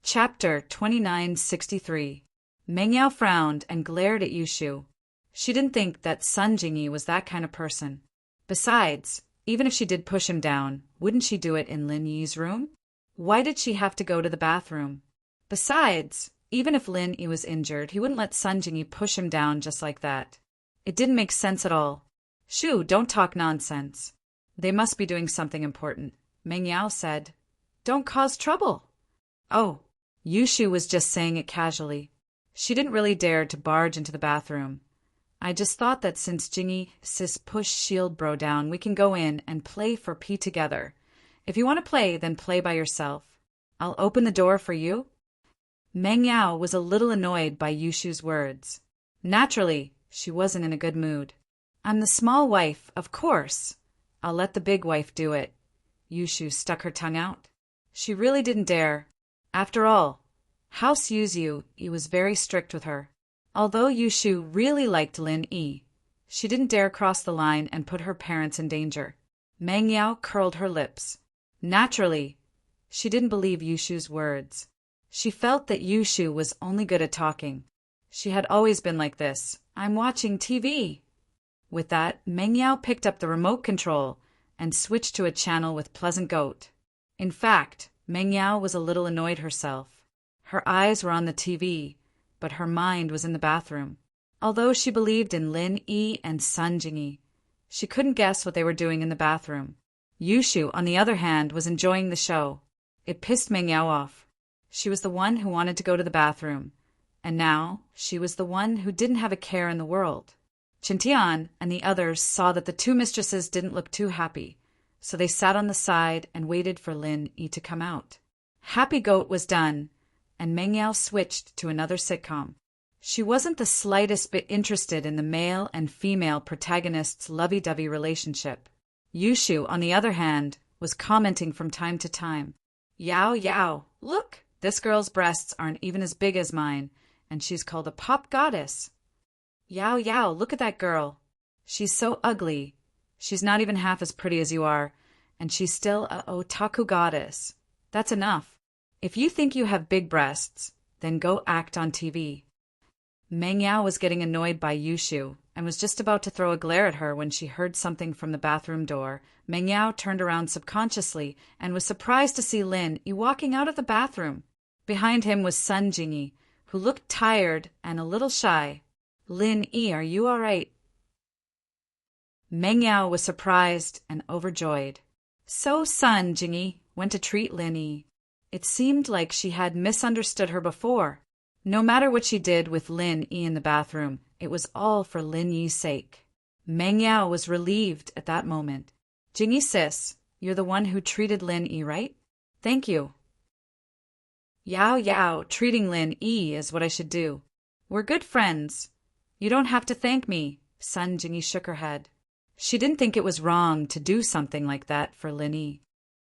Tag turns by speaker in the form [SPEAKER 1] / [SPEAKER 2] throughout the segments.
[SPEAKER 1] Chapter 2963. Meng Yao frowned and glared at Yushu. She didn't think that Sun Jingyi was that kind of person. Besides, even if she did push him down, wouldn't she do it in Lin Yi's room? Why did she have to go to the bathroom? Besides, even if Lin Yi was injured, he wouldn't let Sun Jingyi push him down just like that. It didn't make sense at all. Shoo, don't talk nonsense. They must be doing something important, Meng Yao said. Don't cause trouble. Oh, Yushu was just saying it casually. She didn't really dare to barge into the bathroom. I just thought that since Jingyi sis pushed Shield Bro down, we can go in and play for P together. If you want to play, then play by yourself. I'll open the door for you. Meng Yao was a little annoyed by Yushu's words. Naturally, she wasn't in a good mood. I'm the small wife, of course. I'll let the big wife do it. Yushu stuck her tongue out. She really didn't dare. After all, House Yuzu was very strict with her. Although Yushu really liked Lin Yi, she didn't dare cross the line and put her parents in danger. Meng Yao curled her lips. Naturally, she didn't believe Yushu's words. She felt that Yushu was only good at talking. She had always been like this. I'm watching TV. With that, Meng Yao picked up the remote control and switched to a channel with Pleasant Goat. In fact, Meng Yao was a little annoyed herself. Her eyes were on the TV, but her mind was in the bathroom. Although she believed in Lin Yi and Sun Jingyi, she couldn't guess what they were doing in the bathroom. Yushu, on the other hand, was enjoying the show. It pissed Meng Yao off. She was the one who wanted to go to the bathroom, and now she was the one who didn't have a care in the world. Qintian and the others saw that the two mistresses didn't look too happy, so they sat on the side and waited for Lin Yi to come out. Happy Goat was done, and Meng Yao switched to another sitcom. She wasn't the slightest bit interested in the male and female protagonists' lovey-dovey relationship. Yushu, on the other hand, was commenting from time to time. Yao, Yao, look, this girl's breasts aren't even as big as mine, and she's called a pop goddess. Yao, Yao, look at that girl. She's so ugly. She's not even half as pretty as you are, and she's still a otaku goddess. That's enough. If you think you have big breasts, then go act on TV. Meng Yao was getting annoyed by Yushu and was just about to throw a glare at her when she heard something from the bathroom door. Meng Yao turned around subconsciously and was surprised to see Lin Yi walking out of the bathroom. Behind him was Sun Jingyi, who looked tired and a little shy. Lin Yi, are you all right? Meng Yao was surprised and overjoyed. So Sun Jingyi went to treat Lin Yi. It seemed like she had misunderstood her before. No matter what she did with Lin Yi in the bathroom, it was all for Lin Yi's sake. Meng Yao was relieved at that moment. Jingyi sis, you're the one who treated Lin Yi, right? Thank you. Yao Yao, treating Lin Yi is what I should do. We're good friends. You don't have to thank me. Sun Jingyi shook her head. She didn't think it was wrong to do something like that for Lin Yi.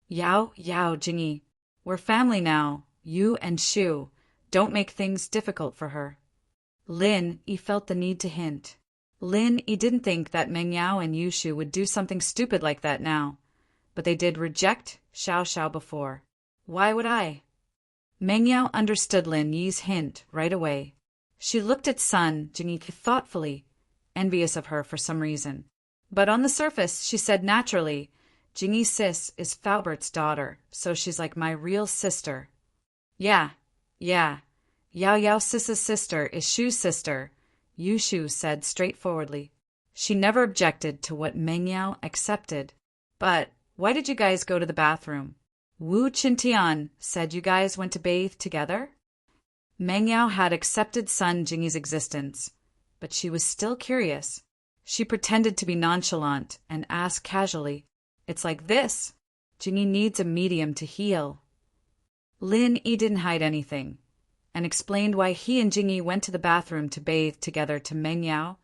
[SPEAKER 1] Yao Yao, Jingyi. We're family now, you and Shu. Don't make things difficult for her. Lin Yi felt the need to hint. Lin Yi didn't think that Meng Yao and Yushu would do something stupid like that now, but they did reject Xiao Xiao before. Why would I? Meng Yao understood Lin Yi's hint right away. She looked at Sun Jingyi thoughtfully, envious of her for some reason. But on the surface, she said naturally, Jingyi sis is Falbert's daughter, so she's like my real sister. Yeah. Yao Yao sis's sister is Shu's sister, Yushu said straightforwardly. She never objected to what Meng Yao accepted. But why did you guys go to the bathroom? Wu Qintian said you guys went to bathe together? Meng Yao had accepted Sun Jingyi's existence, but she was still curious. She pretended to be nonchalant and asked casually, It's like this. Jingyi needs a medium to heal. Lin Yi didn't hide anything, and explained why he and Jingyi went to the bathroom to bathe together to Meng Yao,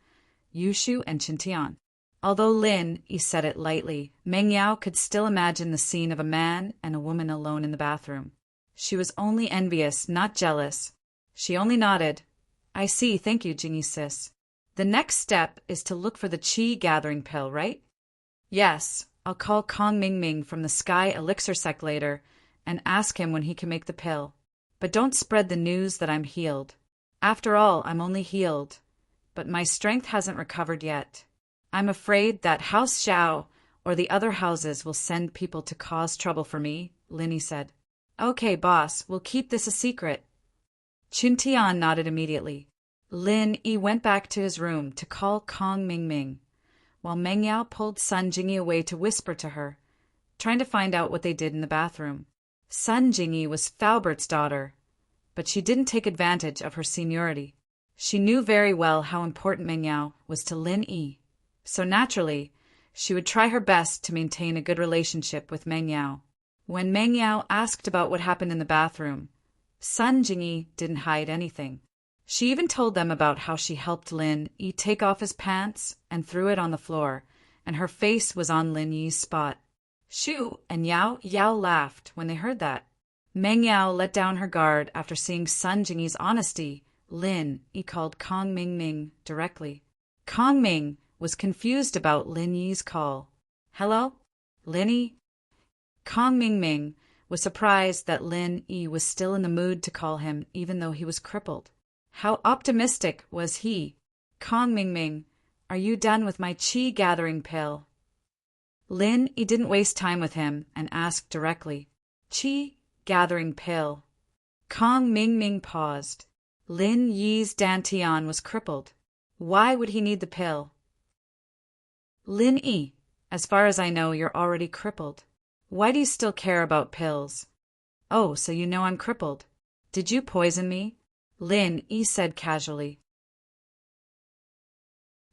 [SPEAKER 1] Yushu, and Qintian. Although Lin Yi said it lightly, Meng Yao could still imagine the scene of a man and a woman alone in the bathroom. She was only envious, not jealous. She only nodded. I see, thank you, Jingyi sis. The next step is to look for the Qi gathering pill, right? Yes, I'll call Kong Ming Ming from the Sky Elixir Sect later and ask him when he can make the pill. But don't spread the news that I'm healed. After all, I'm only healed, but my strength hasn't recovered yet. I'm afraid that House Xiao or the other houses will send people to cause trouble for me, Lin Yi said. Okay, boss, we'll keep this a secret. Qin Tian nodded immediately. Lin Yi went back to his room to call Kong Mingming, while Meng Yao pulled Sun Jingyi away to whisper to her, trying to find out what they did in the bathroom. Sun Jingyi was Falbert's daughter, but she didn't take advantage of her seniority. She knew very well how important Meng Yao was to Lin Yi, so naturally, she would try her best to maintain a good relationship with Meng Yao. When Meng Yao asked about what happened in the bathroom, Sun Jingyi didn't hide anything. She even told them about how she helped Lin Yi take off his pants and threw it on the floor, and her face was on Lin Yi's spot. Shu and Yao laughed when they heard that. Meng Yao let down her guard after seeing Sun Jingyi's honesty. Lin Yi called Kong Mingming directly. Kong Ming was confused about Lin Yi's call. Hello? Lin Yi? Kong Mingming was surprised that Lin Yi was still in the mood to call him even though he was crippled. How optimistic was he? Kong Mingming, are you done with my qi gathering pill? Lin Yi didn't waste time with him and asked directly. Qi gathering pill. Kong Mingming paused. Lin Yi's dantian was crippled. Why would he need the pill? Lin Yi, as far as I know, you're already crippled. Why do you still care about pills? Oh, so you know I'm crippled. Did you poison me? Lin Yi said casually.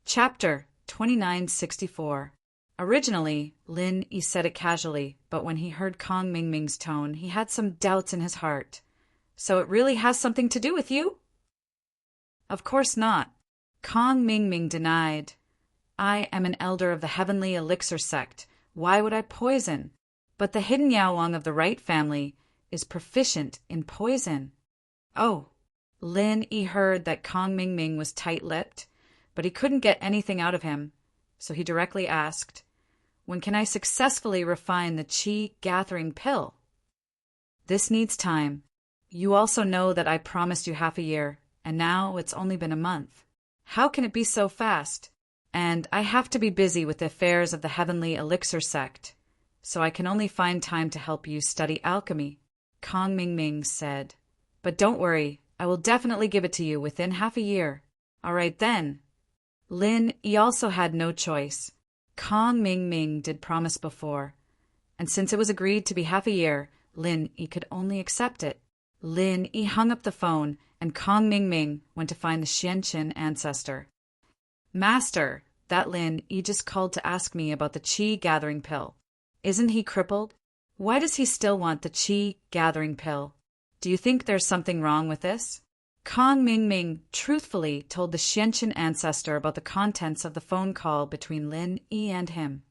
[SPEAKER 1] Chapter 2964. Originally, Lin Yi said it casually, but when he heard Kong Mingming's tone, he had some doubts in his heart. So it really has something to do with you? Of course not. Kong Mingming denied. I am an elder of the Heavenly Elixir sect. Why would I poison? But the hidden Yaowang of the right family is proficient in poison. Oh. Lin Yi heard that Kong Mingming was tight-lipped, but he couldn't get anything out of him, so he directly asked, when can I successfully refine the qi gathering pill? This needs time. You also know that I promised you half a year, and now it's only been a month. How can it be so fast? And I have to be busy with the affairs of the Heavenly Elixir sect, so I can only find time to help you study alchemy, Kong Mingming said. But don't worry, I will definitely give it to you within half a year. All right then. Lin Yi also had no choice. Kong Mingming did promise before, and since it was agreed to be half a year, Lin Yi could only accept it. Lin Yi hung up the phone, and Kong Mingming went to find the Xianqin ancestor. Master, that Lin Yi just called to ask me about the qi gathering pill. Isn't he crippled? Why does he still want the qi gathering pill? Do you think there's something wrong with this? Kong Mingming truthfully told the Xianqin ancestor about the contents of the phone call between Lin Yi and him.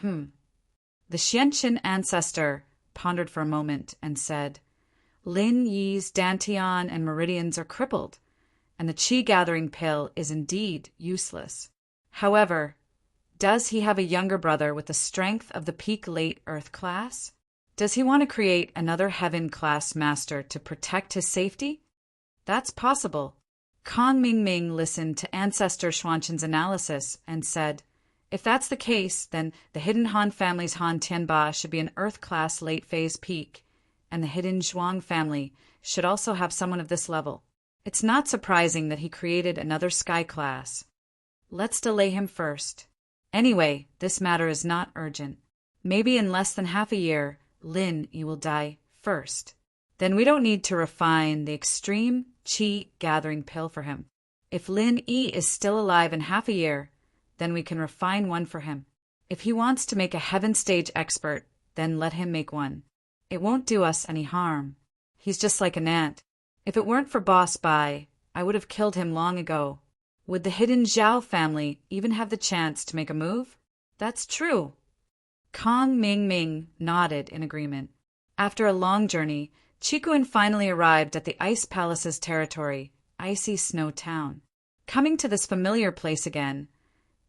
[SPEAKER 1] The Xianqin ancestor pondered for a moment and said, Lin Yi's dantian and meridians are crippled, and the qi-gathering pill is indeed useless. However, does he have a younger brother with the strength of the peak late Earth class? Does he want to create another Heaven class master to protect his safety? That's possible. Kong Mingming listened to Ancestor Xuanqin's analysis and said, if that's the case, then the hidden Han family's Han Tianba should be an Earth class late phase peak, and the hidden Zhuang family should also have someone of this level. It's not surprising that he created another sky class. Let's delay him first. Anyway, this matter is not urgent. Maybe in less than half a year, Lin Yi will die first. Then we don't need to refine the extreme qi gathering pill for him. If Lin Yi is still alive in half a year, then we can refine one for him. If he wants to make a heaven stage expert, then let him make one. It won't do us any harm. He's just like an ant. If it weren't for Boss Bai, I would have killed him long ago. Would the hidden Zhao family even have the chance to make a move? That's true. Kong Mingming nodded in agreement. After a long journey, Chikuin finally arrived at the Ice Palace's territory, Icy Snow Town. Coming to this familiar place again,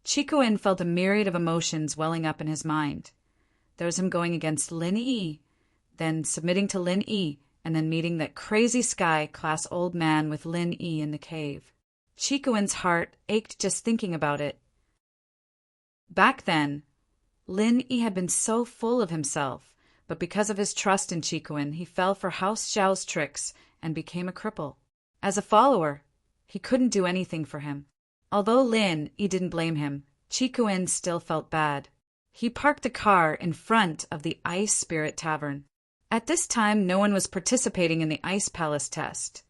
[SPEAKER 1] Chikuin felt a myriad of emotions welling up in his mind. There was him going against Lin Yi, then submitting to Lin Yi and then meeting that crazy sky-class old man with Lin Yi in the cave. Chikuin's heart ached just thinking about it. Back then, Lin Yi had been so full of himself, but because of his trust in Chikuin, he fell for House Xiao's tricks and became a cripple. As a follower, he couldn't do anything for him. Although Lin Yi didn't blame him, Chikuin still felt bad. He parked the car in front of the Ice Spirit Tavern. At this time, no one was participating in the Ice Palace test,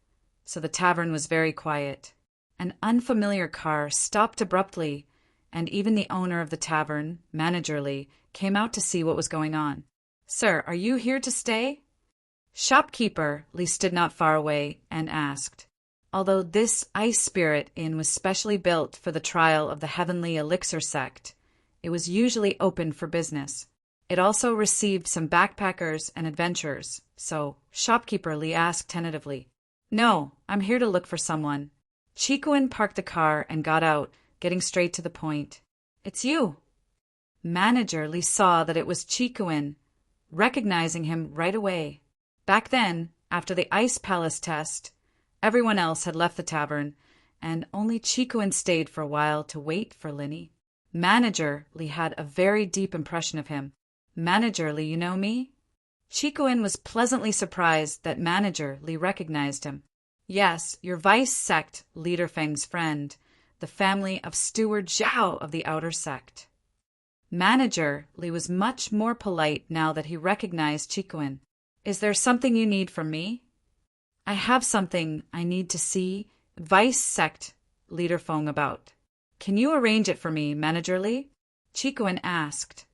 [SPEAKER 1] so the tavern was very quiet. An unfamiliar car stopped abruptly, and even the owner of the tavern, Manager Li, came out to see what was going on. "Sir, are you here to stay?" Shopkeeper Li stood not far away and asked. Although this Ice Spirit Inn was specially built for the trial of the Heavenly Elixir sect, it was usually open for business. It also received some backpackers and adventurers, so Shopkeeper Li asked tentatively. "No, I'm here to look for someone." Chikuin parked the car and got out, getting straight to the point. "It's you." Manager Li saw that it was Chikuin, recognizing him right away. Back then, after the Ice Palace test, everyone else had left the tavern, and only Chikuin stayed for a while to wait for Lin Yi. Manager Li had a very deep impression of him. "Manager Li, you know me?" Chikuin was pleasantly surprised that Manager Li recognized him. "Yes, your vice sect leader Feng's friend, the family of Steward Zhao of the Outer Sect." Manager Li was much more polite now that he recognized Chikuin. "Is there something you need from me?" "I have something I need to see Vice Sect Leader Feng about. Can you arrange it for me, Manager Li?" Chikuin asked.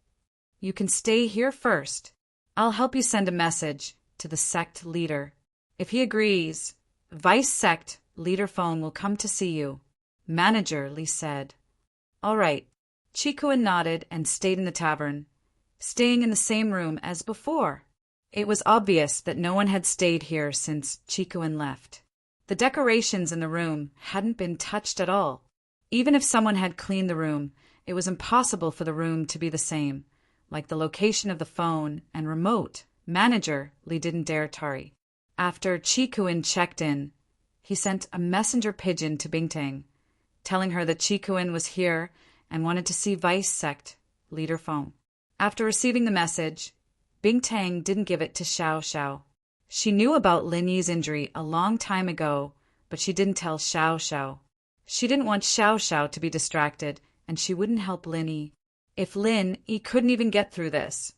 [SPEAKER 1] "You can stay here first. I'll help you send a message to the sect leader. If he agrees, Vice Sect Leader Feng will come to see you," Manager Li said. "All right." Chikuin nodded and stayed in the tavern, staying in the same room as before. It was obvious that no one had stayed here since Chikuin left. The decorations in the room hadn't been touched at all. Even if someone had cleaned the room, it was impossible for the room to be the same, like the location of the phone and remote. Manager Li didn't dare tarry. After Chikuin checked in, he sent a messenger pigeon to Bingtang, telling her that Chikuin was here and wanted to see Vice Sect Leader Feng. After receiving the message, Bingtang didn't give it to Xiao Xiao. She knew about Lin Yi's injury a long time ago, but she didn't tell Xiao Xiao. She didn't want Xiao Xiao to be distracted, and she wouldn't help Lin Yi. If Lin Yi couldn't even get through this,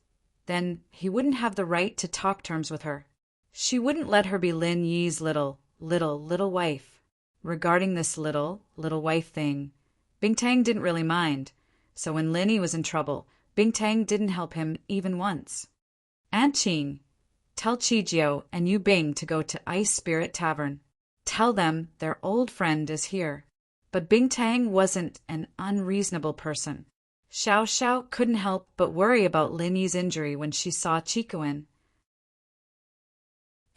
[SPEAKER 1] then he wouldn't have the right to talk terms with her. She wouldn't let her be Lin Yi's little wife. Regarding this little wife thing, Bingtang didn't really mind, so when Lin Yi was in trouble, Bingtang didn't help him even once. "Aunt Qing, tell Qijiao and Yu Bing to go to Ice Spirit Tavern. Tell them their old friend is here." But Bingtang wasn't an unreasonable person. Xiao Xiao couldn't help but worry about Lin Yi's injury when she saw Chikuin.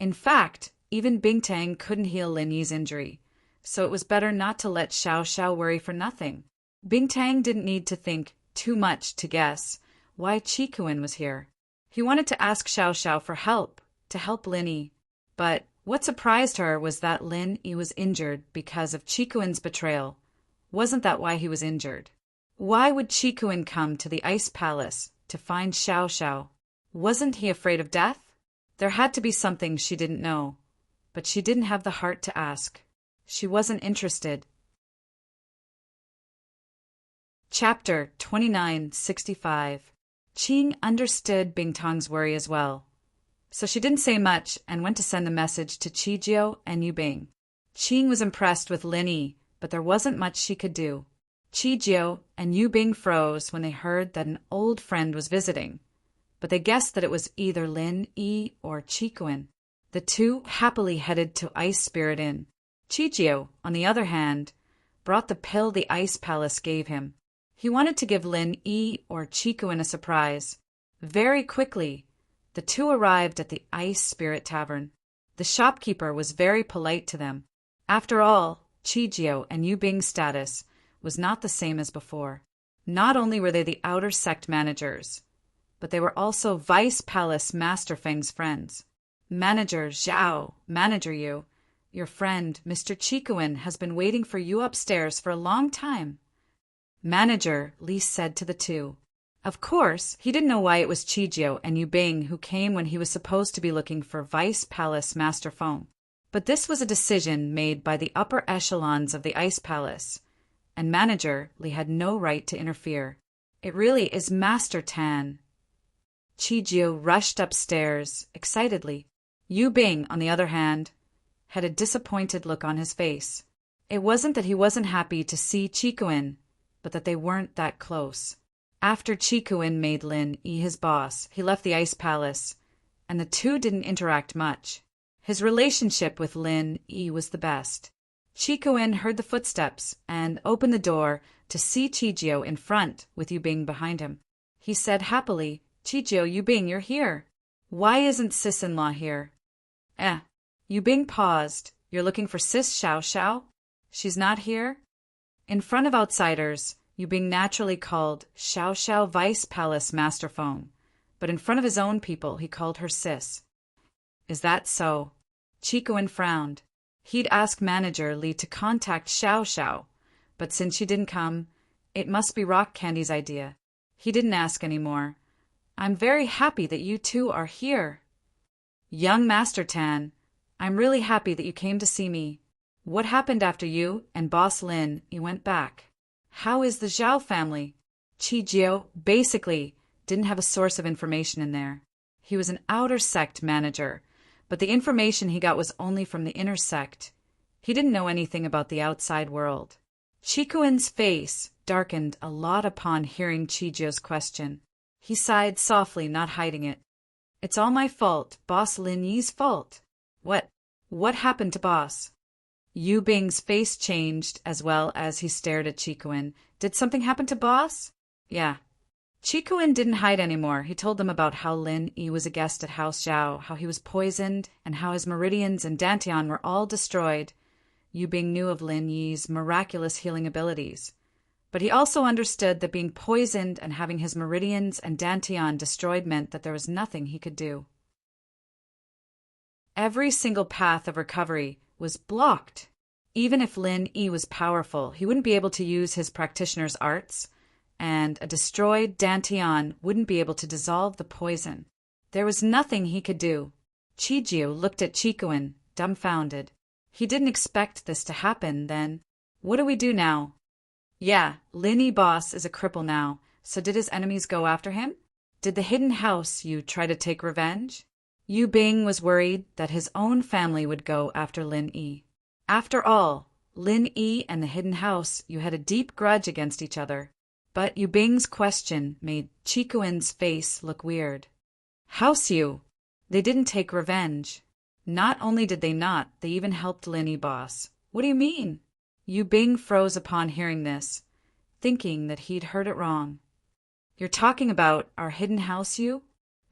[SPEAKER 1] In fact, even Bingtang couldn't heal Lin Yi's injury, so it was better not to let Xiao Xiao worry for nothing. Bingtang didn't need to think too much to guess why Chikuin was here. He wanted to ask Xiao Xiao for help, to help Lin Yi, but what surprised her was that Lin Yi was injured because of Chikuin's betrayal. Wasn't that why he was injured? Why would Chikuin come to the Ice Palace to find Xiao Xiao? Wasn't he afraid of death? There had to be something she didn't know, but she didn't have the heart to ask. She wasn't interested. Chapter 2965. Qing understood Bingtang's worry as well, so she didn't say much and went to send a message to Qijiao and Yu Bing. Qing was impressed with Lin Yi, but there wasn't much she could do. Qijiao and Yu Bing froze when they heard that an old friend was visiting, but they guessed that it was either Lin Yi or Chikuin. The two happily headed to Ice Spirit Inn. Qijiao, on the other hand, brought the pill the Ice Palace gave him. He wanted to give Lin Yi or Chikuin a surprise. Very quickly, the two arrived at the Ice Spirit Tavern. The shopkeeper was very polite to them. After all, Qijiao and Yu Bing's status was not the same as before. Not only were they the outer sect managers, but they were also Vice Palace Master Feng's friends. Manager Zhao, Manager Yu, your friend, Mr. Chikuin, has been waiting for you upstairs for a long time. Manager, Li said to the two. Of course, he didn't know why it was Chijio and Yu Bing who came when he was supposed to be looking for Vice Palace Master Foam. But this was a decision made by the upper echelons of the Ice Palace, and Manager Li had no right to interfere. It really is Master Tan. Chijio rushed upstairs, excitedly. Yu Bing, on the other hand, had a disappointed look on his face. It wasn't that he wasn't happy to see Chikuin, but that they weren't that close. After Chikuin made Lin Yi his boss, he left the Ice Palace, and the two didn't interact much. His relationship with Lin Yi was the best. Chikuin heard the footsteps and opened the door to see Chijio in front with Yu Bing behind him. He said happily, Chijio, Yu Bing, you're here. Why isn't sis-in-law here? Yu Bing paused. You're looking for Sis Xiao Xiao? She's not here? In front of outsiders, Yu Bing naturally called Xiao Xiao Vice Palace Master Foam, but in front of his own people he called her Sis. Is that so? Chikuin frowned. He'd asked Manager Li to contact Xiao Xiao, but since she didn't come, it must be Rock Candy's idea. He didn't ask any more. I'm very happy that you two are here. Young Master Tan, I'm really happy that you came to see me. What happened after you and Boss Lin you went back? How is the Zhao family? Chijio basically didn't have a source of information in there. He was an outer sect manager, but the information he got was only from the inner sect. He didn't know anything about the outside world. Chikuin's face darkened a lot upon hearing Chijio's question. He sighed softly, not hiding it. It's all my fault, Boss Lin Yi's fault. What happened to Boss? Yu Bing's face changed as well as he stared at Chikuin. Did something happen to Boss? Yeah. Chikuin didn't hide anymore. He told them about how Lin Yi was a guest at House Zhao, how he was poisoned, and how his meridians and dantian were all destroyed. Yu Bing knew of Lin Yi's miraculous healing abilities, but he also understood that being poisoned and having his meridians and dantian destroyed meant that there was nothing he could do. Every single path of recovery was blocked. Even if Lin Yi was powerful, he wouldn't be able to use his practitioner's arts, and a destroyed dantian wouldn't be able to dissolve the poison. There was nothing he could do. Chijio looked at Chikuin, dumbfounded. He didn't expect this to happen, then. What do we do now? Yeah, Lin Yi Boss is a cripple now, so did his enemies go after him? Did the hidden house you try to take revenge? Yu Bing was worried that his own family would go after Lin Yi. After all, Lin Yi and the hidden house you had a deep grudge against each other. But Yu Bing's question made Chikuin's face look weird. House you? They didn't take revenge. Not only did they not, they even helped Lin Yi Boss. What do you mean? Yu Bing froze upon hearing this, thinking that he'd heard it wrong. You're talking about our hidden house you?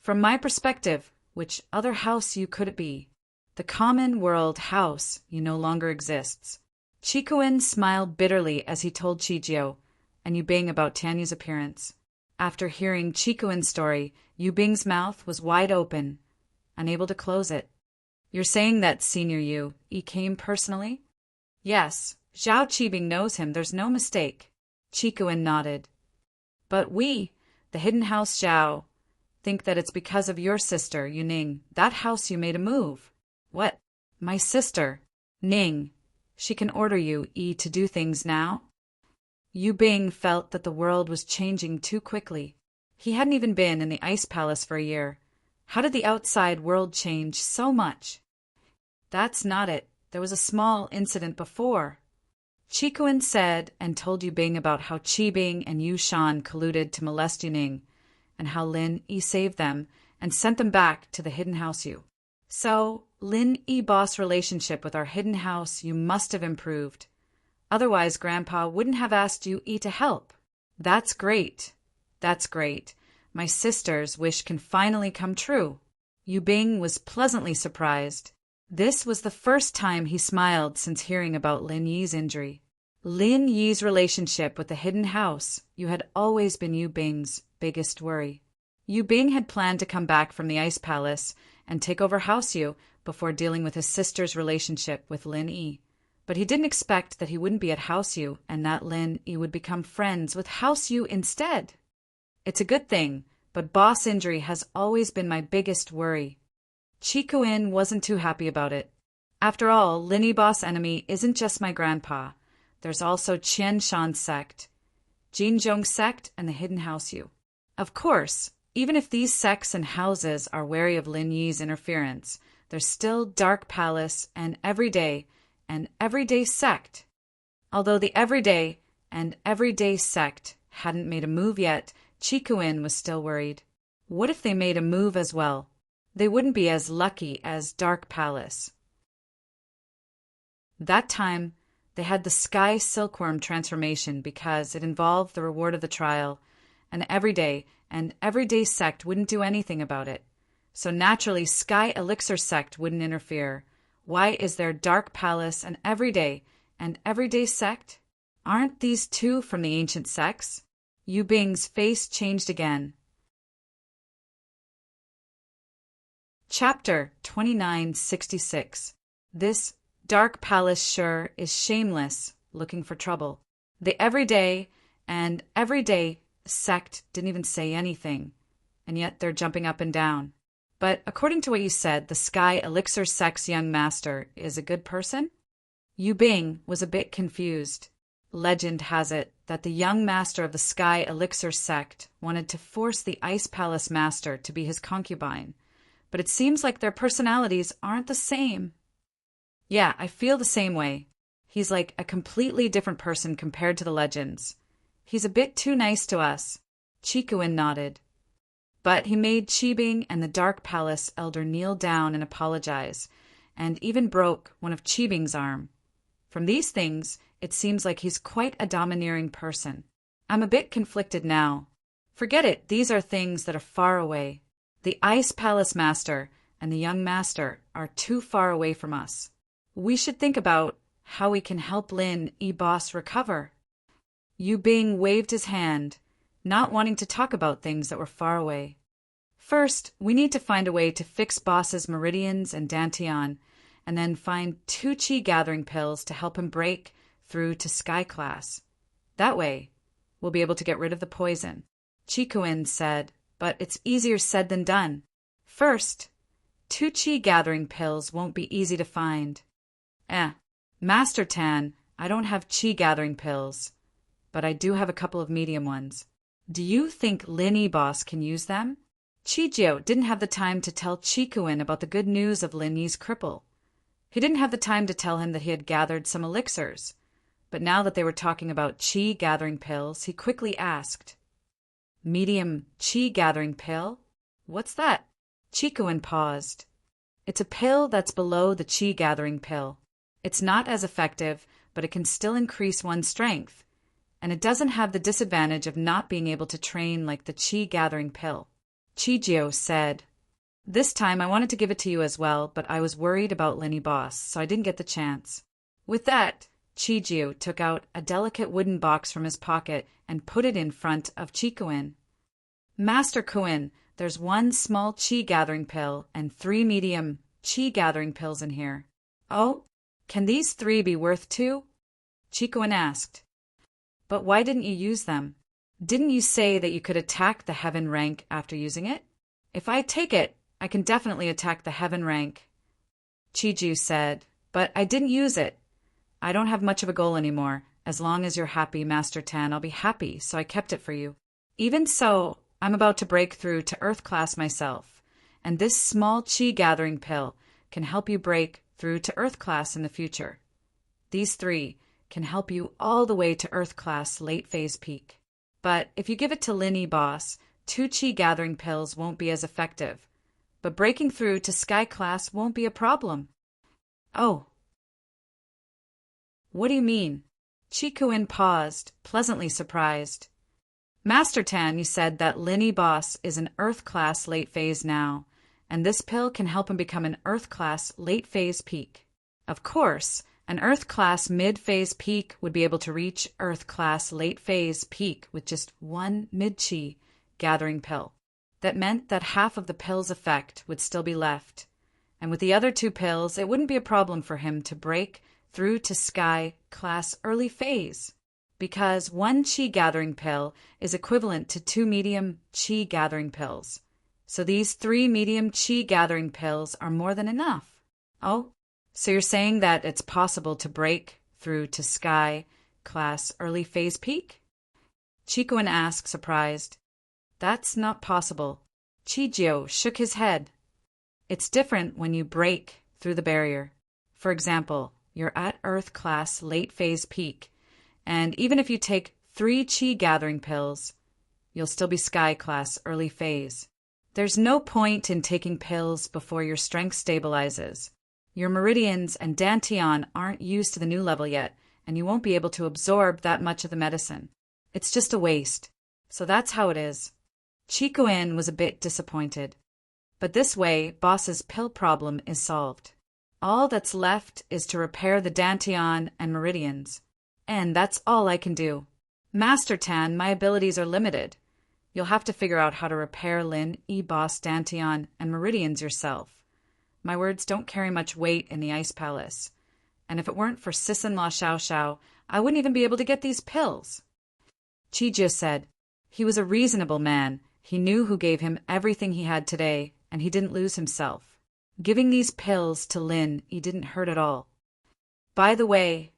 [SPEAKER 1] From my perspective, which other house you could it be? The common world house you no longer exists. Chikuin smiled bitterly as he told Chijio and Yu Bing about Tanya's appearance. After hearing Chikuin's story, Yu Bing's mouth was wide open, unable to close it. You're saying that Senior Yu, he came personally? Yes, Zhao Qibing knows him, there's no mistake. Chikuin nodded. But we, the hidden house Zhao, think that it's because of your sister, Yu Ning. That house you made a move. What? My sister? Ning. She can order you, to do things now? Yu Bing felt that the world was changing too quickly. He hadn't even been in the Ice Palace for a year. How did the outside world change so much? That's not it. There was a small incident before. Chikuin said and told Yu Bing about how Qibing and Yu Shan colluded to molest Yu Ning, and how Lin Yi saved them and sent them back to the hidden house you. So, Lin Yi Boss' relationship with our hidden house you must have improved. Otherwise, Grandpa wouldn't have asked you to help. That's great. That's great. My sister's wish can finally come true. Yu Bing was pleasantly surprised. This was the first time he smiled since hearing about Lin Yi's injury. Lin Yi's relationship with the hidden house you had always been Yu Bing's biggest worry. Yu Bing had planned to come back from the Ice Palace and take over House Yu before dealing with his sister's relationship with Lin Yi. But he didn't expect that he wouldn't be at House Yu and that Lin Yi would become friends with House Yu instead. It's a good thing, but boss injury has always been my biggest worry. Qi Kuin wasn't too happy about it. After all, Lin Yi boss enemy isn't just my grandpa. There's also Qian Shan's sect, Jinzhong's sect, and the Hidden House Yu. Of course, even if these sects and houses are wary of Lin Yi's interference, there's still Dark Palace and Everyday sect. Although the Everyday sect hadn't made a move yet, Qi Kuin was still worried. What if they made a move as well? They wouldn't be as lucky as Dark Palace. That time, they had the Sky Silkworm transformation because it involved the reward of the trial, and Everyday sect wouldn't do anything about it. So naturally, Sky Elixir sect wouldn't interfere. Why is there Dark Palace and Everyday sect? Aren't these two from the ancient sects? Yu Bing's face changed again. Chapter 2966. This Dark Palace sure is shameless, looking for trouble. The Everyday sect didn't even say anything, and yet they're jumping up and down. But according to what you said, the Sky Elixir sect's young master is a good person? Yu Bing was a bit confused. Legend has it that the young master of the Sky Elixir sect wanted to force the Ice Palace master to be his concubine, but it seems like their personalities aren't the same. Yeah, I feel the same way. He's like a completely different person compared to the legends. He's a bit too nice to us. Qi Kuin nodded. But he made Qi Bing and the Dark Palace elder kneel down and apologize, and even broke one of Qi Bing's arm. From these things, it seems like he's quite a domineering person. I'm a bit conflicted now. Forget it, these are things that are far away. The Ice Palace master and the young master are too far away from us. We should think about how we can help Lin Yi boss recover. Yu Bing waved his hand, not wanting to talk about things that were far away. First, we need to find a way to fix boss's meridians and dantian, and then find 2 Qi gathering pills to help him break through to Sky Class. That way, we'll be able to get rid of the poison. Qi Kuin said, but it's easier said than done. First, 2 Qi gathering pills won't be easy to find. Master Tan, I don't have Qi gathering pills, but I do have a couple of medium ones. Do you think Lin Yi boss can use them? Qi Jiu didn't have the time to tell Qi Kuin about the good news of Lin Yi's cripple. He didn't have the time to tell him that he had gathered some elixirs. But now that they were talking about Qi gathering pills, he quickly asked, Medium Qi gathering pill? What's that? Qi Kuin paused. It's a pill that's below the Qi gathering pill. It's not as effective, but it can still increase one's strength. And it doesn't have the disadvantage of not being able to train like the Qi gathering pill. Qi Jiu said, This time I wanted to give it to you as well, but I was worried about Lin Yi boss, so I didn't get the chance. With that, Qi Jiu took out a delicate wooden box from his pocket and put it in front of Qi Kuin. Master Kuin, there's 1 small Qi gathering pill and 3 medium Qi gathering pills in here. Oh, can these 3 be worth 2? Qi Kuin asked. But why didn't you use them? Didn't you say that you could attack the heaven rank after using it? If I take it, I can definitely attack the heaven rank. Qi Jiu said, but I didn't use it. I don't have much of a goal anymore. As long as you're happy, Master Tan, I'll be happy, so I kept it for you. Even so, I'm about to break through to Earth Class myself, and this small Qi gathering pill can help you break through to Earth Class in the future. These 3 can help you all the way to Earth Class late phase peak. But if you give it to Lin Yi boss, 2 Qi gathering pills won't be as effective. But breaking through to Sky Class won't be a problem. Oh. What do you mean? Qi Kuin paused, pleasantly surprised. Master Tan, you said that Lin Yi boss is an Earth Class late phase now, and this pill can help him become an Earth Class late phase peak. Of course, an Earth Class mid-phase peak would be able to reach Earth Class late phase peak with just 1 mid-Qi gathering pill. That meant that half of the pill's effect would still be left, and with the other 2 pills, it wouldn't be a problem for him to break through to Sky Class Early Phase, because 1 Qi gathering pill is equivalent to 2 medium Qi gathering pills. So these 3 medium Qi gathering pills are more than enough. Oh, so you're saying that it's possible to break through to Sky Class Early Phase Peak? Chikuin asked, surprised. That's not possible. Chijio shook his head. It's different when you break through the barrier. For example, you're at Earth Class Late Phase Peak, and even if you take 3 Qi gathering pills, you'll still be Sky Class Early Phase. There's no point in taking pills before your strength stabilizes. Your meridians and dantian aren't used to the new level yet, and you won't be able to absorb that much of the medicine. It's just a waste. So that's how it is. Chikuin was a bit disappointed. But this way, Boss's pill problem is solved. All that's left is to repair the dantian and meridians. And that's all I can do. Master Tan, my abilities are limited. You'll have to figure out how to repair Lin, E-Boss, dantian, and meridians yourself. My words don't carry much weight in the Ice Palace. And if it weren't for Sis-in-Law Xiao Xiao, I wouldn't even be able to get these pills. Chijio said. He was a reasonable man. He knew who gave him everything he had today, and he didn't lose himself. Giving these pills to Lin, he didn't hurt at all. By the way,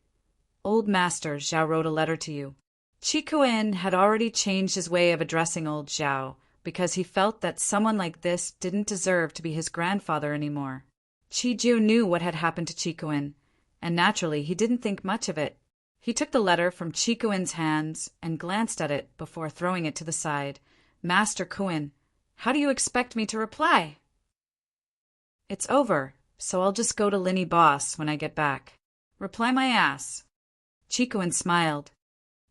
[SPEAKER 1] old master Zhao wrote a letter to you. Chikuin had already changed his way of addressing old Zhao, because he felt that someone like this didn't deserve to be his grandfather anymore. Chijio knew what had happened to Chikuin, and naturally he didn't think much of it. He took the letter from Chikuin's hands and glanced at it before throwing it to the side. Master Kuin, how do you expect me to reply? It's over, so I'll just go to Linny Boss when I get back. Reply my ass. Chikuin smiled.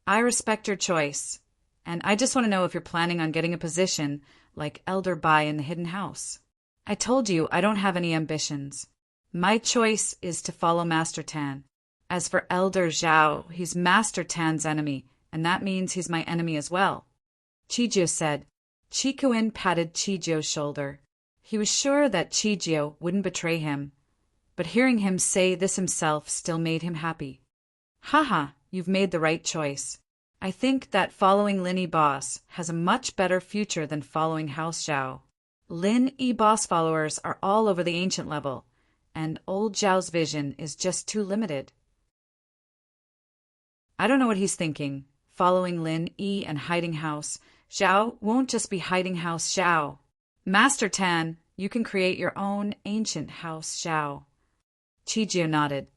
[SPEAKER 1] I respect your choice, and I just want to know if you're planning on getting a position like Elder Bai in the Hidden House. I told you I don't have any ambitions. My choice is to follow Master Tan. As for Elder Zhao, he's Master Tan's enemy, and that means he's my enemy as well. Chijio said. Chikuin patted Chijio's shoulder. He was sure that Chijio wouldn't betray him, but hearing him say this himself still made him happy. Haha, you've made the right choice. I think that following Lin E-Boss has a much better future than following House Zhao. Lin E-Boss followers are all over the ancient level, and old Zhao's vision is just too limited. I don't know what he's thinking. Following Lin E and hiding House Zhao won't just be hiding House Zhao. Master Tan, you can create your own ancient House Zhao. Chijio nodded.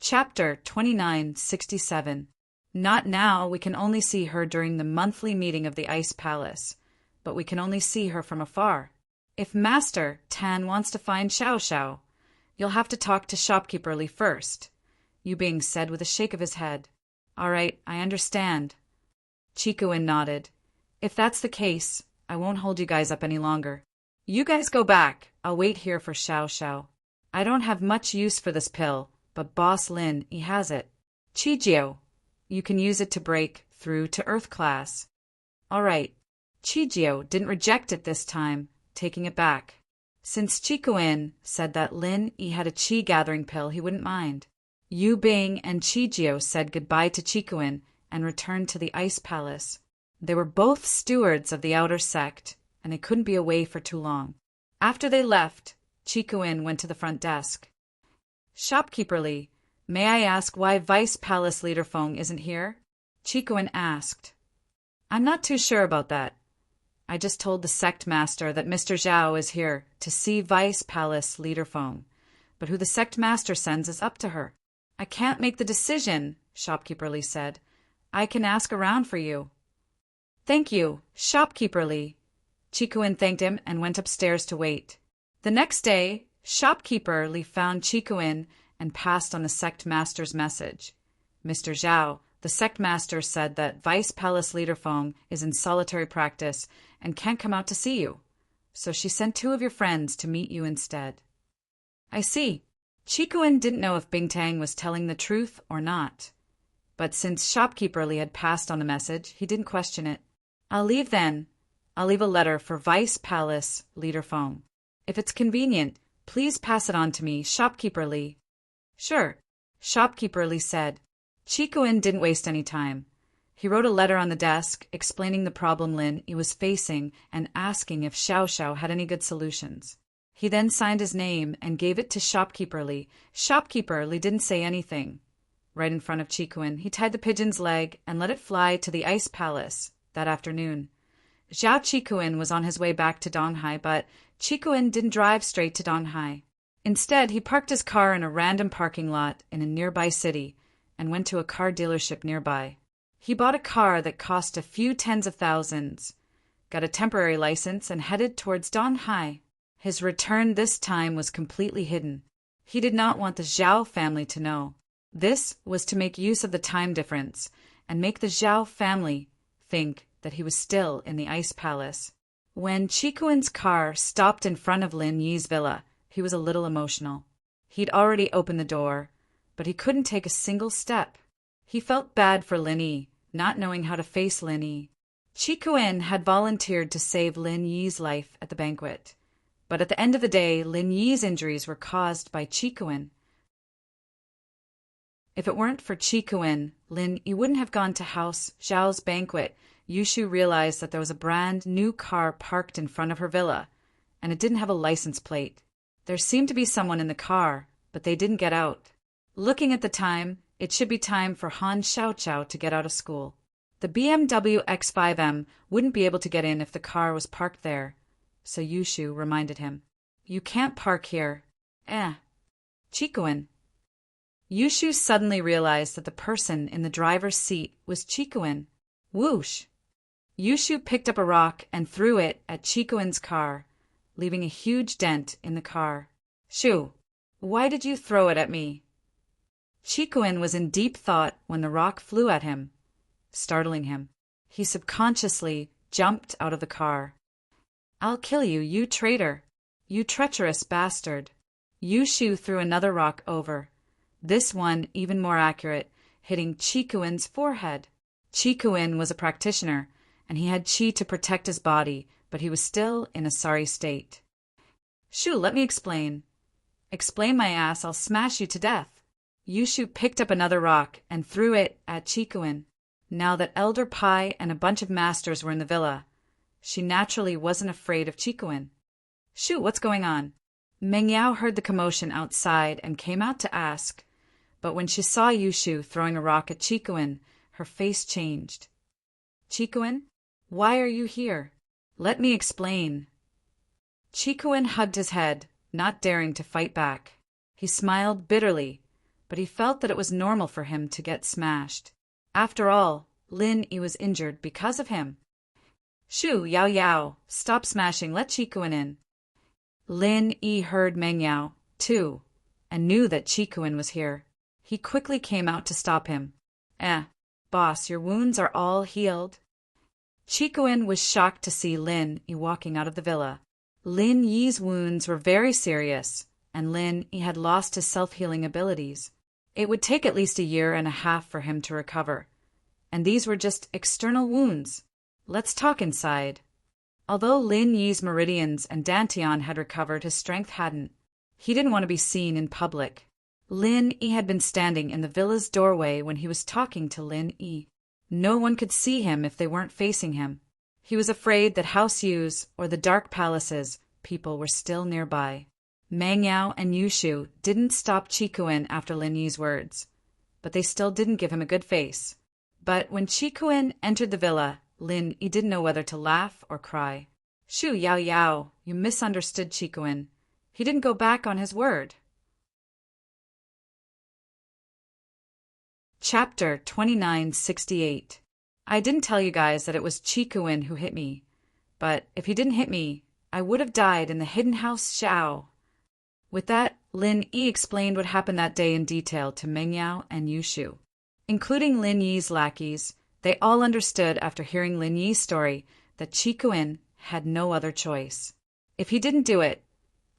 [SPEAKER 1] Chapter 2967. Not now, we can only see her during the monthly meeting of the Ice Palace, but we can only see her from afar. If Master Tan wants to find Xiao Xiao, you'll have to talk to Shopkeeper Li first. Yu Bing said with a shake of his head. All right, I understand. Chikuin nodded. If that's the case, I won't hold you guys up any longer. You guys go back. I'll wait here for Xiao Xiao. I don't have much use for this pill, but Boss Lin, he has it. Chijio, you can use it to break through to Earth Class. All right. Chijio didn't reject it this time, taking it back. Since Chikuin said that Lin he had a Qi gathering pill, he wouldn't mind. Yu Bing and Chijio said goodbye to Chikuin and returned to the Ice Palace. They were both stewards of the outer sect, and they couldn't be away for too long. After they left, Chikuin went to the front desk. Shopkeeper Li, may I ask why Vice Palace Leader Feng isn't here? Chikuin asked. I'm not too sure about that. I just told the sect master that Mr. Zhao is here to see Vice Palace Leader Feng, but who the sect master sends is up to her. I can't make the decision, Shopkeeper Li said. I can ask around for you. Thank you, Shopkeeper Li. Chikuin thanked him and went upstairs to wait. The next day, Shopkeeper Li found Chikuin and passed on the sect master's message. Mr. Zhao, the sect master, said that Vice Palace Leader Feng is in solitary practice and can't come out to see you, so she sent 2 of your friends to meet you instead. I see. Chikuin didn't know if Bing Tang was telling the truth or not. But since shopkeeper Li had passed on the message, he didn't question it. I'll leave then. I'll leave a letter for Vice Palace Leader Feng. If it's convenient, please pass it on to me, shopkeeper Li. Sure, shopkeeper Li said. Chikuin didn't waste any time. He wrote a letter on the desk explaining the problem Lin Yi was facing and asking if Xiao Xiao had any good solutions. He then signed his name and gave it to shopkeeper Li. Shopkeeper Li didn't say anything. Right in front of Chikuin, he tied the pigeon's leg and let it fly to the ice palace that afternoon. Zhao Chikuin was on his way back to Donghai, but Chikuin didn't drive straight to Donghai. Instead, he parked his car in a random parking lot in a nearby city and went to a car dealership nearby. He bought a car that cost a few tens of thousands, got a temporary license, and headed towards Donghai. His return this time was completely hidden. He did not want the Zhao family to know. This was to make use of the time difference and make the Zhao family think that he was still in the ice palace. When Chikuin's car stopped in front of Lin Yi's villa, he was a little emotional. He'd already opened the door, but he couldn't take a single step. He felt bad for Lin Yi, not knowing how to face Lin Yi. Chikuin had volunteered to save Lin Yi's life at the banquet, but at the end of the day, Lin Yi's injuries were caused by Chikuin. If it weren't for Chikuin, Lin Yi wouldn't have gone to House Zhao's banquet. Yushu realized that there was a brand new car parked in front of her villa, and it didn't have a license plate. There seemed to be someone in the car, but they didn't get out. Looking at the time, it should be time for Han Xiaoqiao to get out of school. The BMW X5M wouldn't be able to get in if the car was parked there, so Yushu reminded him. You can't park here. Chikuin. Yushu suddenly realized that the person in the driver's seat was Chikuin. Whoosh! Yushu picked up a rock and threw it at Chikuin's car, leaving a huge dent in the car. Shoo! Why did you throw it at me? Chikuin was in deep thought when the rock flew at him, startling him. He subconsciously jumped out of the car. I'll kill you, you traitor! You treacherous bastard! Yushu threw another rock over, this one even more accurate, hitting Chikuin's forehead. Chikuin was a practitioner, and he had chi to protect his body, but he was still in a sorry state. Shoo, let me explain. Explain my ass, I'll smash you to death. Yushu picked up another rock and threw it at Chikuin. Now that Elder Pai and a bunch of masters were in the villa, she naturally wasn't afraid of Chikuin. Shoo, what's going on? Meng Yao heard the commotion outside and came out to ask, but when she saw Yushu throwing a rock at Chikuin, her face changed. Chikuin, why are you here? Let me explain. Chikuin hugged his head, not daring to fight back. He smiled bitterly, but he felt that it was normal for him to get smashed. After all, Lin Yi was injured because of him. Shoo, Yao Yao, stop smashing, let Chikuin in. Lin Yi heard Meng Yao, too, and knew that Chikuin was here. He quickly came out to stop him. Boss, your wounds are all healed. Chikuin was shocked to see Lin Yi walking out of the villa. Lin Yi's wounds were very serious, and Lin Yi had lost his self-healing abilities. It would take at least 1.5 years for him to recover, and these were just external wounds. Let's talk inside. Although Lin Yi's meridians and dantian had recovered, his strength hadn't. He didn't want to be seen in public. Lin Yi had been standing in the villa's doorway when he was talking to Lin Yi. No one could see him if they weren't facing him. He was afraid that House Yu's or the Dark Palace's people were still nearby. Meng Yao and Yushu didn't stop Chikuin after Lin Yi's words, but they still didn't give him a good face. But when Chikuin entered the villa, Lin Yi didn't know whether to laugh or cry. Shoo, Yao Yao, you misunderstood Chikuin. He didn't go back on his word. Chapter 2968. I didn't tell you guys that it was Chikuin who hit me, but if he didn't hit me, I would have died in the hidden house Xiao. With that, Lin Yi explained what happened that day in detail to Meng Yao and Yushu. Including Lin Yi's lackeys, they all understood after hearing Lin Yi's story that Chikuin had no other choice. If he didn't do it,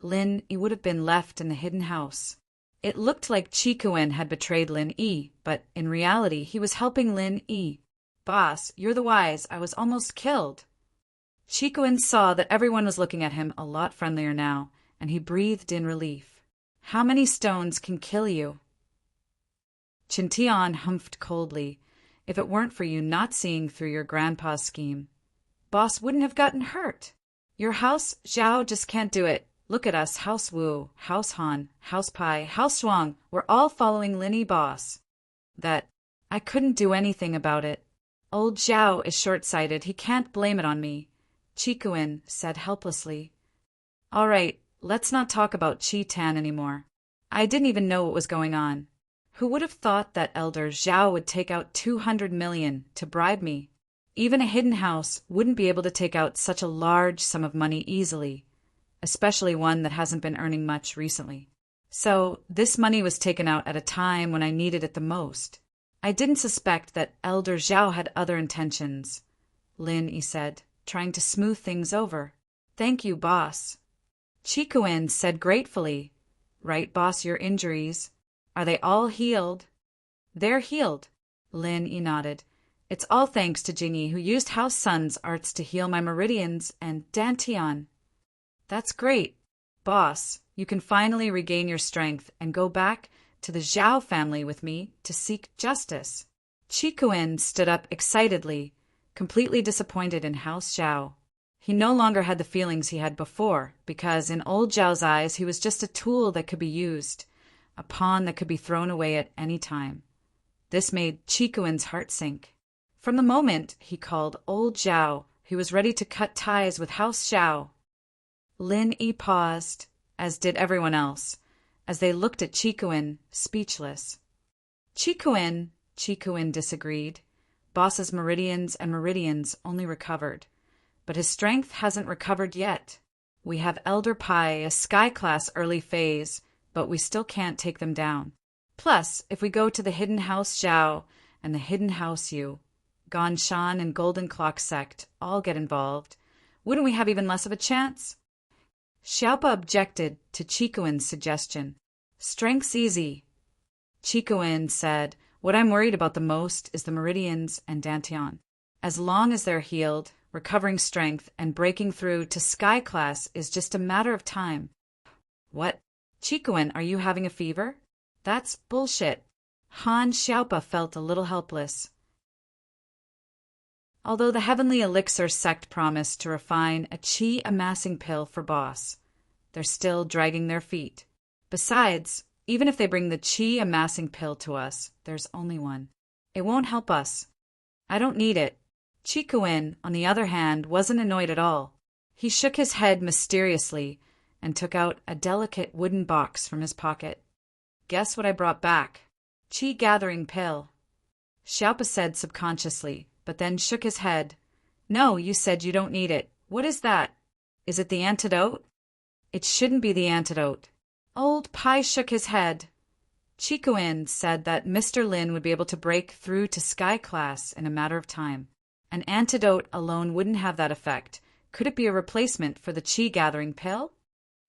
[SPEAKER 1] Lin Yi would have been left in the hidden house. It looked like Chikuin had betrayed Lin Yi, but in reality he was helping Lin Yi. "Boss, you're the wise, I was almost killed." Chikuin saw that everyone was looking at him a lot friendlier now, and he breathed in relief. "How many stones can kill you?" Chintian humphed coldly. "If it weren't for you not seeing through your grandpa's scheme, Boss wouldn't have gotten hurt. Your house, Zhao, just can't do it. Look at us, House Wu, House Han, House Pai, House Shuang, we're all following Linny Boss. I couldn't do anything about it. Old Zhao is short-sighted, he can't blame it on me," Chikuin said helplessly. "All right, let's not talk about Chi Tan anymore. I didn't even know what was going on. Who would have thought that Elder Zhao would take out 200 million to bribe me? Even a hidden house wouldn't be able to take out such a large sum of money easily, especially one that hasn't been earning much recently. So this money was taken out at a time when I needed it the most. I didn't suspect that Elder Zhao had other intentions," Lin Yi said, trying to smooth things over. "Thank you, boss." Chikuin said gratefully, "Right, boss, your injuries. Are they all healed?" "They're healed," Lin Yi nodded. "It's all thanks to Jingyi, who used House Sun's arts to heal my meridians and Dantian." "That's great. Boss, you can finally regain your strength and go back to the Zhao family with me to seek justice." Chikuin stood up excitedly, completely disappointed in House Zhao. He no longer had the feelings he had before, because in old Zhao's eyes he was just a tool that could be used, a pawn that could be thrown away at any time. This made Chikuin's heart sink. From the moment he called old Zhao, he was ready to cut ties with House Zhao. Lin Yi paused, as did everyone else, as they looked at Chikuin, speechless. Chikuin disagreed. Boss's meridians and meridians only recovered, but his strength hasn't recovered yet. We have Elder Pai, a sky-class early phase, but we still can't take them down. Plus, if we go to the Hidden House Zhao and the Hidden House Yu, Ganshan and Golden Clock Sect all get involved, wouldn't we have even less of a chance? Xiaopa objected to Chikuin's suggestion. "Strength's easy." Chikuin said, "What I'm worried about the most is the meridians and Dantian. As long as they're healed, recovering strength and breaking through to sky class is just a matter of time." "What? Chikuin, are you having a fever?" "That's bullshit." Han Xiaopa felt a little helpless. Although the Heavenly Elixir sect promised to refine a chi-amassing pill for Boss, they're still dragging their feet. Besides, even if they bring the chi-amassing pill to us, there's only one. It won't help us. I don't need it. Chikuin, on the other hand, wasn't annoyed at all. He shook his head mysteriously and took out a delicate wooden box from his pocket. "Guess what I brought back? Chi-gathering pill." Xiaopa said subconsciously, but then shook his head. "No, you said you don't need it. What is that? Is it the antidote?" "It shouldn't be the antidote." Old Pai shook his head. Chikuin said that Mr. Lin would be able to break through to sky class in a matter of time. An antidote alone wouldn't have that effect. Could it be a replacement for the chi-gathering pill?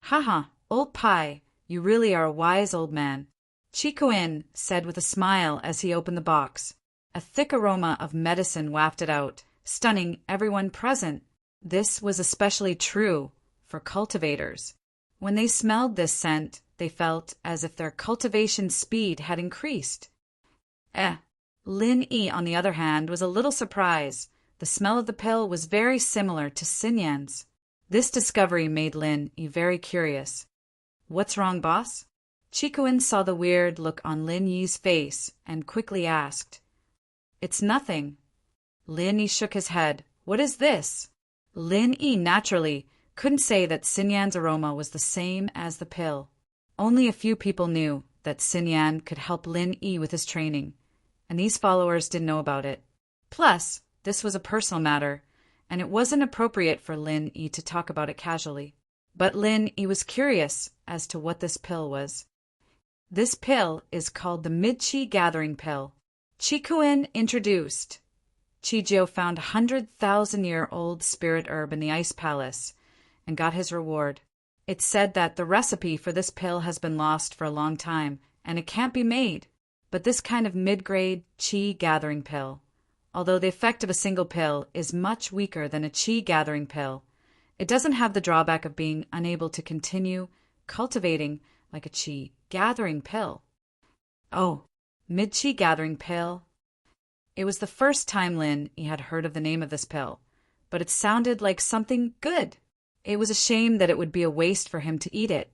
[SPEAKER 1] "Haha, old Pai, you really are a wise old man," Chikuin said with a smile as he opened the box. A thick aroma of medicine wafted out, stunning everyone present. This was especially true for cultivators. When they smelled this scent, they felt as if their cultivation speed had increased. Lin Yi, on the other hand, was a little surprised. The smell of the pill was very similar to Xinyan's. This discovery made Lin Yi very curious. "What's wrong, boss?" Chikuin saw the weird look on Lin Yi's face and quickly asked. "It's nothing." Lin Yi shook his head. "What is this?" Lin Yi naturally couldn't say that Xinyan's aroma was the same as the pill. Only a few people knew that Xinyan could help Lin Yi with his training, and these followers didn't know about it. Plus, this was a personal matter, and it wasn't appropriate for Lin Yi to talk about it casually. But Lin Yi was curious as to what this pill was. "This pill is called the Mid-Chi Gathering Pill," Chikuin introduced. Chijiu found a 100,000-year-old spirit herb in the Ice Palace and got his reward. It said that the recipe for this pill has been lost for a long time, and it can't be made. But this kind of mid-grade qi gathering pill, although the effect of a single pill is much weaker than a qi gathering pill, it doesn't have the drawback of being unable to continue cultivating like a qi gathering pill. Oh, mid-qi gathering pill. It was the first time Lin Yi had heard of the name of this pill, but it sounded like something good. It was a shame that it would be a waste for him to eat it,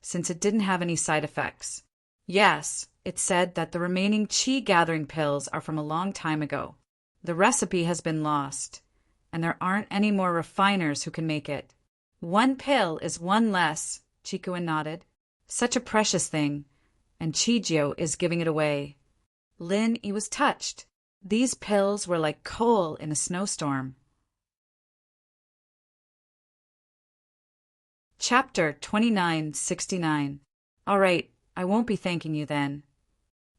[SPEAKER 1] since it didn't have any side effects. Yes, it said that the remaining qi gathering pills are from a long time ago. The recipe has been lost, and there aren't any more refiners who can make it. One pill is one less, Chikuin nodded. Such a precious thing, and Chijio is giving it away. Lin Yi was touched. These pills were like coal in a snowstorm. Chapter 2969. All right, I won't be thanking you then.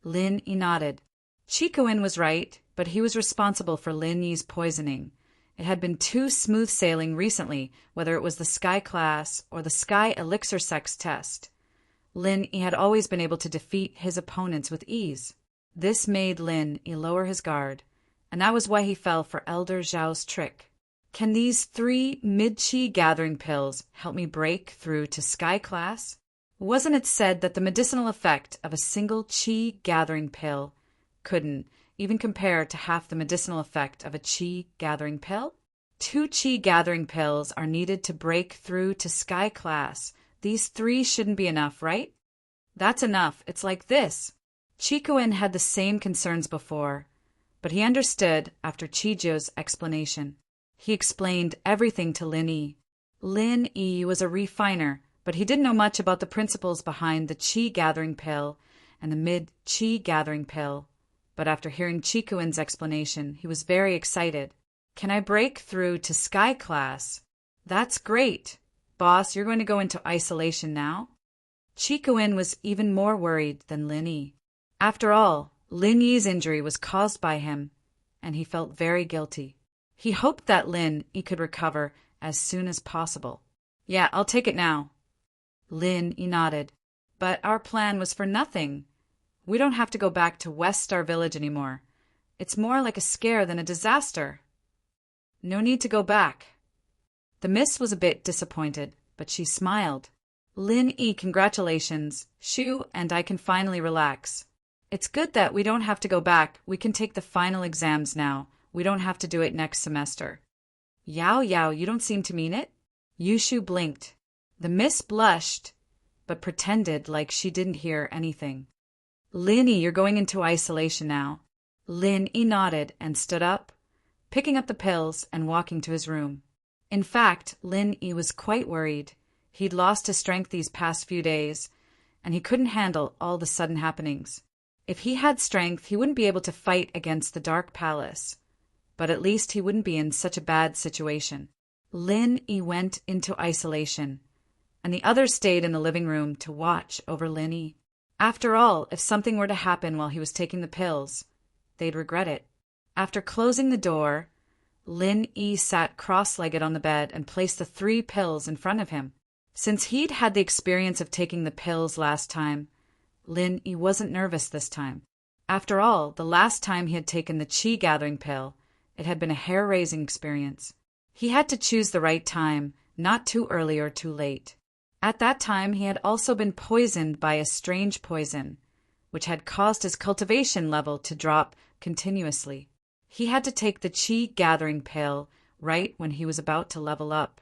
[SPEAKER 1] Lin Yi nodded. Chikuin was right, but he was responsible for Lin Yi's poisoning. It had been too smooth sailing recently, whether it was the Sky class or the Sky Elixir Sex test. Lin Yi had always been able to defeat his opponents with ease. This made Lin Yi lower his guard, and that was why he fell for Elder Zhao's trick. Can these 3 mid-qi gathering pills help me break through to Sky class? Wasn't it said that the medicinal effect of a single qi gathering pill couldn't even compare to half the medicinal effect of a qi gathering pill? 2 qi gathering pills are needed to break through to Sky class. These 3 shouldn't be enough, right? That's enough. It's like this. Chikuin had the same concerns before, but he understood after Chijio's explanation. He explained everything to Lin Yi. Lin Yi was a refiner, but he didn't know much about the principles behind the qi gathering pill and the mid-qi gathering pill. But after hearing Chikuin's explanation, he was very excited. Can I break through to Sky class? That's great. Boss, you're going to go into isolation now? Chikuin was even more worried than Lin Yi. After all, Lin Yi's injury was caused by him, and he felt very guilty. He hoped that Lin Yi could recover as soon as possible. Yeah, I'll take it now. Lin Yi nodded. But our plan was for nothing. We don't have to go back to West Star Village anymore. It's more like a scare than a disaster. No need to go back. The miss was a bit disappointed, but she smiled. Lin Yi, congratulations. Shu and I can finally relax. It's good that we don't have to go back. We can take the final exams now. We don't have to do it next semester. Yao, you don't seem to mean it? Yushu blinked. The miss blushed, but pretended like she didn't hear anything. Lin Yi, you're going into isolation now. Lin Yi nodded and stood up, picking up the pills and walking to his room. In fact, Lin Yi was quite worried. He'd lost his strength these past few days, and he couldn't handle all the sudden happenings. If he had strength, he wouldn't be able to fight against the Dark Palace, but at least he wouldn't be in such a bad situation. Lin Yi went into isolation, and the others stayed in the living room to watch over Lin Yi. After all, if something were to happen while he was taking the pills, they'd regret it. After closing the door, Lin Yi sat cross-legged on the bed and placed the 3 pills in front of him. Since he'd had the experience of taking the pills last time, Lin Yi wasn't nervous this time. After all, the last time he had taken the qi gathering pill, it had been a hair-raising experience. He had to choose the right time, not too early or too late. At that time, he had also been poisoned by a strange poison, which had caused his cultivation level to drop continuously. He had to take the qi gathering pill right when he was about to level up.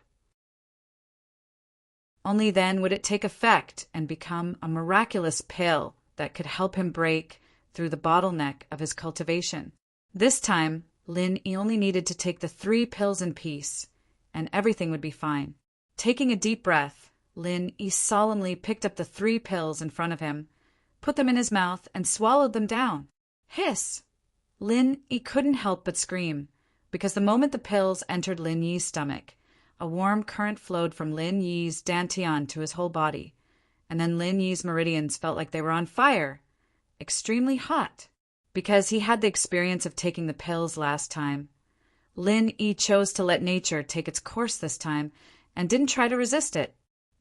[SPEAKER 1] Only then would it take effect and become a miraculous pill that could help him break through the bottleneck of his cultivation. This time, Lin Yi only needed to take the 3 pills in peace, and everything would be fine. Taking a deep breath, Lin Yi solemnly picked up the 3 pills in front of him, put them in his mouth, and swallowed them down. Hiss! Lin Yi couldn't help but scream, because the moment the pills entered Lin Yi's stomach, a warm current flowed from Lin Yi's dantian to his whole body, and then Lin Yi's meridians felt like they were on fire, extremely hot. Because he had the experience of taking the pills last time, Lin Yi chose to let nature take its course this time and didn't try to resist it.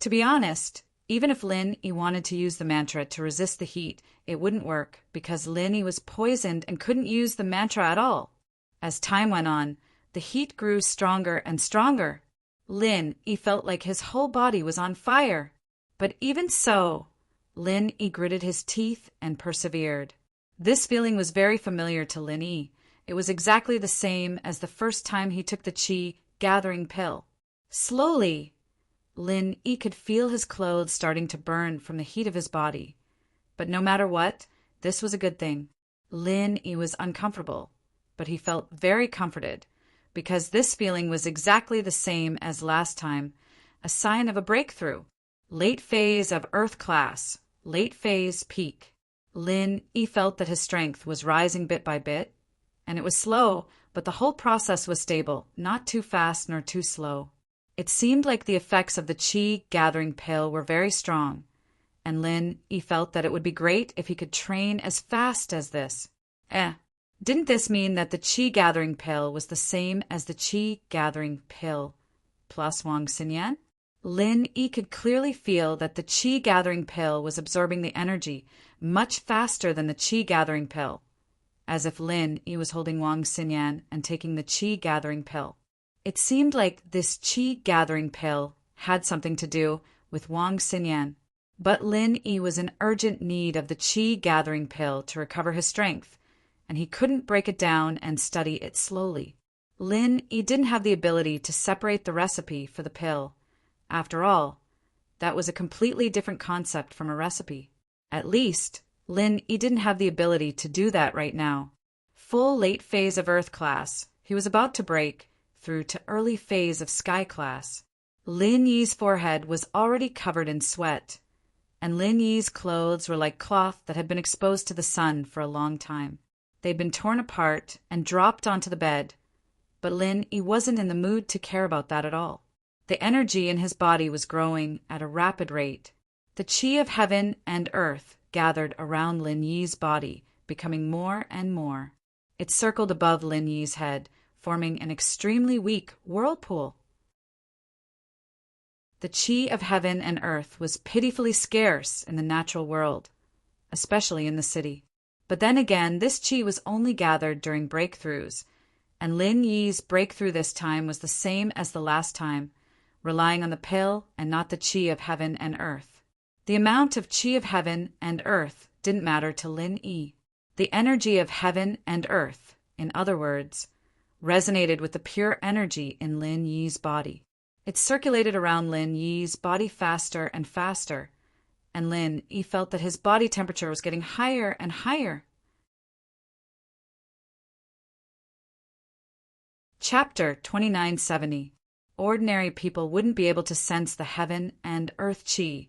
[SPEAKER 1] To be honest, even if Lin Yi wanted to use the mantra to resist the heat, it wouldn't work because Lin Yi was poisoned and couldn't use the mantra at all. As time went on, the heat grew stronger and stronger. Lin Yi felt like his whole body was on fire. But even so, Lin Yi gritted his teeth and persevered. This feeling was very familiar to Lin Yi. It was exactly the same as the first time he took the qi gathering pill. Slowly, Lin Yi could feel his clothes starting to burn from the heat of his body. But no matter what, this was a good thing. Lin Yi was uncomfortable, but he felt very comforted, because this feeling was exactly the same as last time, a sign of a breakthrough. Late phase of Earth class, late phase peak. Lin Yi felt that his strength was rising bit by bit, and it was slow, but the whole process was stable, not too fast nor too slow. It seemed like the effects of the qi gathering pill were very strong, and Lin Yi felt that it would be great if he could train as fast as this. Didn't this mean that the qi gathering pill was the same as the qi gathering pill plus Wang Xinyan? Lin Yi could clearly feel that the qi gathering pill was absorbing the energy much faster than the qi gathering pill, as if Lin Yi was holding Wang Xinyan and taking the qi gathering pill. It seemed like this qi gathering pill had something to do with Wang Xinyan, but Lin Yi was in urgent need of the qi gathering pill to recover his strength, and he couldn't break it down and study it slowly. Lin Yi didn't have the ability to separate the recipe for the pill. After all, that was a completely different concept from a recipe. At least, Lin Yi didn't have the ability to do that right now. Full late phase of Earth class, he was about to break through to early phase of Sky class. Lin Yi's forehead was already covered in sweat, and Lin Yi's clothes were like cloth that had been exposed to the sun for a long time. They'd been torn apart and dropped onto the bed, but Lin Yi wasn't in the mood to care about that at all. The energy in his body was growing at a rapid rate. The qi of heaven and earth gathered around Lin Yi's body, becoming more and more. It circled above Lin Yi's head, forming an extremely weak whirlpool. The qi of heaven and earth was pitifully scarce in the natural world, especially in the city. But then again, this qi was only gathered during breakthroughs, and Lin Yi's breakthrough this time was the same as the last time, relying on the pill and not the qi of heaven and earth. The amount of qi of heaven and earth didn't matter to Lin Yi. The energy of heaven and earth, in other words, resonated with the pure energy in Lin Yi's body. It circulated around Lin Yi's body faster and faster, and Lin Yi felt that his body temperature was getting higher and higher. Chapter 2970. Ordinary people wouldn't be able to sense the heaven and earth qi,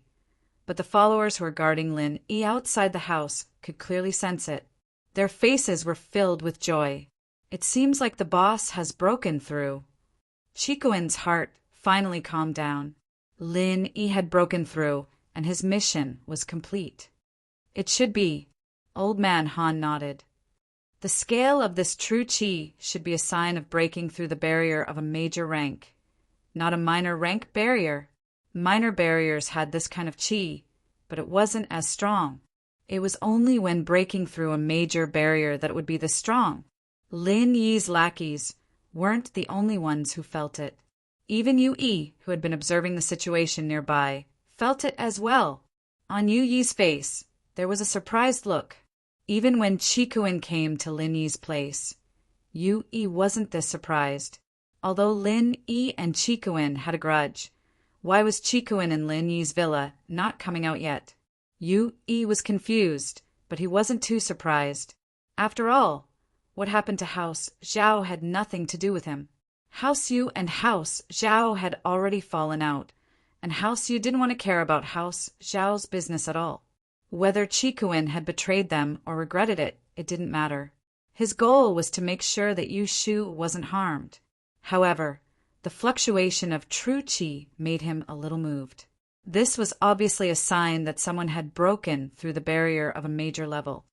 [SPEAKER 1] but the followers who were guarding Lin Yi outside the house could clearly sense it. Their faces were filled with joy. It seems like the boss has broken through. Chikuin's heart finally calmed down. Lin Yi had broken through, and his mission was complete. It should be. Old man Han nodded. The scale of this true qi should be a sign of breaking through the barrier of a major rank, not a minor rank barrier. Minor barriers had this kind of qi, but it wasn't as strong. It was only when breaking through a major barrier that it would be this strong. Lin Yi's lackeys weren't the only ones who felt it. Even Yu Yi, who had been observing the situation nearby, felt it as well. On Yu Yi's face, there was a surprised look. Even when Chikuin came to Lin Yi's place, Yu Yi wasn't this surprised. Although Lin Yi and Chikuin had a grudge, why was Chikuin in Lin Yi's villa not coming out yet? Yu Yi was confused, but he wasn't too surprised. After all, what happened to House Zhao had nothing to do with him. House Yu and House Zhao had already fallen out, and House Yu didn't want to care about House Zhao's business at all. Whether Chikuin had betrayed them or regretted it, it didn't matter. His goal was to make sure that Yu Shu wasn't harmed. However, the fluctuation of true qi made him a little moved. This was obviously a sign that someone had broken through the barrier of a major level.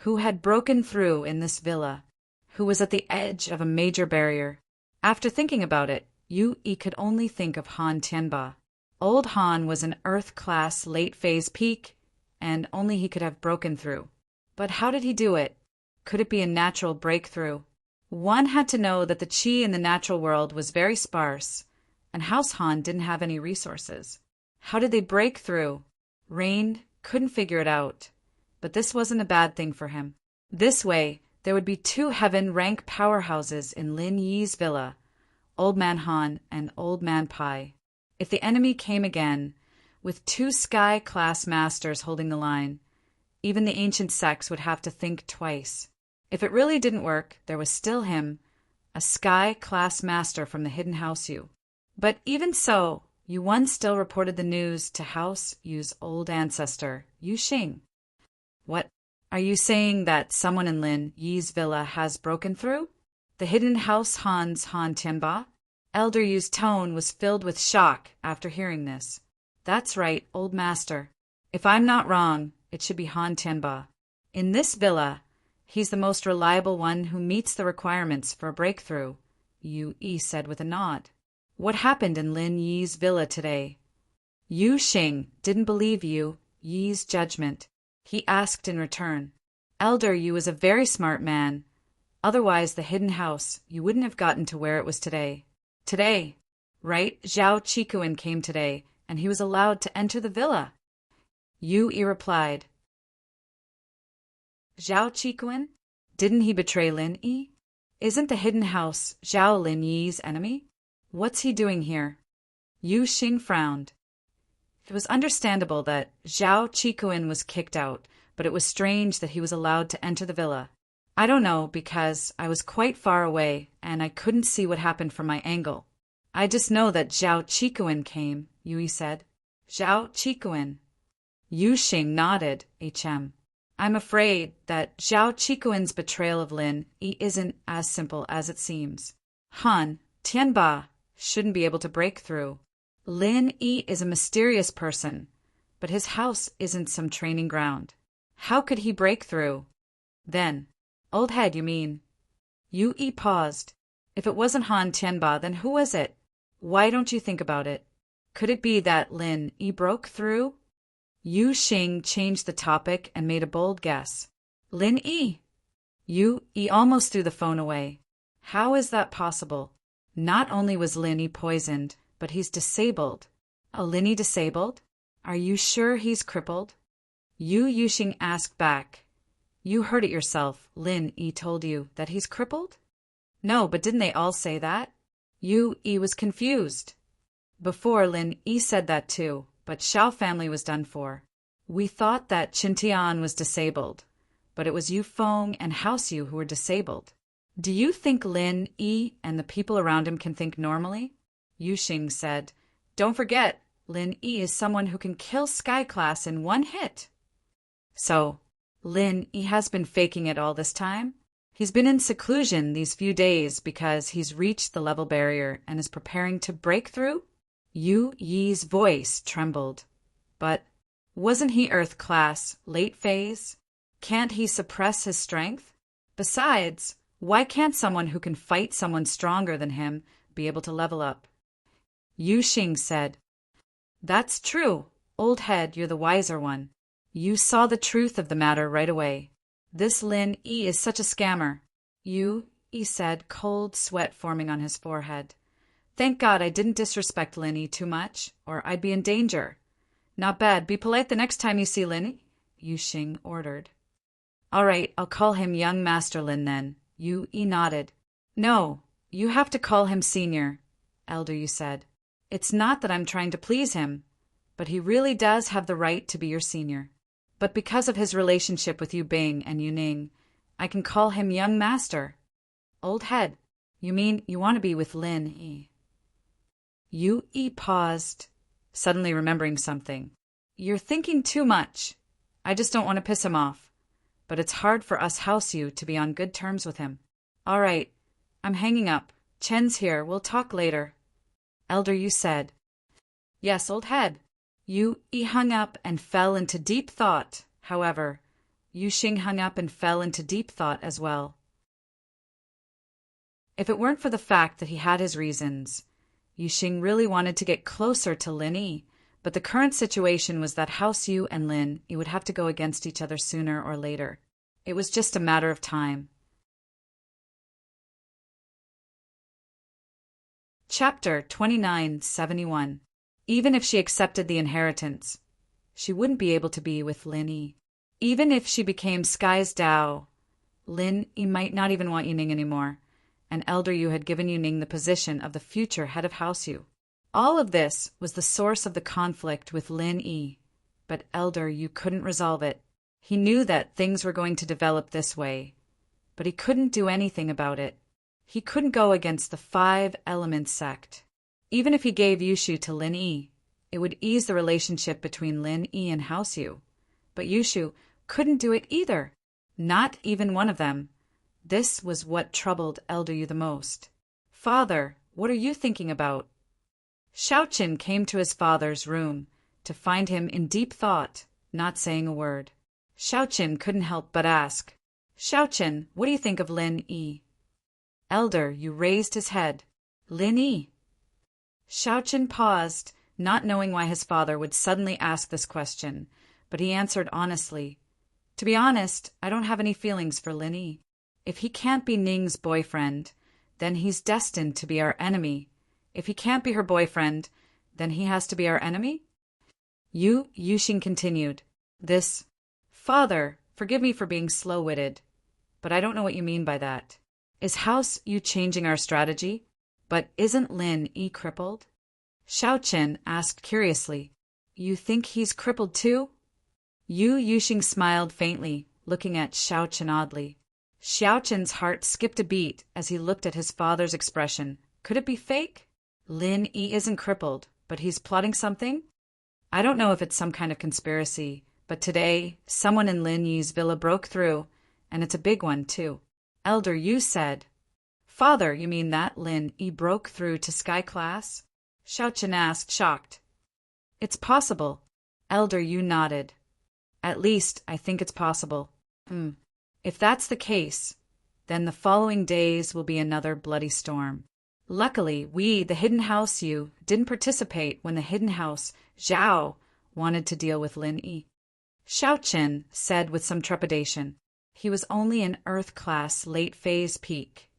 [SPEAKER 1] Who had broken through in this villa? Who was at the edge of a major barrier? After thinking about it, Yu Yi could only think of Han Tianba. Old Han was an Earth-class late-phase peak, and only he could have broken through. But how did he do it? Could it be a natural breakthrough? One had to know that the qi in the natural world was very sparse, and House Han didn't have any resources. How did they break through? Rain couldn't figure it out. But this wasn't a bad thing for him. This way, there would be 2 heaven-rank powerhouses in Lin Yi's villa, Old Man Han and Old Man Pai. If the enemy came again, with 2 sky-class masters holding the line, even the ancient sects would have to think twice. If it really didn't work, there was still him, a sky-class master from the hidden House Yu. But even so, Yu Wan still reported the news to House Yu's old ancestor, Yu Xing. What? Are you saying that someone in Lin Yi's villa has broken through? The hidden House Han's Han Tianba? Elder Yu's tone was filled with shock after hearing this. That's right, old master. If I'm not wrong, it should be Han Tianba. In this villa, he's the most reliable one who meets the requirements for a breakthrough, Yu Yi said with a nod. What happened in Lin Yi's villa today? Yu Xing didn't believe Yu Yi's judgment. He asked in return. Elder Yu is a very smart man. Otherwise, the hidden house, you wouldn't have gotten to where it was today. Today, right? Zhao Qikuan came today, and he was allowed to enter the villa. Yu Yi replied. Zhao Qikuan? Didn't he betray Lin Yi? Isn't the hidden house Zhao Lin Yi's enemy? What's he doing here? Yu Xing frowned. It was understandable that Zhao Qikuan was kicked out, but it was strange that he was allowed to enter the villa. I don't know, because I was quite far away, and I couldn't see what happened from my angle. I just know that Zhao Qikuan came, Yu Yi said. Zhao Qikuan. Yu Xing nodded, HM. I'm afraid that Zhao Qikuan's betrayal of Lin Yi isn't as simple as it seems. Han Tianba shouldn't be able to break through. Lin Yi is a mysterious person, but his house isn't some training ground. How could he break through? Then, old head, you mean? Yu Yi paused. If it wasn't Han Tianba, then who was it? Why don't you think about it? Could it be that Lin Yi broke through? Yu Xing changed the topic and made a bold guess. Lin Yi. Yu Yi almost threw the phone away. How is that possible? Not only was Lin Yi poisoned, but he's disabled. A Lin Yi disabled? Are you sure he's crippled? Yu Xing asked back. You heard it yourself. Lin Yi told you that he's crippled? No, but didn't they all say that? Yu Yi was confused. Before, Lin Yi said that too, but Xiao family was done for. We thought that Qintian was disabled, but it was Yu Feng and House Yu who were disabled. Do you think Lin Yi and the people around him can think normally? Yu Xing said. Don't forget, Lin Yi is someone who can kill Sky Class in one hit. So, Lin Yi has been faking it all this time? He's been in seclusion these few days because he's reached the level barrier and is preparing to break through? Yu Yi's voice trembled. But wasn't he Earth class, late phase? Can't he suppress his strength? Besides, why can't someone who can fight someone stronger than him be able to level up? Yu Xing said. That's true. Old head, you're the wiser one. You saw the truth of the matter right away. This Lin Yi is such a scammer. Yu Yi said, cold sweat forming on his forehead. Thank God I didn't disrespect Lin Yi too much, or I'd be in danger. Not bad. Be polite the next time you see Lin Yi, Yu Xing ordered. All right, I'll call him young Master Lin then. Yu Yi nodded. No, you have to call him senior, Elder Yu said. It's not that I'm trying to please him, but he really does have the right to be your senior. But because of his relationship with Yu Bing and Yu Ning, I can call him young master. Old head, you mean you want to be with Lin Yi? Yu Yi paused, suddenly remembering something. You're thinking too much. I just don't want to piss him off. But it's hard for us House Yu to be on good terms with him. All right, I'm hanging up. Chen's here. We'll talk later. Elder Yu said. Yes, old head. Yu Yi hung up and fell into deep thought. However, Yu Xing hung up and fell into deep thought as well. If it weren't for the fact that he had his reasons, Yu Xing really wanted to get closer to Lin Yi But the current situation was that House Yu and Lin Yi would have to go against each other sooner or later. It was just a matter of time. Chapter 2971. Even if she accepted the inheritance, she wouldn't be able to be with Lin Yi. Even if she became Sky's Dao, Lin Yi might not even want Yuning anymore, and Elder Yu had given Yuning the position of the future head of House Yu. All of this was the source of the conflict with Lin Yi, but Elder Yu couldn't resolve it. He knew that things were going to develop this way, but he couldn't do anything about it. He couldn't go against the 5 Elements sect. Even if he gave Yushu to Lin Yi, it would ease the relationship between Lin Yi and House Yu. But Yushu couldn't do it either. Not even one of them. This was what troubled Elder Yu the most. "Father, what are you thinking about?" Xiaoqin came to his father's room to find him in deep thought, not saying a word. Xiaoqin couldn't help but ask, "Xiaoqin, what do you think of Lin Yi?" Elder Yu raised his head. "Lin Yi?" Xiaoqin paused, not knowing why his father would suddenly ask this question, but he answered honestly, "To be honest, I don't have any feelings for Lin Yi. If he can't be Ning's boyfriend, then he's destined to be our enemy. If he can't be her boyfriend, then he has to be our enemy?" Yuxing continued, "Father, forgive me for being slow-witted, but I don't know what you mean by that. Is House Yu changing our strategy? But isn't Lin Yi crippled?" Xiaoqin asked curiously, "You think he's crippled too?" Yuxing smiled faintly, looking at Xiaoqin oddly. Xiaoqin's heart skipped a beat as he looked at his father's expression. Could it be fake? Lin Yi isn't crippled, but he's plotting something? I don't know if it's some kind of conspiracy, but today someone in Lin Yi's villa broke through, and it's a big one too. Elder Yu said, "Father, you mean that Lin Yi broke through to Sky Class?" Xiaoqin asked, shocked. "It's possible." Elder Yu nodded. "At least, I think it's possible." If that's the case, then the following days will be another bloody storm. Luckily, we, the Hidden House Yu, didn't participate when the Hidden House Zhao wanted to deal with Lin Yi. Xiaoqin said with some trepidation. He was only an Earth Class late phase peak.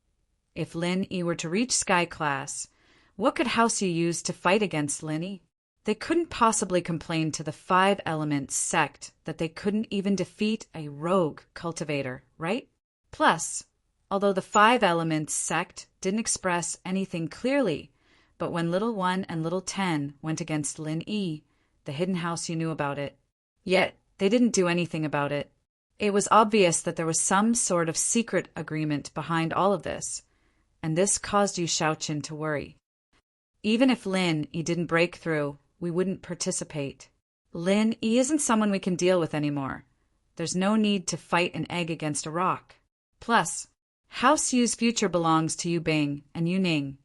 [SPEAKER 1] If Lin Yi were to reach Sky Class, what could House Yu use to fight against Lin Yi? They couldn't possibly complain to the 5 Elements sect that they couldn't even defeat a rogue cultivator, right? Plus, although the 5 Elements sect didn't express anything clearly, but when Little 1 and Little 10 went against Lin Yi, the Hidden House Yu knew about it. Yet, they didn't do anything about it. It was obvious that there was some sort of secret agreement behind all of this, and this caused Yu Xiaoqin to worry. Even if Lin Yi didn't break through, we wouldn't participate. Lin Yi isn't someone we can deal with anymore. There's no need to fight an egg against a rock. Plus, House Yu's future belongs to Yu Bing and Yu Ning.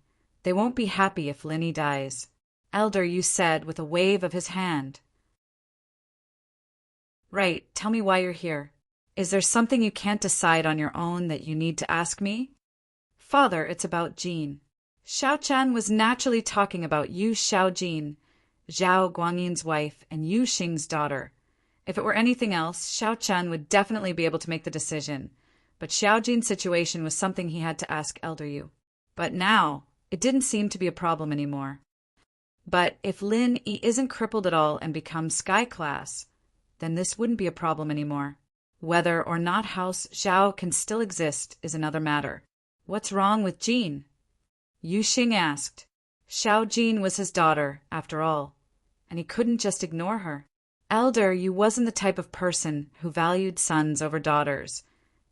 [SPEAKER 1] They won't be happy if Lin Yi dies. Elder Yu said with a wave of his hand. "Right, tell me why you're here. Is there something you can't decide on your own that you need to ask me?" "Father, it's about Jean." Xiaoqian was naturally talking about Yu Xiaojin, Zhao Guangyin's wife and Yu Xing's daughter. If it were anything else, Xiaoqian would definitely be able to make the decision, but Xiaojin's situation was something he had to ask Elder Yu. But now, it didn't seem to be a problem anymore. But if Lin Yi isn't crippled at all and becomes Sky Class, then this wouldn't be a problem anymore. Whether or not House Zhao can still exist is another matter. What's wrong with Jean? Yuxing asked. Xiao Jin was his daughter, after all, and he couldn't just ignore her. Elder Yu wasn't the type of person who valued sons over daughters,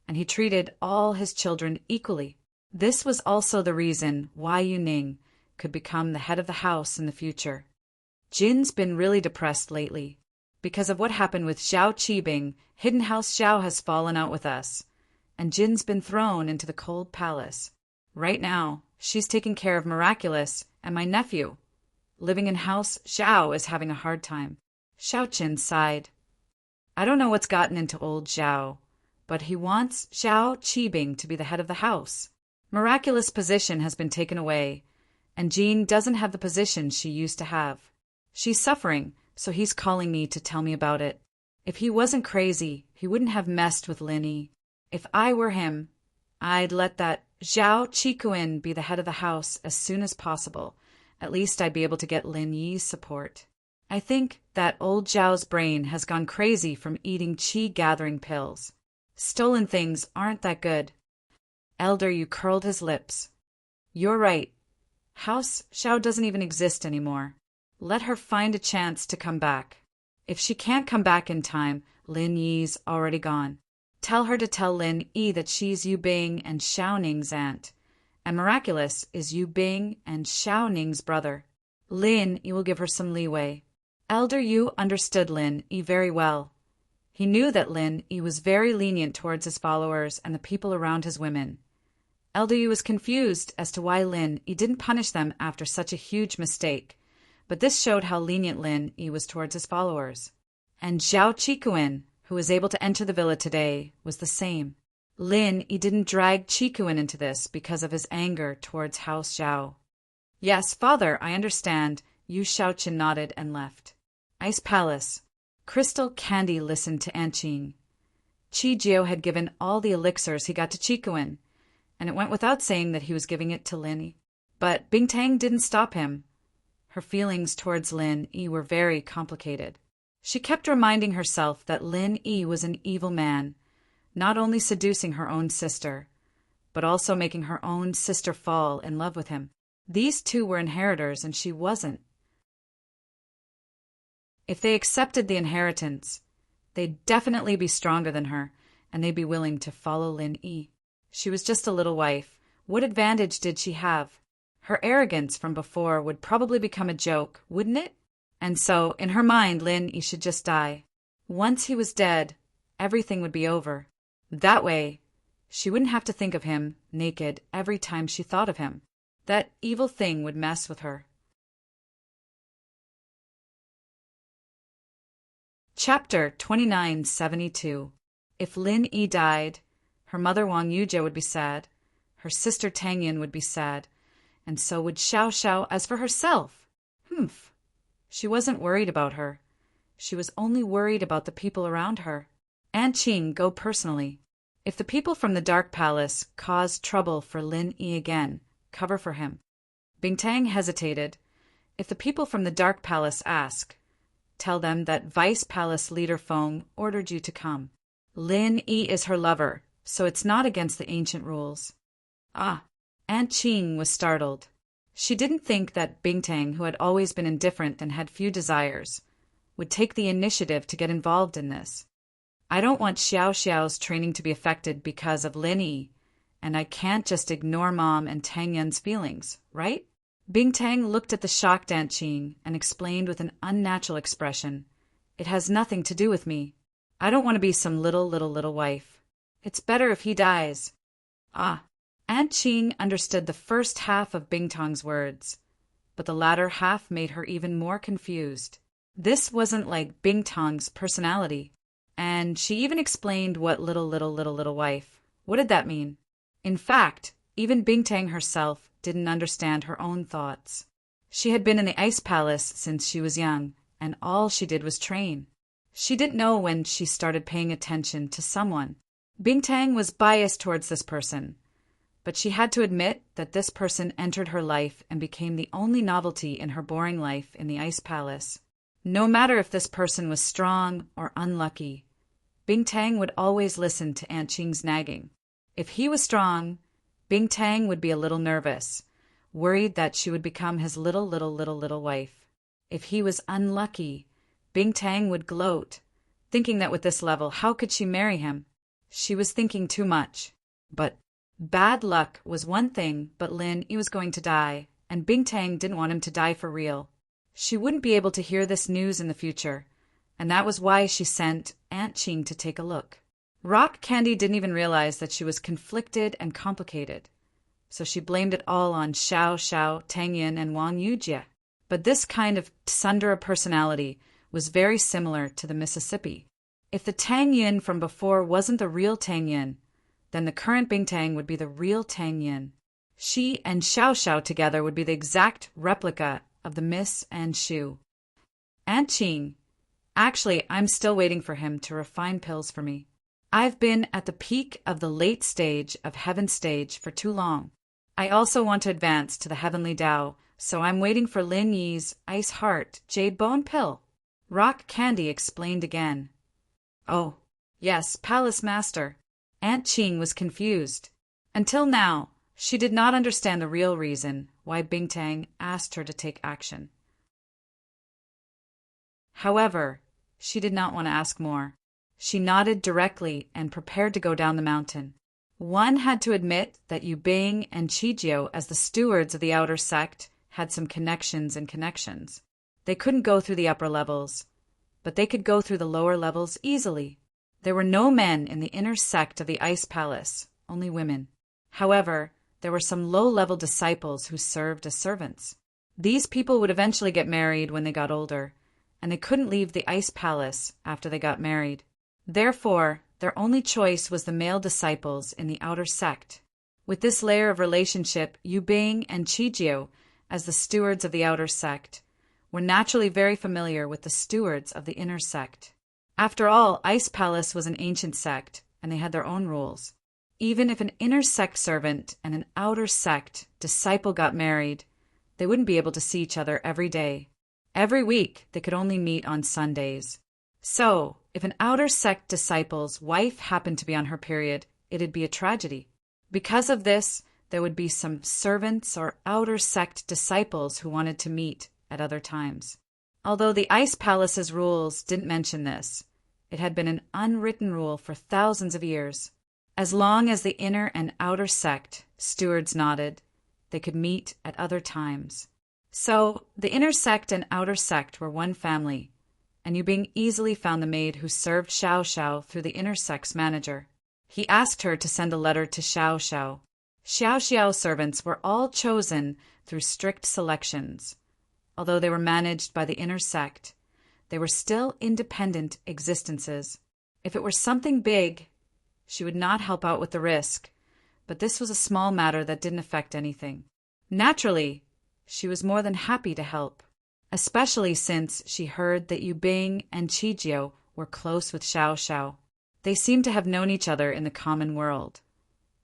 [SPEAKER 1] and he treated all his children equally. This was also the reason why Yu Ning could become the head of the house in the future. Jin's been really depressed lately. Because of what happened with Zhao Qibing, Hidden House Zhao has fallen out with us, and Jin's been thrown into the cold palace. Right now, she's taking care of Miraculous and my nephew. Living in House Zhao is having a hard time. Xiaoqin sighed. I don't know what's gotten into old Zhao, but he wants Zhao Qibing to be the head of the house. Miraculous' position has been taken away, and Jean doesn't have the position she used to have. She's suffering, so he's calling me to tell me about it. If he wasn't crazy, he wouldn't have messed with Lin Yi. If I were him, I'd let that Zhao Qikuan be the head of the house as soon as possible. At least I'd be able to get Lin Yi's support. I think that old Zhao's brain has gone crazy from eating qi-gathering pills. Stolen things aren't that good. Elder Yu curled his lips. You're right. House Zhao doesn't even exist anymore. Let her find a chance to come back. If she can't come back in time, Lin Yi's already gone. Tell her to tell Lin Yi that she's Yu Bing and Xiao Ning's aunt. And Miraculous is Yu Bing and Xiao Ning's brother. Lin Yi will give her some leeway. Elder Yu understood Lin Yi very well. He knew that Lin Yi was very lenient towards his followers and the people around his women. Elder Yu was confused as to why Lin Yi didn't punish them after such a huge mistake, but this showed how lenient Lin Yi was towards his followers. And Zhao Qikuan, who was able to enter the villa today, was the same. Lin Yi didn't drag Qikuan into this because of his anger towards House Zhao. Yes, father, I understand. Yu Shaoqin nodded and left. Ice Palace. Crystal Candy listened to Aunt Qing. Qi Jiao had given all the elixirs he got to Qikuan, and it went without saying that he was giving it to Lin Yi. But Bing Tang didn't stop him. Her feelings towards Lin Yi were very complicated. She kept reminding herself that Lin Yi was an evil man, not only seducing her own sister, but also making her own sister fall in love with him. These two were inheritors and she wasn't. If they accepted the inheritance, they'd definitely be stronger than her, and they'd be willing to follow Lin Yi. She was just a little wife. What advantage did she have? Her arrogance from before would probably become a joke, wouldn't it? And so, in her mind, Lin Yi should just die. Once he was dead, everything would be over. That way, she wouldn't have to think of him naked every time she thought of him. That evil thing would mess with her. Chapter 2972. If Lin Yi died, her mother Wang Yujie would be sad, her sister Tang Yin would be sad, and so would Xiao Xiao. As for herself, she wasn't worried about her. She was only worried about the people around her. Aunt Qing go personally. If the people from the Dark Palace caused trouble for Lin Yi again, cover for him. Bing Tang hesitated. If the people from the Dark Palace ask, tell them that Vice Palace Leader Feng ordered you to come. Lin Yi is her lover, so it's not against the ancient rules. Ah, Aunt Qing was startled. She didn't think that Bing Tang, who had always been indifferent and had few desires, would take the initiative to get involved in this. I don't want Xiao Xiao's training to be affected because of Lin Yi, and I can't just ignore Mom and Tang Yun's feelings, right? Bing Tang looked at the shocked Aunt Qing and explained with an unnatural expression, It has nothing to do with me. I don't want to be some little wife. It's better if he dies. Ah. Aunt Qing understood the first half of Bing Tang's words, but the latter half made her even more confused. This wasn't like Bing Tang's personality, and she even explained what little wife. What did that mean? In fact, even Bing Tang herself didn't understand her own thoughts. She had been in the Ice Palace since she was young, and all she did was train. She didn't know when she started paying attention to someone. Bing Tang was biased towards this person, but she had to admit that this person entered her life and became the only novelty in her boring life in the Ice Palace. No matter if this person was strong or unlucky, Bing Tang would always listen to Aunt Qing's nagging. If he was strong, Bing Tang would be a little nervous, worried that she would become his little wife. If he was unlucky, Bing Tang would gloat, thinking that with this level, how could she marry him? She was thinking too much. But bad luck was one thing, but Lin Yi was going to die, and Bing Tang didn't want him to die for real. She wouldn't be able to hear this news in the future, and that was why she sent Aunt Qing to take a look. Rock Candy didn't even realize that she was conflicted and complicated, so she blamed it all on Xiao Xiao, Tang Yin, and Wang Yujie. But this kind of tsundere personality was very similar to the Mississippi. If the Tang Yin from before wasn't the real Tang Yin, then the current Bing Tang would be the real Tang Yin. She and Xiao Xiao together would be the exact replica of the Miss and Shu. Aunt Ching. Actually, I'm still waiting for him to refine pills for me. I've been at the peak of the late stage of heaven stage for too long. I also want to advance to the heavenly Tao, so I'm waiting for Lin Yi's Ice Heart Jade Bone Pill. Rock Candy explained again. Oh, yes, Palace Master. Aunt Ching was confused. Until now, she did not understand the real reason why Bingtang asked her to take action. However, she did not want to ask more. She nodded directly and prepared to go down the mountain. One had to admit that Yu Bing and Chijiao, as the stewards of the outer sect, had some connections and connections. They couldn't go through the upper levels, but they could go through the lower levels easily. There were no men in the inner sect of the Ice Palace, only women. However, there were some low-level disciples who served as servants. These people would eventually get married when they got older, and they couldn't leave the Ice Palace after they got married. Therefore, their only choice was the male disciples in the outer sect. With this layer of relationship, Yu Bing and Chijiao, as the stewards of the outer sect, were naturally very familiar with the stewards of the inner sect. After all, Ice Palace was an ancient sect, and they had their own rules. Even if an inner sect servant and an outer sect disciple got married, they wouldn't be able to see each other every day. Every week, they could only meet on Sundays. So, if an outer sect disciple's wife happened to be on her period, it'd be a tragedy. Because of this, there would be some servants or outer sect disciples who wanted to meet at other times. Although the Ice Palace's rules didn't mention this, it had been an unwritten rule for thousands of years. As long as the inner and outer sect stewards nodded, they could meet at other times. So, the inner sect and outer sect were one family, and Yu Bing easily found the maid who served Xiao Xiao through the inner sect's manager. He asked her to send a letter to Xiao Xiao. Xiao Xiao's servants were all chosen through strict selections. Although they were managed by the inner sect, they were still independent existences. If it were something big, she would not help out with the risk, but this was a small matter that didn't affect anything. Naturally, she was more than happy to help, especially since she heard that Yu Bing and Chijiao were close with Xiao Xiao. They seemed to have known each other in the common world,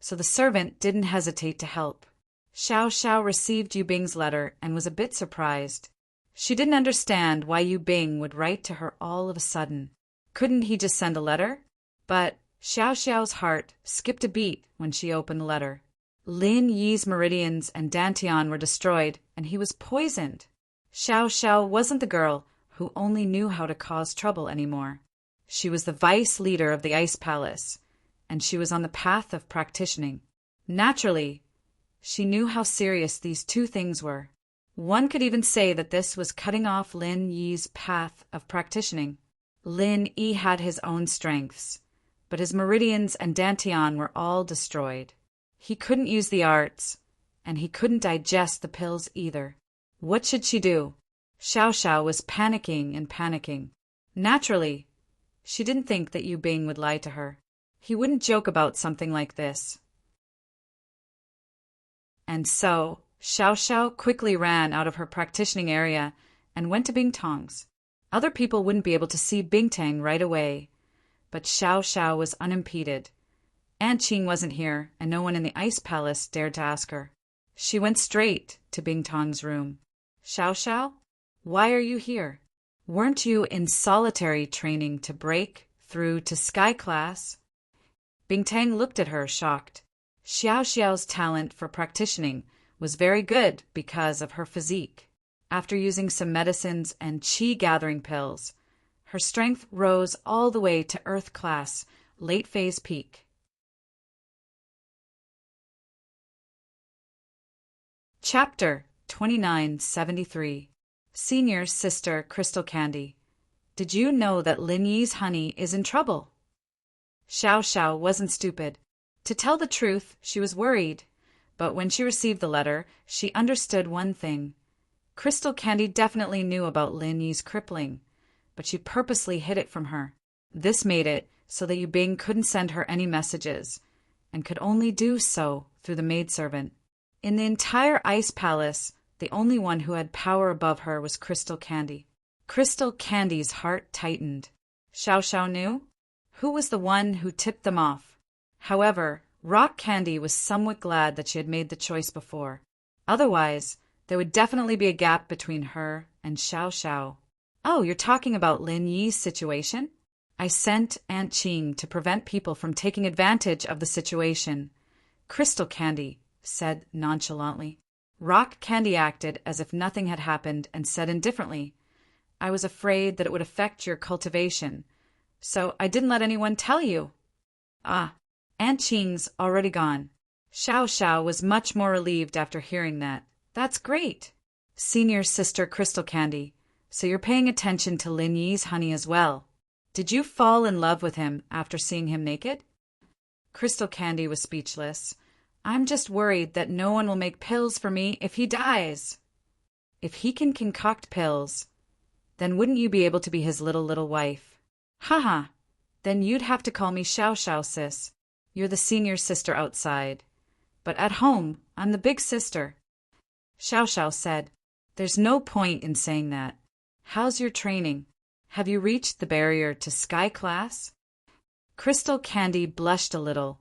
[SPEAKER 1] so the servant didn't hesitate to help. Xiao Xiao received Yu Bing's letter and was a bit surprised. She didn't understand why Yu Bing would write to her all of a sudden. Couldn't he just send a letter? But Xiao Xiao's heart skipped a beat when she opened the letter. Lin Yi's meridians and dantian were destroyed, and he was poisoned. Xiao Xiao wasn't the girl who only knew how to cause trouble anymore. She was the vice leader of the Ice Palace, and she was on the path of practicing. Naturally, she knew how serious these two things were. One could even say that this was cutting off Lin Yi's path of practicing. Lin Yi had his own strengths, but his meridians and dantian were all destroyed. He couldn't use the arts, and he couldn't digest the pills either. What should she do? Xiao Xiao was panicking and panicking. Naturally, she didn't think that Yu Bing would lie to her. He wouldn't joke about something like this. And so, Xiao Xiao quickly ran out of her practicing area and went to Bingtang's. Other people wouldn't be able to see Bingtang right away, but Xiao Xiao was unimpeded. Aunt Ching wasn't here, and no one in the Ice Palace dared to ask her. She went straight to Bingtang's room. Xiao Xiao, why are you here? Weren't you in solitary training to break through to Sky Class? Bingtang looked at her, shocked. Xiao Xiao's talent for practicing was very good because of her physique. After using some medicines and qi-gathering pills, her strength rose all the way to Earth Class, late phase peak. Chapter 2973. Senior Sister Crystal Candy. Did you know that Lin Yi's honey is in trouble? Xiao Xiao wasn't stupid. To tell the truth, she was worried. But when she received the letter, she understood one thing. Crystal Candy definitely knew about Lin Yi's crippling, but she purposely hid it from her. This made it so that Yu Bing couldn't send her any messages, and could only do so through the maidservant. In the entire Ice Palace, the only one who had power above her was Crystal Candy. Crystal Candy's heart tightened. Xiao Xiao knew? Who was the one who tipped them off? However, Rock Candy was somewhat glad that she had made the choice before. Otherwise, there would definitely be a gap between her and Xiao Xiao. Oh, you're talking about Lin Yi's situation? I sent Aunt Qing to prevent people from taking advantage of the situation, Crystal Candy said nonchalantly. Rock Candy acted as if nothing had happened and said indifferently, I was afraid that it would affect your cultivation, so I didn't let anyone tell you. Ah, Aunt Qing's already gone. Xiao Xiao was much more relieved after hearing that. That's great. Senior sister Crystal Candy, so you're paying attention to Lin Yi's honey as well. Did you fall in love with him after seeing him naked? Crystal Candy was speechless. I'm just worried that no one will make pills for me if he dies. If he can concoct pills, then wouldn't you be able to be his little wife? Haha, then you'd have to call me Xiao Xiao, sis. You're the senior sister outside. But at home, I'm the big sister. Xiao Xiao said, There's no point in saying that. How's your training? Have you reached the barrier to Sky Class? Crystal Candy blushed a little,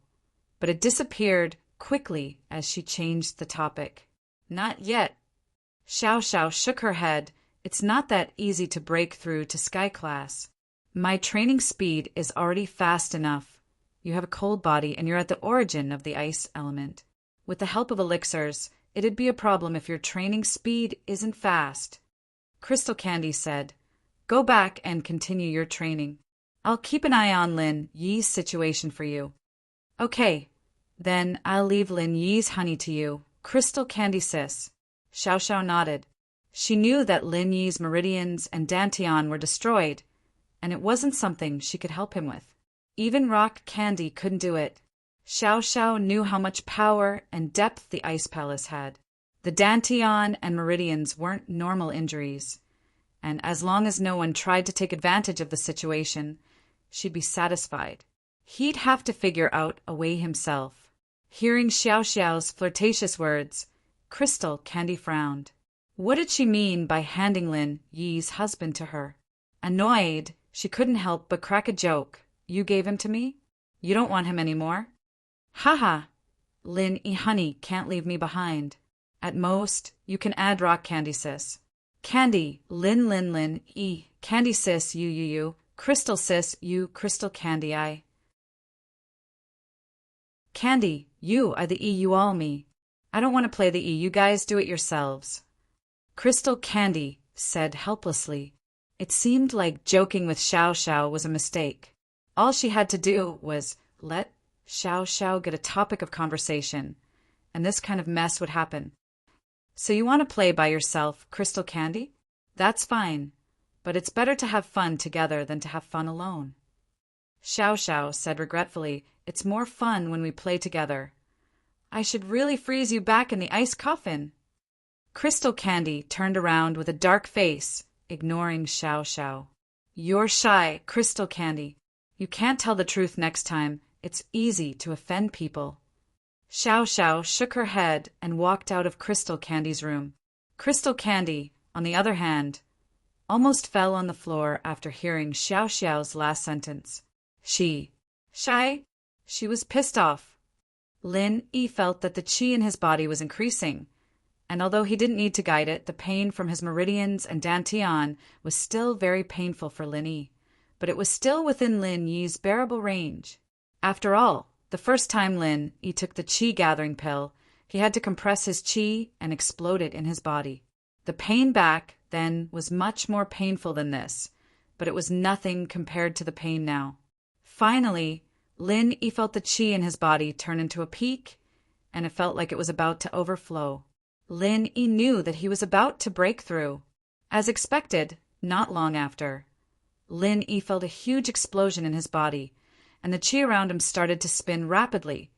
[SPEAKER 1] but it disappeared quickly as she changed the topic. Not yet. Xiao Xiao shook her head. It's not that easy to break through to Sky Class. My training speed is already fast enough. You have a cold body and you're at the origin of the ice element. With the help of elixirs, it'd be a problem if your training speed isn't fast. Crystal Candy said, Go back and continue your training. I'll keep an eye on Lin Yi's situation for you. Okay, then I'll leave Lin Yi's honey to you, Crystal Candy sis. Xiao Xiao nodded. She knew that Lin Yi's meridians and dantian were destroyed, and it wasn't something she could help him with. Even Rock Candy couldn't do it. Xiao Xiao knew how much power and depth the Ice Palace had. The dantian and meridians weren't normal injuries, and as long as no one tried to take advantage of the situation, she'd be satisfied. He'd have to figure out a way himself. Hearing Xiao Xiao's flirtatious words, Crystal Candy frowned. What did she mean by handing Lin Yi's husband to her? Annoyed, she couldn't help but crack a joke. You gave him to me? You don't want him anymore? Haha, Lin E honey can't leave me behind. At most, you can add Rock Candy sis. Candy, Lin E, Candy sis you, Crystal sis you, Crystal Candy I. Candy, you are the E you all me. I don't want to play the E, you guys do it yourselves. Crystal Candy said helplessly. It seemed like joking with Xiao Xiao was a mistake. All she had to do was let Xiao Xiao get a topic of conversation, and this kind of mess would happen. So you want to play by yourself, Crystal Candy? That's fine, but it's better to have fun together than to have fun alone. Xiao Xiao said regretfully, It's more fun when we play together. I should really freeze you back in the ice coffin. Crystal Candy turned around with a dark face, ignoring Xiao Xiao. You're shy, Crystal Candy. You can't tell the truth next time. It's easy to offend people. Xiao Xiao shook her head and walked out of Crystal Candy's room. Crystal Candy, on the other hand, almost fell on the floor after hearing Xiao Xiao's last sentence. Shy? She was pissed off. Lin Yi felt that the qi in his body was increasing, and although he didn't need to guide it, the pain from his meridians and dantian was still very painful for Lin Yi, but it was still within Lin Yi's bearable range. After all, the first time Lin Yi took the qi gathering pill, he had to compress his qi and explode it in his body. The pain back then was much more painful than this, but it was nothing compared to the pain now. Finally, Lin Yi felt the qi in his body turn into a peak, and it felt like it was about to overflow. Lin Yi knew that he was about to break through. As expected, not long after, Lin Yi felt a huge explosion in his body, and the qi around him started to spin rapidly,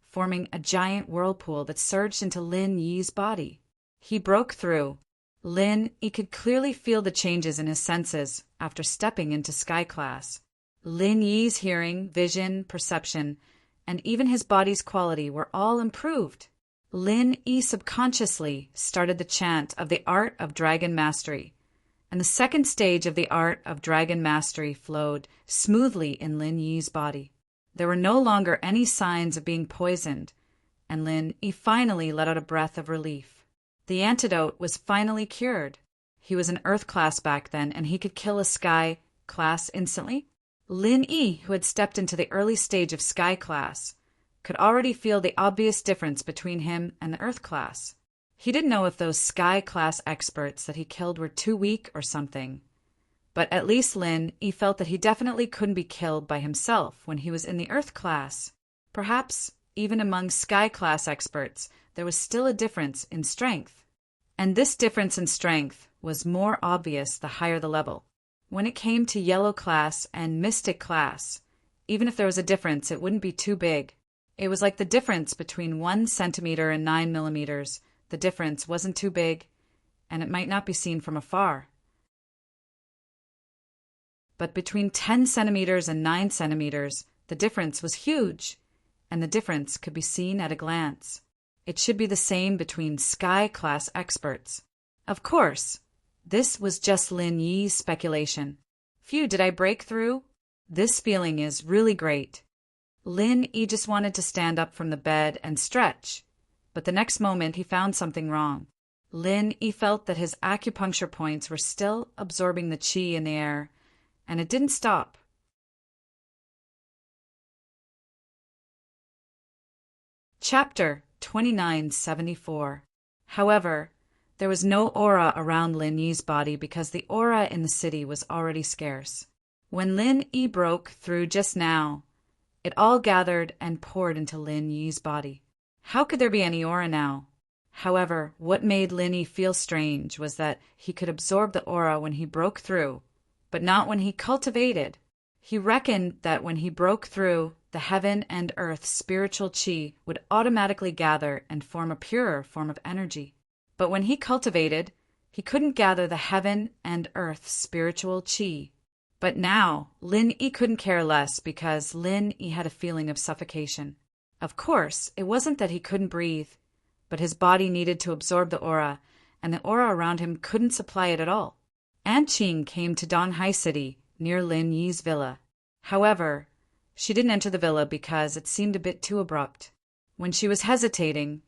[SPEAKER 1] forming a giant whirlpool that surged into Lin Yi's body. He broke through. Lin Yi could clearly feel the changes in his senses after stepping into Sky Class. Lin Yi's hearing, vision, perception, and even his body's quality were all improved. Lin Yi subconsciously started the chant of the art of dragon mastery, and the second stage of the art of dragon mastery flowed smoothly in Lin Yi's body. There were no longer any signs of being poisoned, and Lin Yi finally let out a breath of relief. The antidote was finally cured. He was an Earth class back then, and he could kill a Sky class instantly. Lin Yi, who had stepped into the early stage of Sky class, could already feel the obvious difference between him and the Earth class. He didn't know if those Sky class experts that he killed were too weak or something, but at least Lin Yi felt that he definitely couldn't be killed by himself when he was in the Earth class. Perhaps even among Sky class experts, there was still a difference in strength. And this difference in strength was more obvious the higher the level. When it came to Yellow class and Mystic class, even if there was a difference, it wouldn't be too big. It was like the difference between 1 centimeter and 9 millimeters. The difference wasn't too big, and it might not be seen from afar. But between 10 centimeters and 9 centimeters, the difference was huge, and the difference could be seen at a glance. It should be the same between Sky class experts. Of course, this was just Lin Yi's speculation. Phew, did I break through? This feeling is really great. Lin Yi just wanted to stand up from the bed and stretch, but the next moment he found something wrong. Lin Yi felt that his acupuncture points were still absorbing the qi in the air, and it didn't stop. Chapter 2974. However, there was no aura around Lin Yi's body because the aura in the city was already scarce. When Lin Yi broke through just now, it all gathered and poured into Lin Yi's body. How could there be any aura now? However, what made Lin Yi feel strange was that he could absorb the aura when he broke through, but not when he cultivated. He reckoned that when he broke through, the heaven and earth spiritual qi would automatically gather and form a purer form of energy. But when he cultivated, he couldn't gather the heaven and earth spiritual qi. But now, Lin Yi couldn't care less because Lin Yi had a feeling of suffocation. Of course, it wasn't that he couldn't breathe, but his body needed to absorb the aura, and the aura around him couldn't supply it at all. Aunt Qing came to Donghai City, near Lin Yi's villa. However, she didn't enter the villa because it seemed a bit too abrupt. When she was hesitating,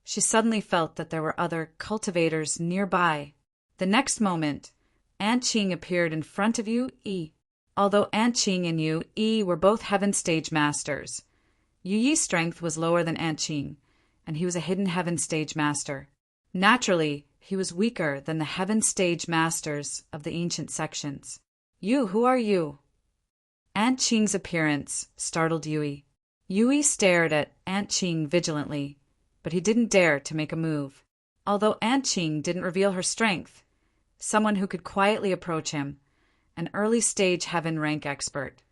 [SPEAKER 1] she suddenly felt that there were other cultivators nearby. The next moment, Aunt Qing appeared in front of Yu Yi. Although Aunt Qing and Yu Yi were both heaven stage masters, Yu Yi's strength was lower than Aunt Qing, and he was a hidden heaven stage master. Naturally, he was weaker than the heaven stage masters of the ancient sections. You, who are you? Aunt Qing's appearance startled Yui. Yui stared at Aunt Qing vigilantly, but he didn't dare to make a move. Although Aunt Qing didn't reveal her strength, someone who could quietly approach him, an early-stage heaven rank expert,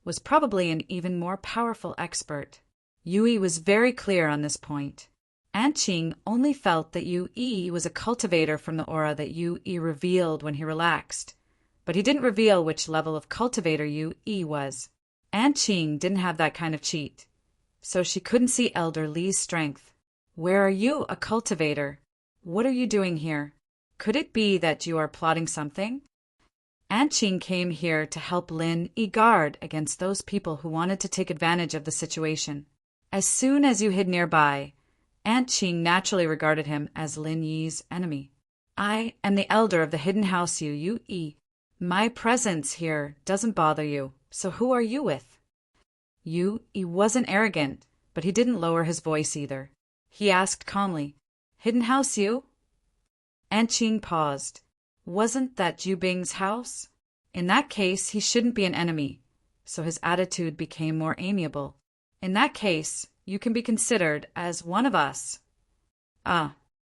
[SPEAKER 1] was probably an even more powerful expert. Yui was very clear on this point. Aunt Qing only felt that Yu Yi was a cultivator from the aura that Yu Yi revealed when he relaxed, but he didn't reveal which level of cultivator Yu Yi was. Aunt Qing didn't have that kind of cheat, so she couldn't see Elder Li's strength. Where are you, a cultivator? What are you doing here? Could it be that you are plotting something? Aunt Qing came here to help Lin Yi guard against those people who wanted to take advantage of the situation. As soon as you hid nearby, Aunt Qing naturally regarded him as Lin Yi's enemy. I am the elder of the hidden house Yu Yi. My presence here doesn't bother you, so who are you with? Yu Yi wasn't arrogant, but he didn't lower his voice either. He asked calmly, Hidden house Yu? Aunt Qing paused. Wasn't that Ju Bing's house? In that case, he shouldn't be an enemy, so his attitude became more amiable. In that case, you can be considered as one of us.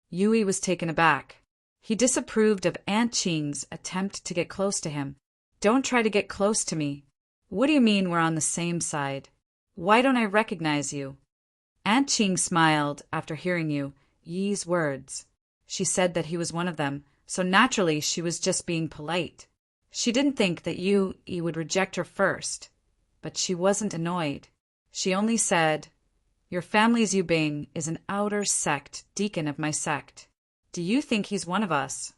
[SPEAKER 1] Yui was taken aback. He disapproved of Aunt Qing's attempt to get close to him. Don't try to get close to me. What do you mean we're on the same side? Why don't I recognize you? Aunt Qing smiled after hearing Yu Yi's words. She said that he was one of them, so naturally she was just being polite. She didn't think that Yu Yi would reject her first, but she wasn't annoyed. She only said, Your family's Yu Bing is an outer sect deacon of my sect. Do you think he's one of us?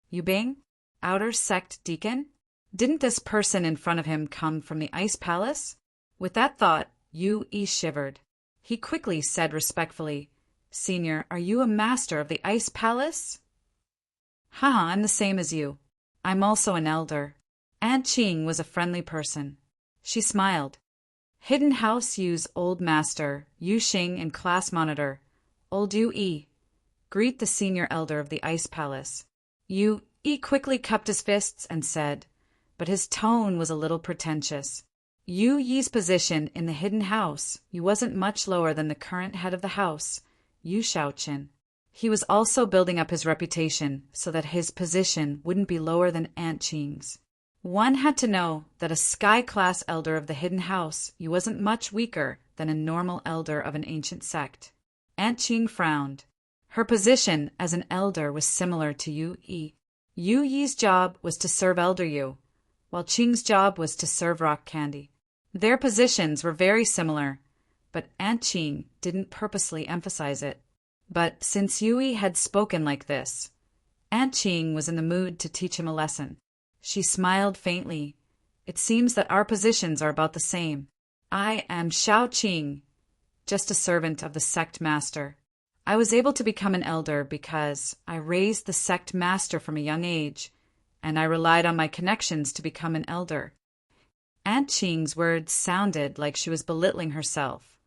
[SPEAKER 1] Yu Bing? Outer sect deacon? Didn't this person in front of him come from the ice palace? With that thought, Yu Yi shivered. He quickly said respectfully, Senior, are you a master of the ice palace? Haha, I'm the same as you. I'm also an elder. Aunt Qing was a friendly person. She smiled. Hidden House Yu's old master, Yu Xing, and class monitor, old Yu Yi. Greet the senior elder of the ice palace. Yu Yi quickly cupped his fists and said, but his tone was a little pretentious. Yu Yi's position in the hidden house, Yu wasn't much lower than the current head of the house, Yu Shaoqin. He was also building up his reputation so that his position wouldn't be lower than Aunt Qing's. One had to know that a sky-class elder of the hidden house, Yu wasn't much weaker than a normal elder of an ancient sect. Aunt Qing frowned. Her position as an elder was similar to Yu Yi. Yu Yi's job was to serve Elder Yu, while Qing's job was to serve rock candy. Their positions were very similar, but Aunt Qing didn't purposely emphasize it. But since Yu Yi had spoken like this, Aunt Qing was in the mood to teach him a lesson. She smiled faintly. It seems that our positions are about the same. I am Shao Qing, just a servant of the sect master. I was able to become an elder because I raised the sect master from a young age, and I relied on my connections to become an elder. Aunt Qing's words sounded like she was belittling herself,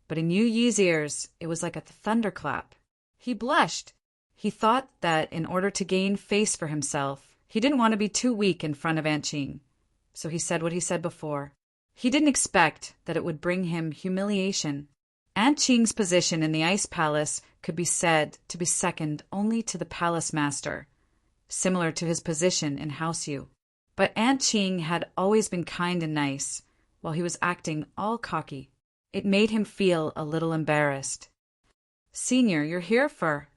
[SPEAKER 1] but in Yu Yi's ears it was like a thunderclap. He blushed. He thought that in order to gain face for himself, he didn't want to be too weak in front of Aunt Qing, so he said what he said before. He didn't expect that it would bring him humiliation. Aunt Qing's position in the ice palace could be said to be second only to the palace master, similar to his position in House Yu. But Aunt Qing had always been kind and nice, while he was acting all cocky. It made him feel a little embarrassed. Senior, you're here for...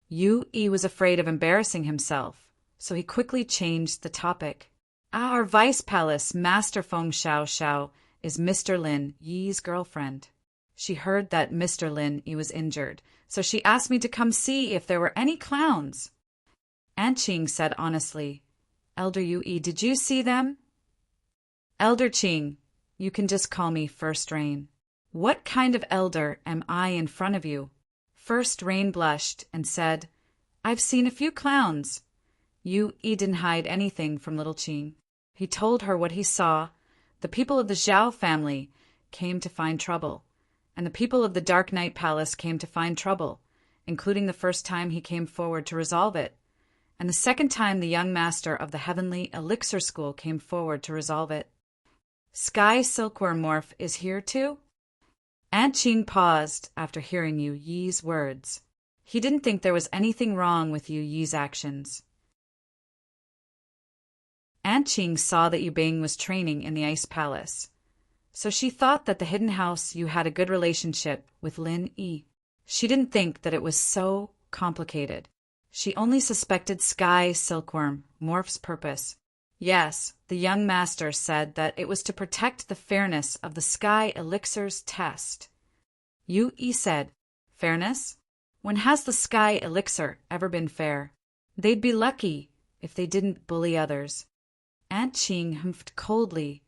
[SPEAKER 1] Yu Yi was afraid of embarrassing himself, so he quickly changed the topic. Our vice palace, Master Feng Xiao, is Mr. Lin Yi's girlfriend. She heard that Mr. Lin Yi was injured, so she asked me to come see if there were any clowns. Aunt Qing said honestly, Elder Yu Yi, did you see them? Elder Qing, you can just call me First Rain. What kind of elder am I in front of you? First Rain blushed and said, I've seen a few clowns. Yu Yi didn't hide anything from little Qing. He told her what he saw. The people of the Zhao family came to find trouble, and the people of the Dark Knight Palace came to find trouble, including the first time he came forward to resolve it, and the second time the young master of the Heavenly Elixir School came forward to resolve it. Sky Silkworm Morph is here too? Aunt Qing paused after hearing Yu Yi's words. He didn't think there was anything wrong with Yu Yi's actions. Aunt Qing saw that Yu Bing was training in the Ice Palace, so she thought that the hidden house Yu had a good relationship with Lin Yi. She didn't think that it was so complicated. She only suspected Sky Silkworm Morph's purpose. Yes, the young master said that it was to protect the fairness of the Sky Elixir's test. Yu Yi said, Fairness? When has the Sky Elixir ever been fair? They'd be lucky if they didn't bully others. Aunt Qing humphed coldly,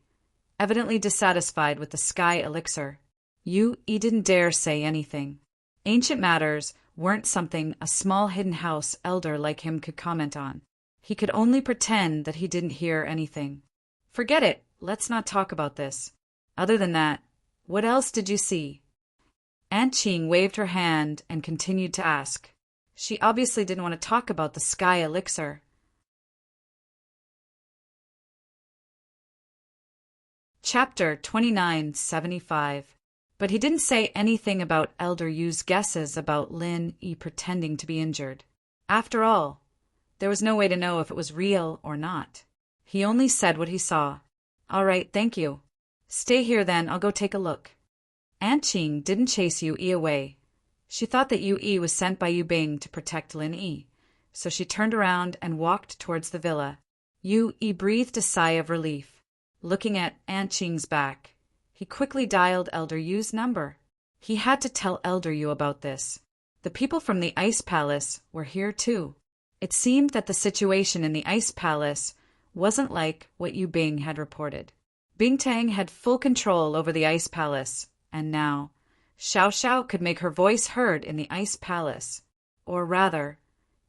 [SPEAKER 1] evidently dissatisfied with the Sky Elixir. Yu Yi didn't dare say anything. Ancient matters weren't something a small hidden house elder like him could comment on. He could only pretend that he didn't hear anything. Forget it, let's not talk about this. Other than that, what else did you see? Aunt Qing waved her hand and continued to ask. She obviously didn't want to talk about the Sky Elixir. Chapter 2975. But he didn't say anything about Elder Yu's guesses about Lin Yi pretending to be injured. After all, there was no way to know if it was real or not. He only said what he saw. All right, thank you. Stay here then, I'll go take a look. Aunt Qing didn't chase Yu Yi away. She thought that Yu Yi was sent by Yu Bing to protect Lin Yi, so she turned around and walked towards the villa. Yu Yi breathed a sigh of relief. Looking at Aunt Qing's back, he quickly dialed Elder Yu's number. He had to tell Elder Yu about this. The people from the Ice Palace were here too. It seemed that the situation in the ice palace wasn't like what Yu Bing had reported. Bingtang had full control over the ice palace, and now Xiao Xiao could make her voice heard in the ice palace. Or rather,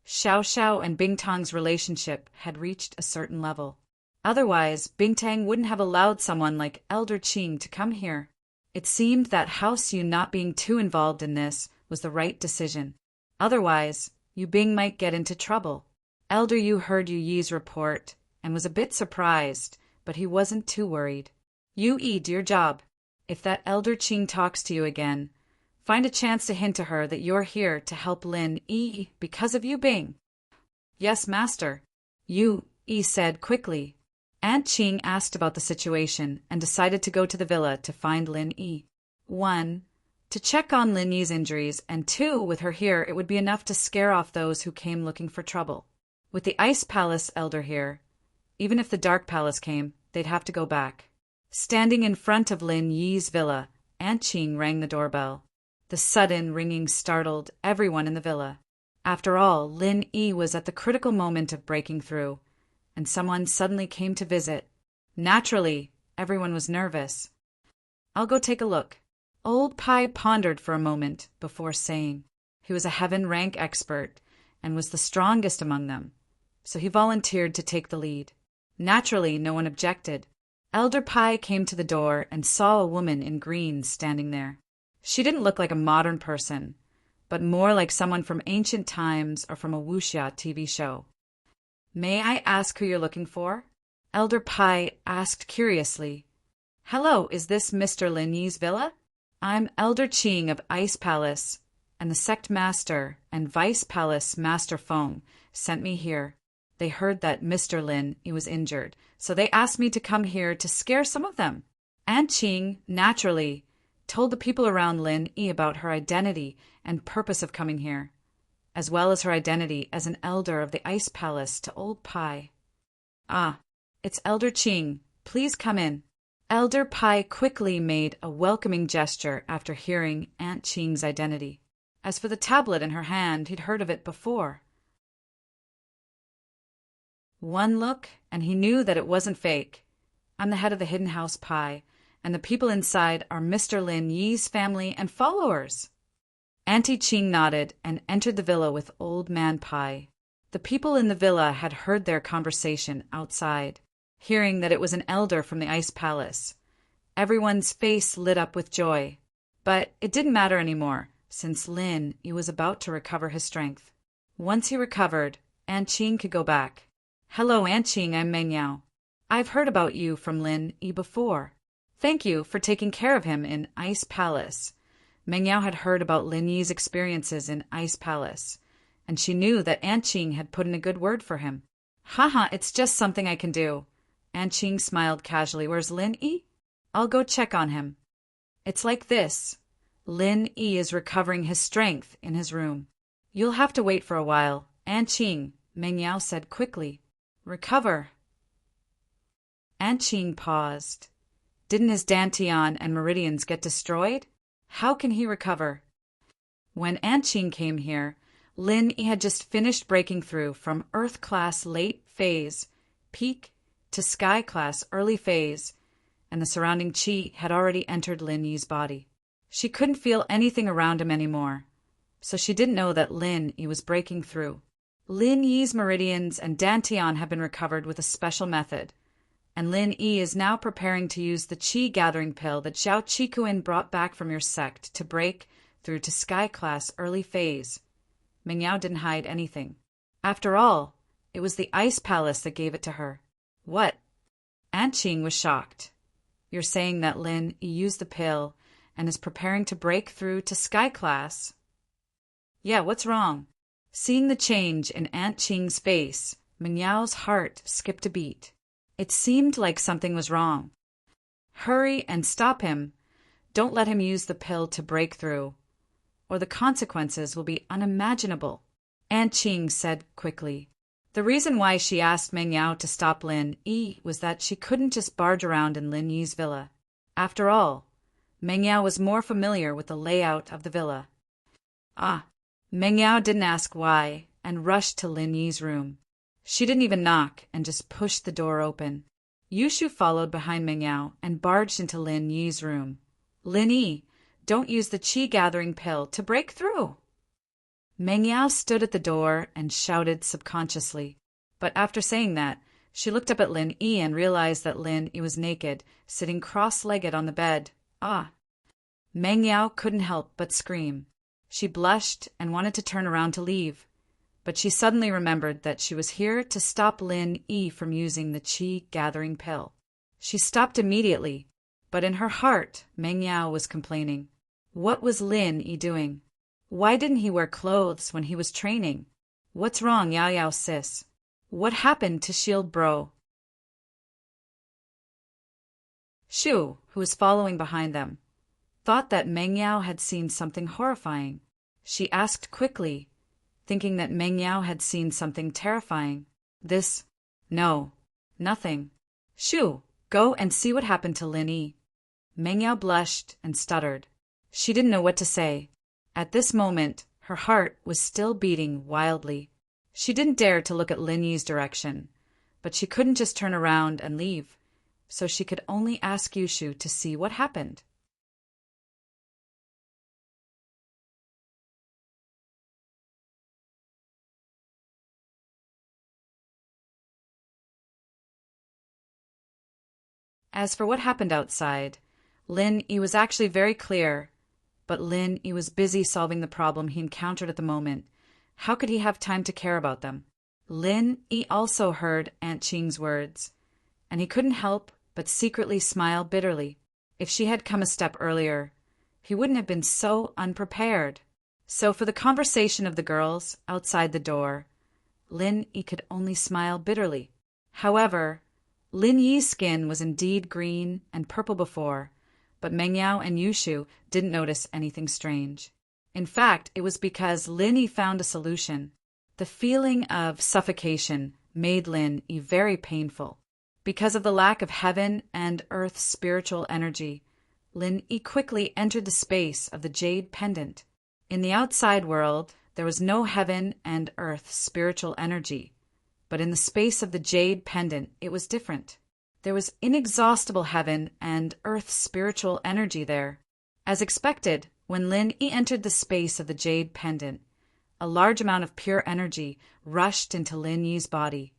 [SPEAKER 1] Xiao Xiao and Bingtang's relationship had reached a certain level. Otherwise, Bingtang wouldn't have allowed someone like Elder Qing to come here. It seemed that House Yu not being too involved in this was the right decision. Otherwise, Yu Bing might get into trouble. Elder Yu heard Yu Yi's report and was a bit surprised, but he wasn't too worried. Yu Yi, do your job. If that Elder Qing talks to you again, find a chance to hint to her that you're here to help Lin Yi because of Yu Bing. Yes, master, Yu Yi said quickly. Aunt Qing asked about the situation and decided to go to the villa to find Lin Yi. 1. To check on Lin Yi's injuries, and 2, with her here, it would be enough to scare off those who came looking for trouble. With the Ice Palace elder here, even if the Dark Palace came, they'd have to go back. Standing in front of Lin Yi's villa, Aunt Qing rang the doorbell. The sudden ringing startled everyone in the villa. After all, Lin Yi was at the critical moment of breaking through, and someone suddenly came to visit. Naturally, everyone was nervous. I'll go take a look. Old Pai pondered for a moment before saying. He was a heaven-rank expert and was the strongest among them, so he volunteered to take the lead. Naturally, no one objected. Elder Pai came to the door and saw a woman in green standing there. She didn't look like a modern person, but more like someone from ancient times or from a wuxia TV show. May I ask who you're looking for? Elder Pai asked curiously. Hello, is this Mr. Lin Yi's villa? I'm Elder Qing of Ice Palace, and the Sect Master and Vice Palace Master Feng sent me here. They heard that Mr. Lin Yi was injured, so they asked me to come here to scare some of them. Aunt Qing, naturally, told the people around Lin Yi about her identity and purpose of coming here, as well as her identity as an elder of the Ice Palace to Old Pai. Ah, it's Elder Qing. Please come in. Elder Pai quickly made a welcoming gesture after hearing Aunt Qing's identity. As for the tablet in her hand, he'd heard of it before. One look, and he knew that it wasn't fake. I'm the head of the Hidden House Pai, and the people inside are Mr. Lin Yi's family and followers. Auntie Qing nodded and entered the villa with Old Man Pai. The people in the villa had heard their conversation outside, hearing that it was an elder from the Ice Palace. Everyone's face lit up with joy. But it didn't matter anymore, since Lin Yi was about to recover his strength. Once he recovered, Aunt Qing could go back. Hello, Aunt Qing, I'm Meng Yao. I've heard about you from Lin Yi before. Thank you for taking care of him in Ice Palace. Meng Yao had heard about Lin Yi's experiences in Ice Palace, and she knew that Aunt Qing had put in a good word for him. Haha, it's just something I can do. Aunt Qing smiled casually. Where's Lin Yi? I'll go check on him. It's like this. Lin Yi is recovering his strength in his room. You'll have to wait for a while. Aunt Qing, Meng Yao said quickly. Recover. Aunt Qing paused. Didn't his dantian and meridians get destroyed? How can he recover? When Aunt Qing came here, Lin Yi had just finished breaking through from Earth Class Late Phase, Peak, to Sky Class Early Phase, and the surrounding qi had already entered Lin Yi's body. She couldn't feel anything around him anymore, so she didn't know that Lin Yi was breaking through. Lin Yi's meridians and dantian have been recovered with a special method, and Lin Yi is now preparing to use the qi gathering pill that Xiao Qikuan brought back from your sect to break through to Sky Class Early Phase. Meng Yao didn't hide anything. After all, it was the Ice Palace that gave it to her. What? Aunt Qing was shocked. You're saying that Lin Yi used the pill and is preparing to break through to Sky Class? Yeah, what's wrong? Seeing the change in Aunt Qing's face, Meng Yao's heart skipped a beat. It seemed like something was wrong. Hurry and stop him. Don't let him use the pill to break through, or the consequences will be unimaginable, Aunt Qing said quickly. The reason why she asked Meng Yao to stop Lin Yi was that she couldn't just barge around in Lin Yi's villa. After all, Meng Yao was more familiar with the layout of the villa. Ah, Meng Yao didn't ask why, and rushed to Lin Yi's room. She didn't even knock and just pushed the door open. Yushu followed behind Meng Yao and barged into Lin Yi's room. "Lin Yi, don't use the qi-gathering pill to break through." Meng Yao stood at the door and shouted subconsciously. But after saying that, she looked up at Lin Yi and realized that Lin Yi was naked, sitting cross-legged on the bed. Ah! Meng Yao couldn't help but scream. She blushed and wanted to turn around to leave. But she suddenly remembered that she was here to stop Lin Yi from using the qi-gathering pill. She stopped immediately, but in her heart, Meng Yao was complaining. What was Lin Yi doing? Why didn't he wear clothes when he was training? What's wrong, Yao Yao sis? What happened to Shield Bro? Shu, who was following behind them, thought that Meng Yao had seen something horrifying. She asked quickly, thinking that Meng Yao had seen something terrifying. No, nothing. Shu, go and see what happened to Lin Yi. Meng Yao blushed and stuttered. She didn't know what to say. At this moment, her heart was still beating wildly. She didn't dare to look at Lin Yi's direction, but she couldn't just turn around and leave, so she could only ask Yushu to see what happened. As for what happened outside, Lin Yi was actually very clear, but Lin Yi was busy solving the problem he encountered at the moment. How could he have time to care about them? Lin Yi also heard Aunt Qing's words, and he couldn't help but secretly smile bitterly. If she had come a step earlier, he wouldn't have been so unprepared. So for the conversation of the girls outside the door, Lin Yi could only smile bitterly. However, Lin Yi's skin was indeed green and purple before, but Meng Yao and Yushu didn't notice anything strange. In fact, it was because Lin Yi found a solution. The feeling of suffocation made Lin Yi very painful. Because of the lack of heaven and earth's spiritual energy, Lin Yi quickly entered the space of the jade pendant. In the outside world, there was no heaven and earth's spiritual energy, but in the space of the jade pendant, it was different. There was inexhaustible heaven and earth's spiritual energy there. As expected, when Lin Yi entered the space of the jade pendant, a large amount of pure energy rushed into Lin Yi's body,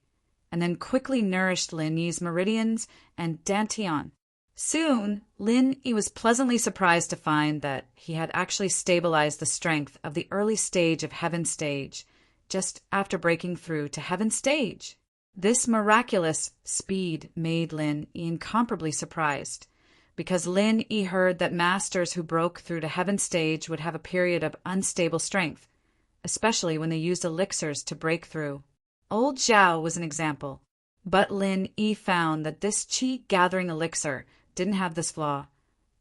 [SPEAKER 1] and then quickly nourished Lin Yi's meridians and dantian. Soon, Lin Yi was pleasantly surprised to find that he had actually stabilized the strength of the early stage of Heaven Stage, just after breaking through to Heaven Stage. This miraculous speed made Lin Yi incomparably surprised, because Lin Yi heard that masters who broke through to Heaven Stage would have a period of unstable strength, especially when they used elixirs to break through. Old Zhao was an example, but Lin Yi found that this qi-gathering elixir didn't have this flaw,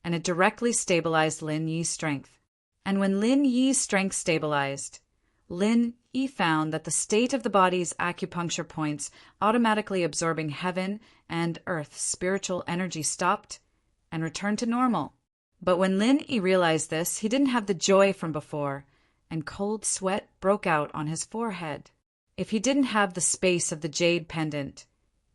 [SPEAKER 1] and it directly stabilized Lin Yi's strength. And when Lin Yi's strength stabilized, Lin Yi found that the state of the body's acupuncture points automatically absorbing heaven and earth's spiritual energy stopped and returned to normal. But when Lin Yi realized this, he didn't have the joy from before, and cold sweat broke out on his forehead. If he didn't have the space of the jade pendant,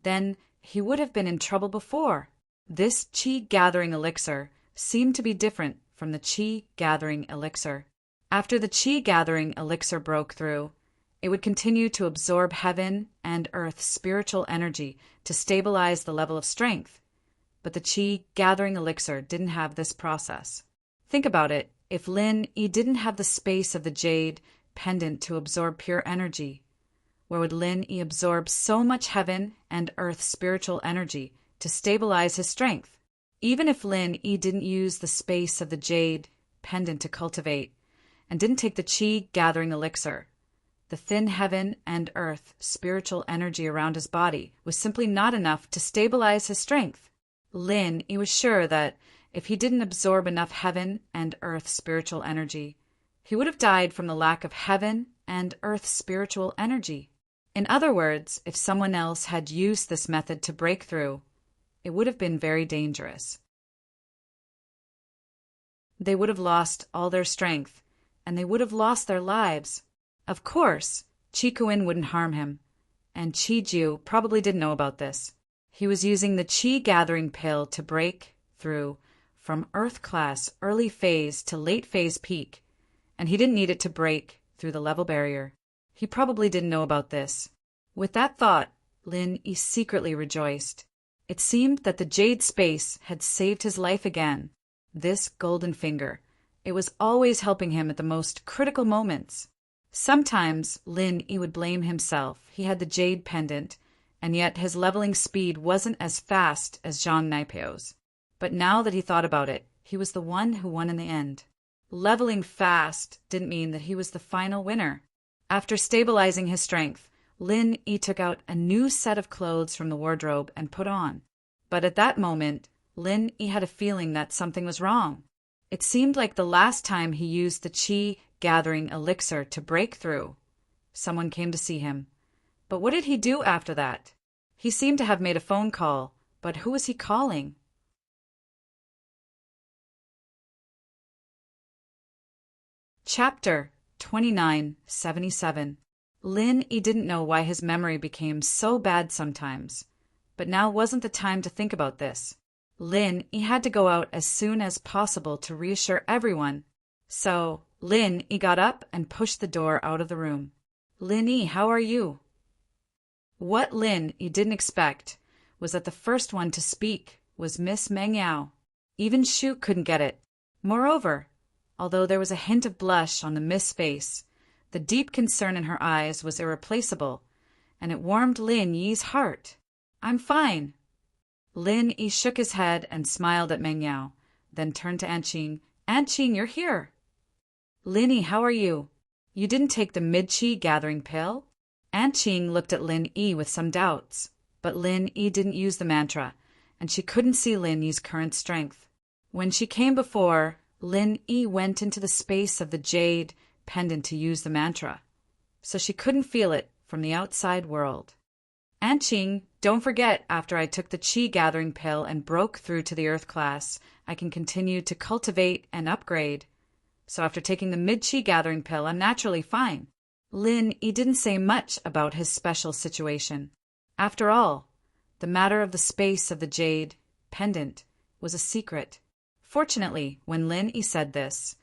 [SPEAKER 1] then he would have been in trouble before. This qi-gathering elixir seemed to be different from the qi-gathering elixir. After the qi-gathering elixir broke through, it would continue to absorb heaven and earth's spiritual energy to stabilize the level of strength. But the qi-gathering elixir didn't have this process. Think about it. If Lin Yi didn't have the space of the jade pendant to absorb pure energy, where would Lin Yi absorb so much heaven and earth's spiritual energy to stabilize his strength? Even if Lin Yi didn't use the space of the jade pendant to cultivate, and didn't take the qi-gathering elixir, the thin heaven and earth spiritual energy around his body was simply not enough to stabilize his strength. Lin Yi was sure that if he didn't absorb enough heaven and earth spiritual energy, he would have died from the lack of heaven and earth spiritual energy. In other words, if someone else had used this method to break through, it would have been very dangerous. They would have lost all their strength, and they would have lost their lives. Of course, Chikuin wouldn't harm him, and Chiju probably didn't know about this. He was using the chi gathering pill to break through from Earth class early phase to late phase peak, and he didn't need it to break through the level barrier. He probably didn't know about this. With that thought, Lin Yi secretly rejoiced. It seemed that the jade space had saved his life again. This golden finger. It was always helping him at the most critical moments. Sometimes Lin Yi would blame himself. He had the jade pendant, and yet his leveling speed wasn't as fast as Zhang Naipeo's. But now that he thought about it, he was the one who won in the end. Leveling fast didn't mean that he was the final winner. After stabilizing his strength, Lin Yi took out a new set of clothes from the wardrobe and put on. But at that moment, Lin Yi had a feeling that something was wrong. It seemed like the last time he used the chi gathering elixir to break through, someone came to see him. But what did he do after that? He seemed to have made a phone call, but who was he calling? Chapter 2977. Lin Yi didn't know why his memory became so bad sometimes, but now wasn't the time to think about this. Lin Yi had to go out as soon as possible to reassure everyone. So Lin Yi got up and pushed the door out of the room. Lin Yi, how are you? What Lin Yi didn't expect was that the first one to speak was Miss Meng Yao. Even Shu couldn't get it. Moreover, although there was a hint of blush on the Miss face, the deep concern in her eyes was irreplaceable, and it warmed Lin Yi's heart. I'm fine. Lin Yi shook his head and smiled at Meng Yao, then turned to Anqing. Anqing, you're here. Lin Yi, how are you? You didn't take the mid-chi gathering pill? Anqing looked at Lin Yi with some doubts, but Lin Yi didn't use the mantra, and she couldn't see Lin Yi's current strength. When she came before, Lin Yi went into the space of the jade pendant to use the mantra, so she couldn't feel it from the outside world. Anqing, don't forget, after I took the chi gathering pill and broke through to the earth class, I can continue to cultivate and upgrade. So after taking the mid-chi gathering pill, I'm naturally fine. Lin Yi didn't say much about his special situation. After all, the matter of the space of the jade pendant was a secret. Fortunately, when Lin Yi said this,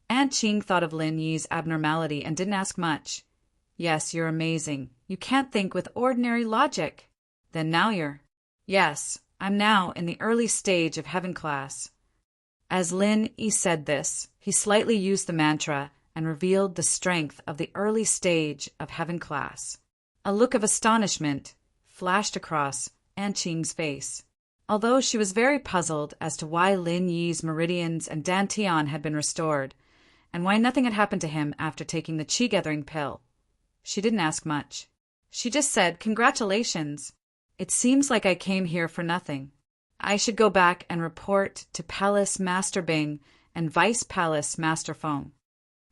[SPEAKER 1] Anqing thought of Lin Yi's abnormality and didn't ask much. Yes, you're amazing. You can't think with ordinary logic. Then now you're... Yes, I'm now in the early stage of heaven class. As Lin Yi said this, he slightly used the mantra and revealed the strength of the early stage of heaven class. A look of astonishment flashed across Anqing's face. Although she was very puzzled as to why Lin Yi's meridians and dantian had been restored, and why nothing had happened to him after taking the chi-gathering pill, she didn't ask much. She just said, "Congratulations. It seems like I came here for nothing. I should go back and report to Palace Master Bing and Vice Palace Master Feng.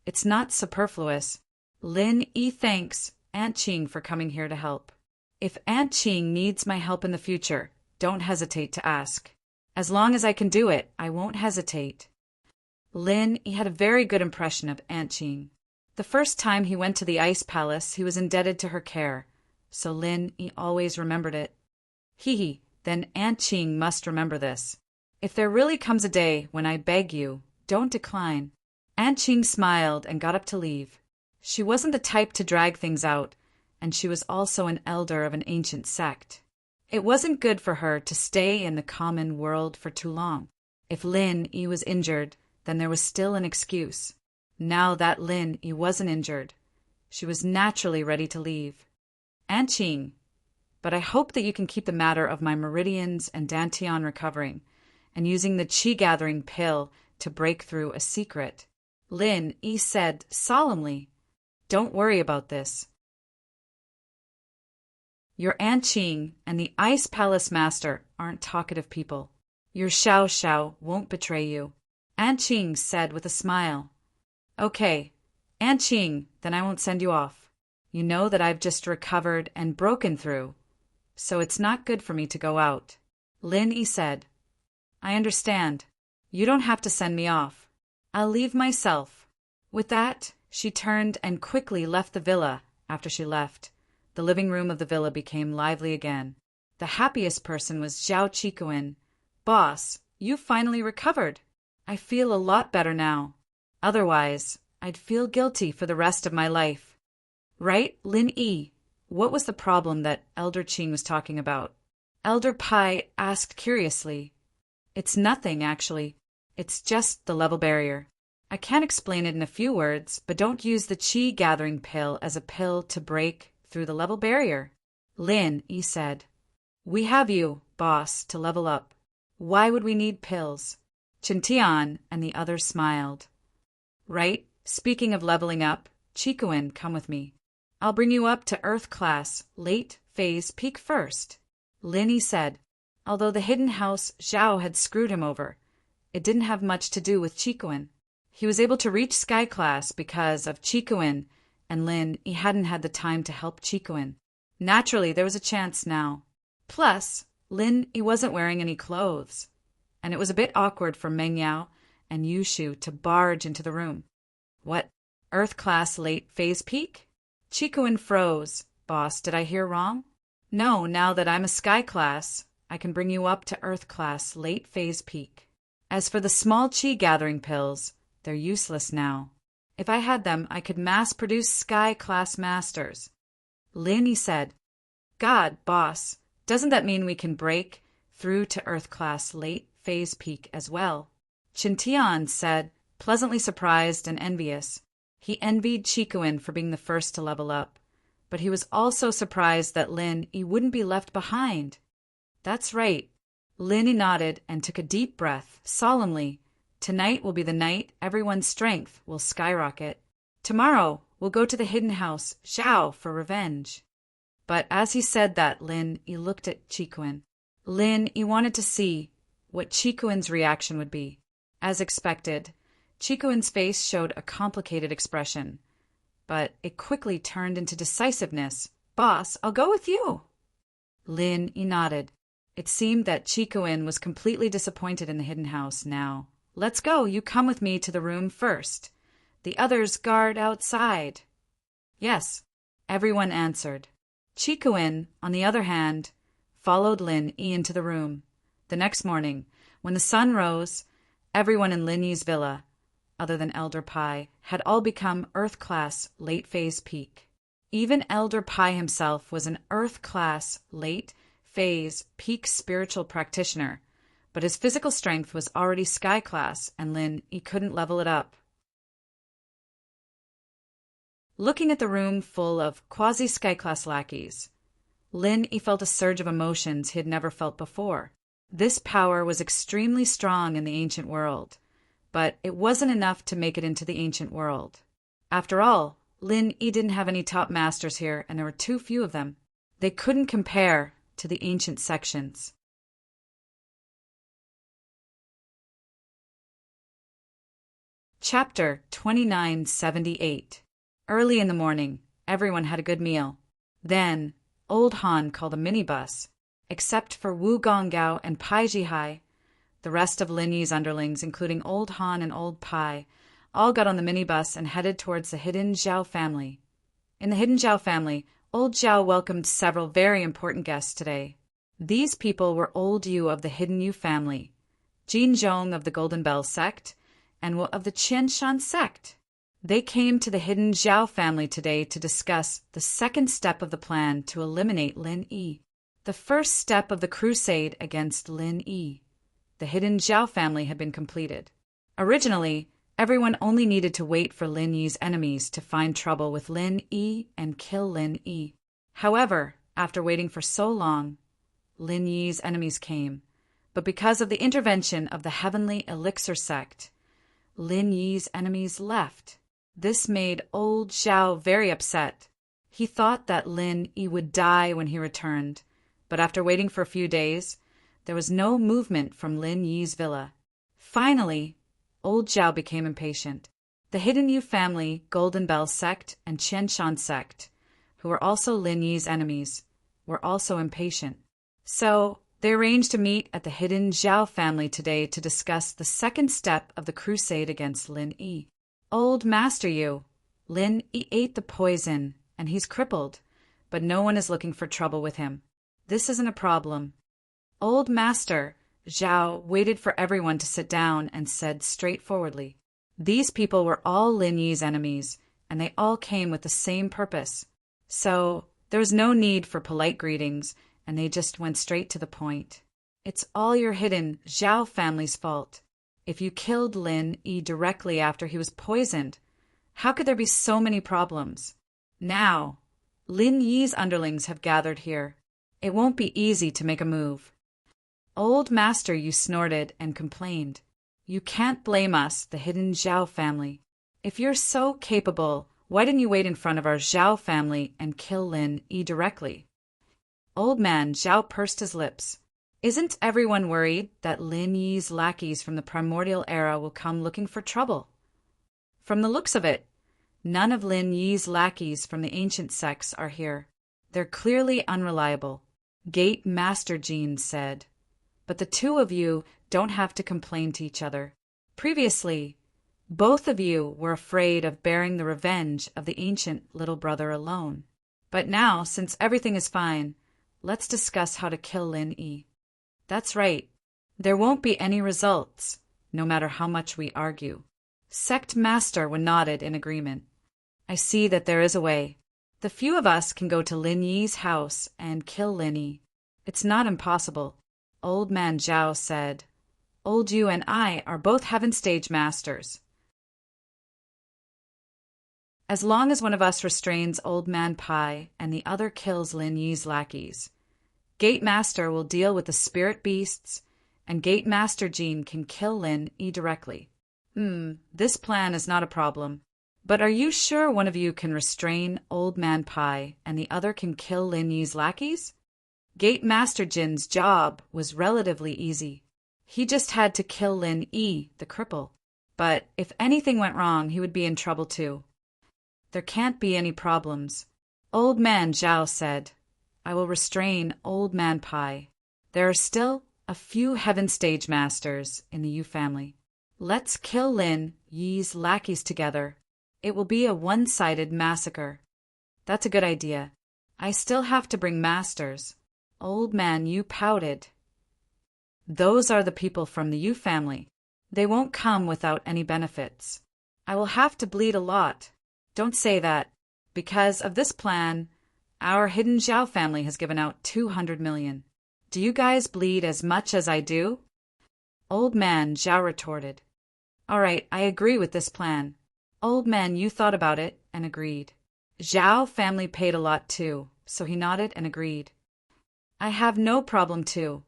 [SPEAKER 1] It's not superfluous. Lin Yi thanks Anqing for coming here to help. If Anqing needs my help in the future, don't hesitate to ask. As long as I can do it, I won't hesitate." Lin Yi had a very good impression of Anqing. The first time he went to the Ice Palace, he was indebted to her care, so Lin Yi always remembered it. Hee, then Anqing must remember this. If there really comes a day when I beg you, don't decline. Anqing smiled and got up to leave. She wasn't the type to drag things out, and she was also an elder of an ancient sect. It wasn't good for her to stay in the common world for too long. If Lin Yi was injured, then there was still an excuse. Now that Lin Yi wasn't injured, she was naturally ready to leave. Anqing, but I hope that you can keep the matter of my meridians and dantian recovering, and using the chi-gathering pill to break through a secret. Lin Yi said solemnly, "Don't worry about this. Your Anqing and the Ice Palace Master aren't talkative people. Your Xiao Xiao won't betray you." Anqing said with a smile. "Okay, Anqing, then I won't send you off. You know that I've just recovered and broken through, so it's not good for me to go out." Lin Yi said, "I understand. You don't have to send me off. I'll leave myself." With that, she turned and quickly left the villa After she left, the living room of the villa became lively again. The happiest person was Zhao Qikuan. "Boss, you've finally recovered. I feel a lot better now. Otherwise, I'd feel guilty for the rest of my life." "Right, Lin Yi? What was the problem that Elder Qing was talking about?" Elder Pai asked curiously. "It's nothing, actually. It's just the level barrier. I can't explain it in a few words, but don't use the qi gathering pill as a pill to break through the level barrier." Lin Yi said, "We have you, boss, to level up. Why would we need pills?" Chintian and the others smiled. "Right, speaking of leveling up, Qikuan, come with me. I'll bring you up to Earth class, late phase peak first," Lin Yi said. Although the hidden house Zhao had screwed him over, it didn't have much to do with Qikuan. He was able to reach Sky Class because of Qikuan, and Lin Yi hadn't had the time to help Qikuan. Naturally, there was a chance now. Plus, Lin Yi wasn't wearing any clothes, and it was a bit awkward for Meng Yao and Yushu to barge into the room. "What? Earth Class late phase peak?" Qikuan froze. "Boss, did I hear wrong?" "No, now that I'm a Sky Class, I can bring you up to Earth Class late phase peak. As for the small qi gathering pills, they're useless now. If I had them, I could mass-produce Sky Class Masters." Lin Yi said, "God, boss, doesn't that mean we can break through to Earth Class late phase peak as well?" Chintian said, pleasantly surprised and envious. He envied Qikuan for being the first to level up, but he was also surprised that Lin Yi wouldn't be left behind. "That's right." Lin Yi nodded and took a deep breath, solemnly. "Tonight will be the night everyone's strength will skyrocket. Tomorrow we'll go to the hidden house, Zhao, for revenge." But as he said that, Lin Yi looked at Qikuan. Lin Yi wanted to see what Qikuan's reaction would be. As expected, Qikuan's face showed a complicated expression, but it quickly turned into decisiveness. "Boss, I'll go with you." Lin Yi nodded. It seemed that Qikuan was completely disappointed in the hidden house now. "Let's go, you come with me to the room first. The others guard outside." "Yes," everyone answered. Qikuan, on the other hand, followed Lin Yi into the room. The next morning, when the sun rose, everyone in Lin Yi's villa, other than Elder Pai, had all become Earth Class late phase peak. Even Elder Pai himself was an Earth Class late phase peak spiritual practitioner, but his physical strength was already Sky Class, and Lin Yi couldn't level it up. Looking at the room full of quasi-Sky Class lackeys, Lin Yi felt a surge of emotions he had never felt before. This power was extremely strong in the ancient world, but it wasn't enough to make it into the ancient world. After all, Lin Yi didn't have any top masters here, and there were too few of them. They couldn't compare to the ancient sections. Chapter 2978. Early in the morning, everyone had a good meal. Then, Old Han called a minibus. Except for Wu Gonggao and Pai Jihai, the rest of Lin Yi's underlings, including Old Han and Old Pai, all got on the minibus and headed towards the hidden Zhao family. In the hidden Zhao family, Old Zhao welcomed several very important guests today. These people were Old Yu of the hidden Yu family, Jin Zhong of the Golden Bell sect, and Wu of the Qianshan sect. They came to the hidden Zhao family today to discuss the second step of the plan to eliminate Lin Yi, the first step of the crusade against Lin Yi. The hidden Zhao family had been completed. Originally, everyone only needed to wait for Lin Yi's enemies to find trouble with Lin Yi and kill Lin Yi. However, after waiting for so long, Lin Yi's enemies came, but because of the intervention of the Heavenly Elixir sect, Lin Yi's enemies left. This made Old Zhao very upset. He thought that Lin Yi would die when he returned, but after waiting for a few days, there was no movement from Lin Yi's villa. Finally, Old Zhao became impatient. The hidden Yu family, Golden Bell sect, and Qianshan sect, who were also Lin Yi's enemies, were also impatient. So, they arranged to meet at the hidden Zhao family today to discuss the second step of the crusade against Lin Yi. Old Master Yu, Lin Yi ate the poison and he's crippled, but no one is looking for trouble with him. This isn't a problem. Old Master Zhao waited for everyone to sit down and said straightforwardly, these people were all Lin Yi's enemies, and they all came with the same purpose. So there was no need for polite greetings, and they just went straight to the point. It's all your hidden Zhao family's fault. If you killed Lin Yi directly after he was poisoned, how could there be so many problems? Now, Lin Yi's underlings have gathered here. It won't be easy to make a move. Old Master Yu snorted and complained. You can't blame us, the hidden Zhao family. If you're so capable, why didn't you wait in front of our Zhao family and kill Lin Yi directly? Old man Zhao pursed his lips. Isn't everyone worried that Lin Yi's lackeys from the primordial era will come looking for trouble? From the looks of it, none of Lin Yi's lackeys from the ancient sects are here. They're clearly unreliable, Gate Master Jean said. But the two of you don't have to complain to each other. Previously, both of you were afraid of bearing the revenge of the ancient little brother alone. But now, since everything is fine, let's discuss how to kill Lin Yi. That's right. There won't be any results, no matter how much we argue. Sect Master nodded in agreement. I see that there is a way. The few of us can go to Lin Yi's house and kill Lin Yi. It's not impossible. Old Man Zhao said, Old Yu and I are both Heaven Stage Masters. As long as one of us restrains Old Man Pai and the other kills Lin Yi's lackeys, Gate Master will deal with the spirit beasts, and Gate Master Jean can kill Lin Yi directly. This plan is not a problem. But are you sure one of you can restrain Old Man Pai and the other can kill Lin Yi's lackeys? Gate Master Jin's job was relatively easy. He just had to kill Lin Yi, the cripple. But if anything went wrong, he would be in trouble too. There can't be any problems. Old Man Zhao said, I will restrain Old Man Pai. There are still a few Heaven Stage Masters in the Yu family. Let's kill Lin Yi's lackeys together. It will be a one-sided massacre. That's a good idea. I still have to bring masters. Old Man Yu pouted. Those are the people from the Yu family. They won't come without any benefits. I will have to bleed a lot. Don't say that. Because of this plan, our hidden Zhao family has given out 200 million. Do you guys bleed as much as I do? Old Man Zhao retorted. All right, I agree with this plan. Old Man Yu thought about it and agreed. Zhao family paid a lot too, so he nodded and agreed. I have no problem too.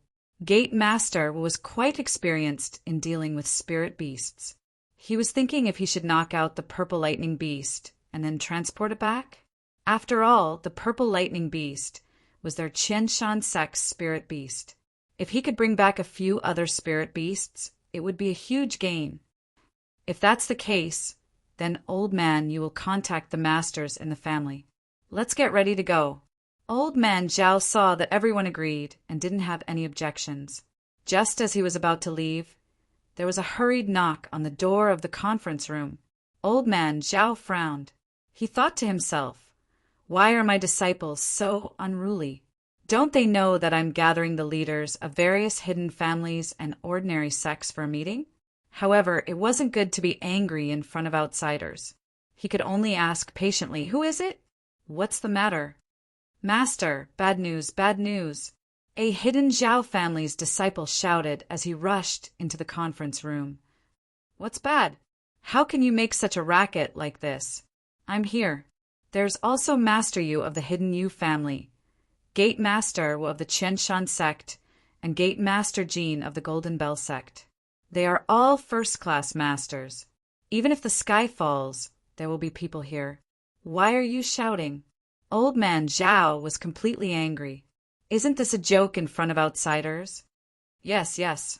[SPEAKER 1] Gate Master was quite experienced in dealing with spirit beasts. He was thinking if he should knock out the purple lightning beast and then transport it back. After all, the purple lightning beast was their Qianshan sect's spirit beast. If he could bring back a few other spirit beasts, it would be a huge gain. If that's the case, then Old Man, you will contact the masters in the family. Let's get ready to go. Old Man Zhao saw that everyone agreed and didn't have any objections. Just as he was about to leave, there was a hurried knock on the door of the conference room. Old Man Zhao frowned. He thought to himself, why are my disciples so unruly? Don't they know that I'm gathering the leaders of various hidden families and ordinary sects for a meeting? However, it wasn't good to be angry in front of outsiders. He could only ask patiently, who is it? What's the matter? Master, bad news, bad news. A hidden Zhao family's disciple shouted as he rushed into the conference room. What's bad? How can you make such a racket like this? I'm here. There's also Master Yu of the Hidden Yu family, Gate Master of the Qianshan sect, and Gate Master Jean of the Golden Bell sect. They are all first-class masters. Even if the sky falls, there will be people here. Why are you shouting? Old Man Zhao was completely angry. Isn't this a joke in front of outsiders? Yes, yes.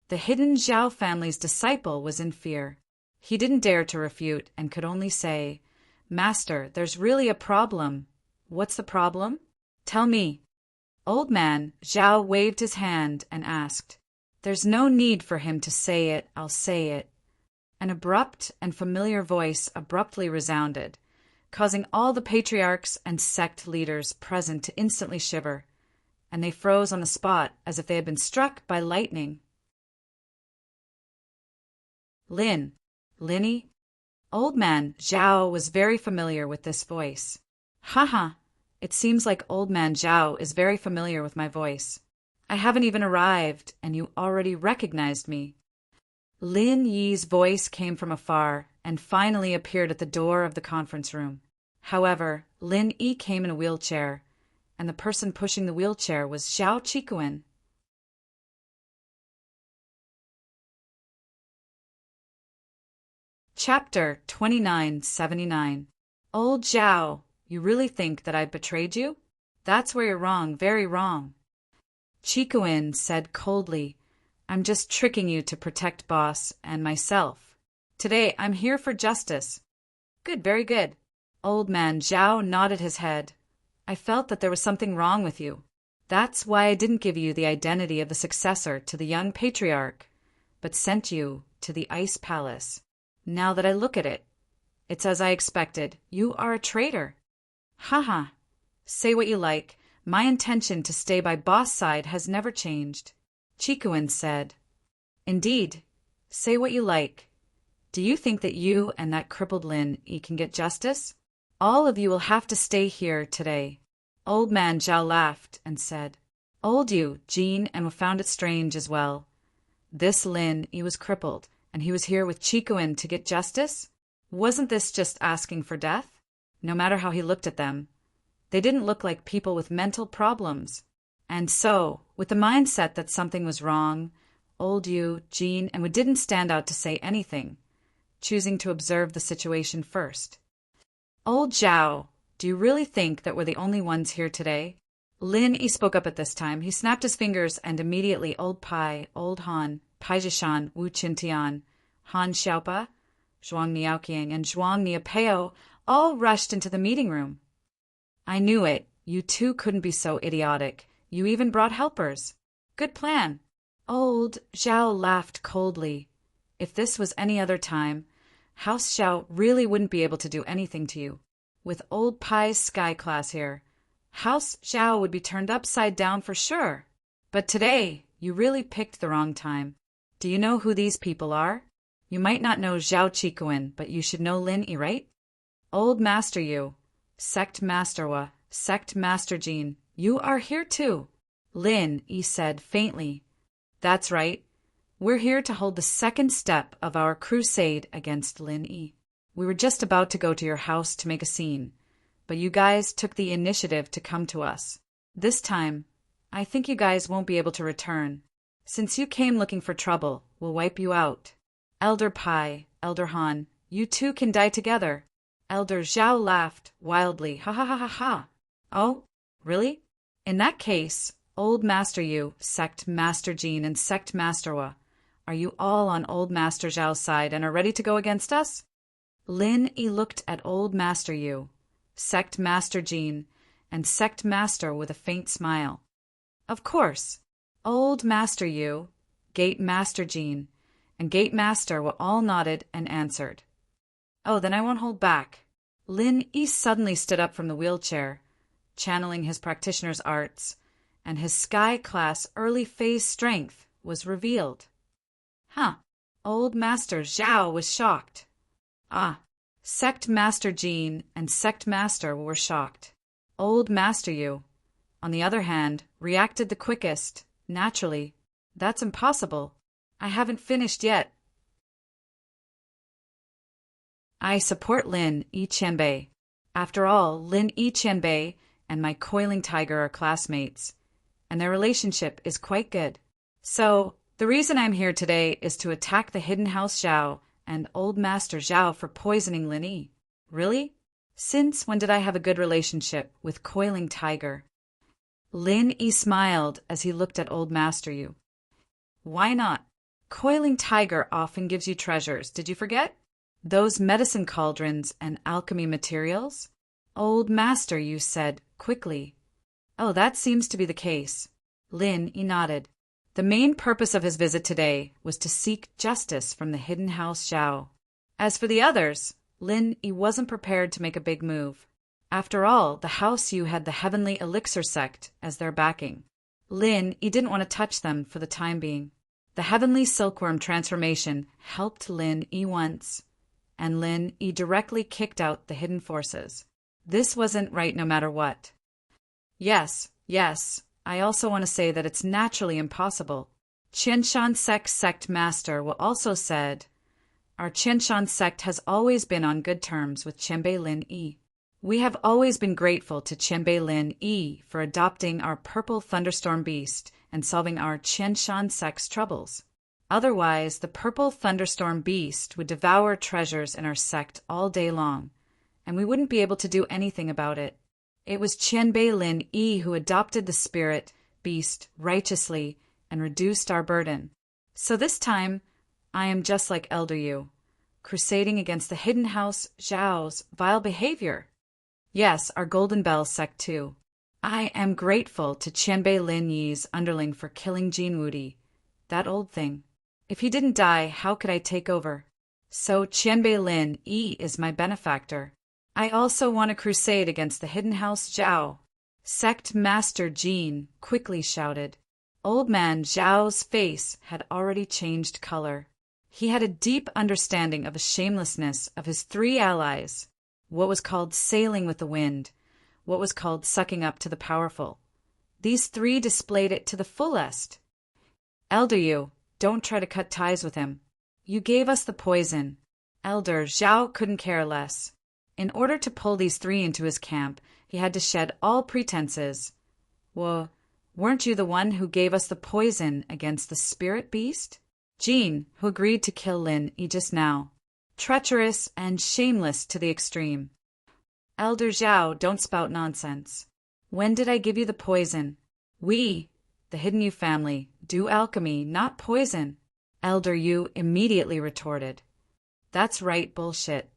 [SPEAKER 1] The hidden Zhao family's disciple was in fear. He didn't dare to refute and could only say, Master, there's really a problem. What's the problem? Tell me. Old Man Zhao waved his hand and asked. There's no need for him to say it, I'll say it. An abrupt and familiar voice abruptly resounded. causing all the patriarchs and sect leaders present to instantly shiver, and they froze on the spot as if they had been struck by lightning. Linny? Old man Zhao was very familiar with this voice. Haha, it seems like old man Zhao is very familiar with my voice. I haven't even arrived, and you already recognized me. Lin Yi's voice came from afar and finally appeared at the door of the conference room. However, Lin Yi came in a wheelchair, and the person pushing the wheelchair was Zhao Qikuan. Chapter 2979. Old Zhao, you really think that I betrayed you? That's where you're wrong, very wrong. Qikuan said coldly, I'm just tricking you to protect boss and myself. Today I'm here for justice. Good, very good. Old man Zhao nodded his head. I felt that there was something wrong with you. That's why I didn't give you the identity of the successor to the young patriarch, but sent you to the ice palace. Now that I look at it, it's as I expected. You are a traitor. Haha. Say what you like. My intention to stay by boss' side has never changed. Qikuan said. Indeed. Say what you like. Do you think that you and that crippled Lin Yi can get justice? All of you will have to stay here today. Old man Zhao laughed and said, Old you, Jean, and found it strange as well. This Lin Yi was crippled, and he was here with Qikuan to get justice? Wasn't this just asking for death? No matter how he looked at them, they didn't look like people with mental problems. And so, with the mindset that something was wrong, old you, Jean, and didn't stand out to say anything, choosing to observe the situation first. Old Zhao, do you really think that we're the only ones here today? Lin Yi spoke up at this time. He snapped his fingers, and immediately Old Pai, Old Han, Pai Zhishan, Wu Qintian, Han Xiaopa, Zhuang Niaoqiang, and Zhuang Niapeo all rushed into the meeting room. I knew it. You two couldn't be so idiotic. You even brought helpers. Good plan. Old Zhao laughed coldly. If this was any other time, House Zhao really wouldn't be able to do anything to you. With Old Pai's sky class here, House Zhao would be turned upside down for sure. But today, you really picked the wrong time. Do you know who these people are? You might not know Zhao Qikuan, but you should know Lin Yi, right? Old Master Yu, Sect Master Wa, Sect Master Jean, you are here too. Lin Yi said faintly. That's right. We're here to hold the second step of our crusade against Lin Yi. We were just about to go to your house to make a scene, but you guys took the initiative to come to us. This time, I think you guys won't be able to return. Since you came looking for trouble, we'll wipe you out. Elder Pai, Elder Han, you two can die together. Elder Zhao laughed wildly. Ha ha ha ha ha. Oh, really? In that case, Old Master Yu, Sect Master Jean, and Sect Master Wa, are you all on Old Master Zhao's side and are ready to go against us? Lin Yi looked at Old Master Yu, Sect Master Jean, and Sect Master with a faint smile. Of course, Old Master Yu, Gate Master Jean, and Gate Master were all nodded and answered. Oh, then I won't hold back. Lin Yi suddenly stood up from the wheelchair, channeling his practitioner's arts, and his sky class early phase strength was revealed. Huh. Old Master Zhao was shocked. Ah. Sect Master Jean and Sect Master were shocked. Old Master Yu, on the other hand, reacted the quickest, naturally. That's impossible. I haven't finished yet. I support Lin Yi Qianbei. After all, Lin Yi Qianbei and my coiling tiger are classmates, and their relationship is quite good. So, the reason I'm here today is to attack the Hidden House Zhao and Old Master Zhao for poisoning Lin Yi. Really? Since when did I have a good relationship with Coiling Tiger? Lin Yi smiled as he looked at Old Master Yu. Why not? Coiling Tiger often gives you treasures, did you forget? Those medicine cauldrons and alchemy materials? Old Master Yu said quickly. Oh, that seems to be the case. Lin Yi nodded. The main purpose of his visit today was to seek justice from the Hidden House Zhao. As for the others, Lin Yi wasn't prepared to make a big move. After all, the House Yu had the Heavenly Elixir sect as their backing. Lin Yi didn't want to touch them for the time being. The Heavenly Silkworm transformation helped Lin Yi once, and Lin Yi directly kicked out the hidden forces. This wasn't right no matter what. Yes, I also want to say that it's naturally impossible. Qianshan sect master will also said, our Qianshan sect has always been on good terms with Qianbei Lin Yi. We have always been grateful to Qianbei Lin Yi for adopting our purple thunderstorm beast and solving our Qianshan sect's troubles. Otherwise, the purple thunderstorm beast would devour treasures in our sect all day long, and we wouldn't be able to do anything about it. It was Qianbei Lin Yi who adopted the spirit beast righteously and reduced our burden. So this time, I am just like Elder Yu, crusading against the hidden house Zhao's vile behavior. Yes, our Golden Bell sect too. I am grateful to Qianbei Lin Yi's underling for killing Jin Wudi, that old thing. If he didn't die, how could I take over? So Qianbei Lin Yi is my benefactor. I also want to crusade against the hidden house Zhao. Sect Master Jin quickly shouted. Old man Zhao's face had already changed color. He had a deep understanding of the shamelessness of his three allies, what was called sailing with the wind, what was called sucking up to the powerful. These three displayed it to the fullest. Elder Yu, don't try to cut ties with him. You gave us the poison. Elder Zhao couldn't care less. In order to pull these three into his camp, he had to shed all pretenses. Well, weren't you the one who gave us the poison against the spirit beast? Jin, who agreed to kill Lin Yi just now. Treacherous and shameless to the extreme. Elder Zhao, don't spout nonsense. When did I give you the poison? We, the Hidden Yu family, do alchemy, not poison. Elder Yu immediately retorted. That's right, bullshit.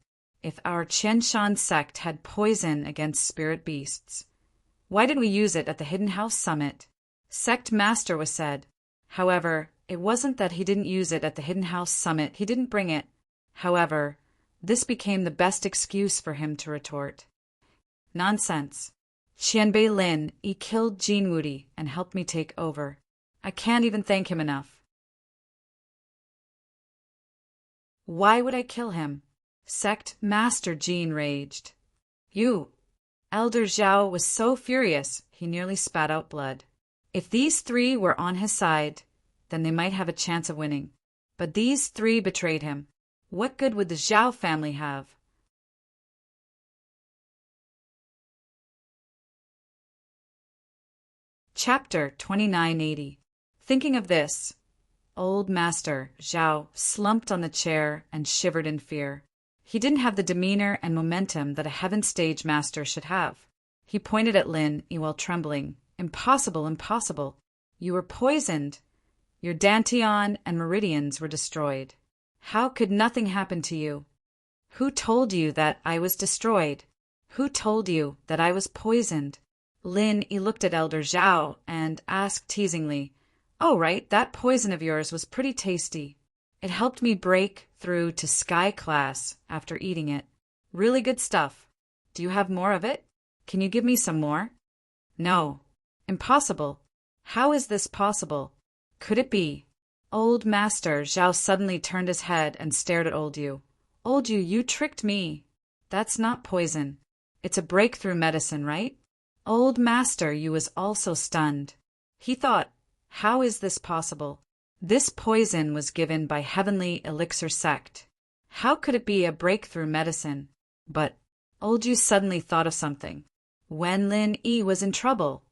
[SPEAKER 1] If our Qianshan sect had poison against spirit beasts, why did we use it at the Hidden House Summit? Sect Master was said. However, it wasn't that he didn't use it at the Hidden House Summit, he didn't bring it. However, this became the best excuse for him to retort. Nonsense. Qianbei Lin Yi killed Jin Wudi and helped me take over. I can't even thank him enough. Why would I kill him? Sect Master Jin raged. You! Elder Zhao was so furious he nearly spat out blood. If these three were on his side, then they might have a chance of winning. But these three betrayed him. What good would the Zhao family have? Chapter 2980. Thinking of this, old Master Zhao slumped on the chair and shivered in fear. He didn't have the demeanor and momentum that a heaven stage master should have. He pointed at Lin Yi while trembling. Impossible, impossible. You were poisoned. Your dantian and meridians were destroyed. How could nothing happen to you? Who told you that I was destroyed? Who told you that I was poisoned? Lin Yi looked at Elder Zhao and asked teasingly, Oh, right, that poison of yours was pretty tasty. It helped me break through to Sky Class after eating it. Really good stuff. Do you have more of it? Can you give me some more? No. Impossible. How is this possible? Could it be? Old Master Zhao suddenly turned his head and stared at Old Yu. Old Yu, you tricked me. That's not poison. It's a breakthrough medicine, right? Old Master Yu was also stunned. He thought, how is this possible? This poison was given by Heavenly Elixir sect. How could it be a breakthrough medicine? But Old Yu suddenly thought of something. When Lin Yi was in trouble,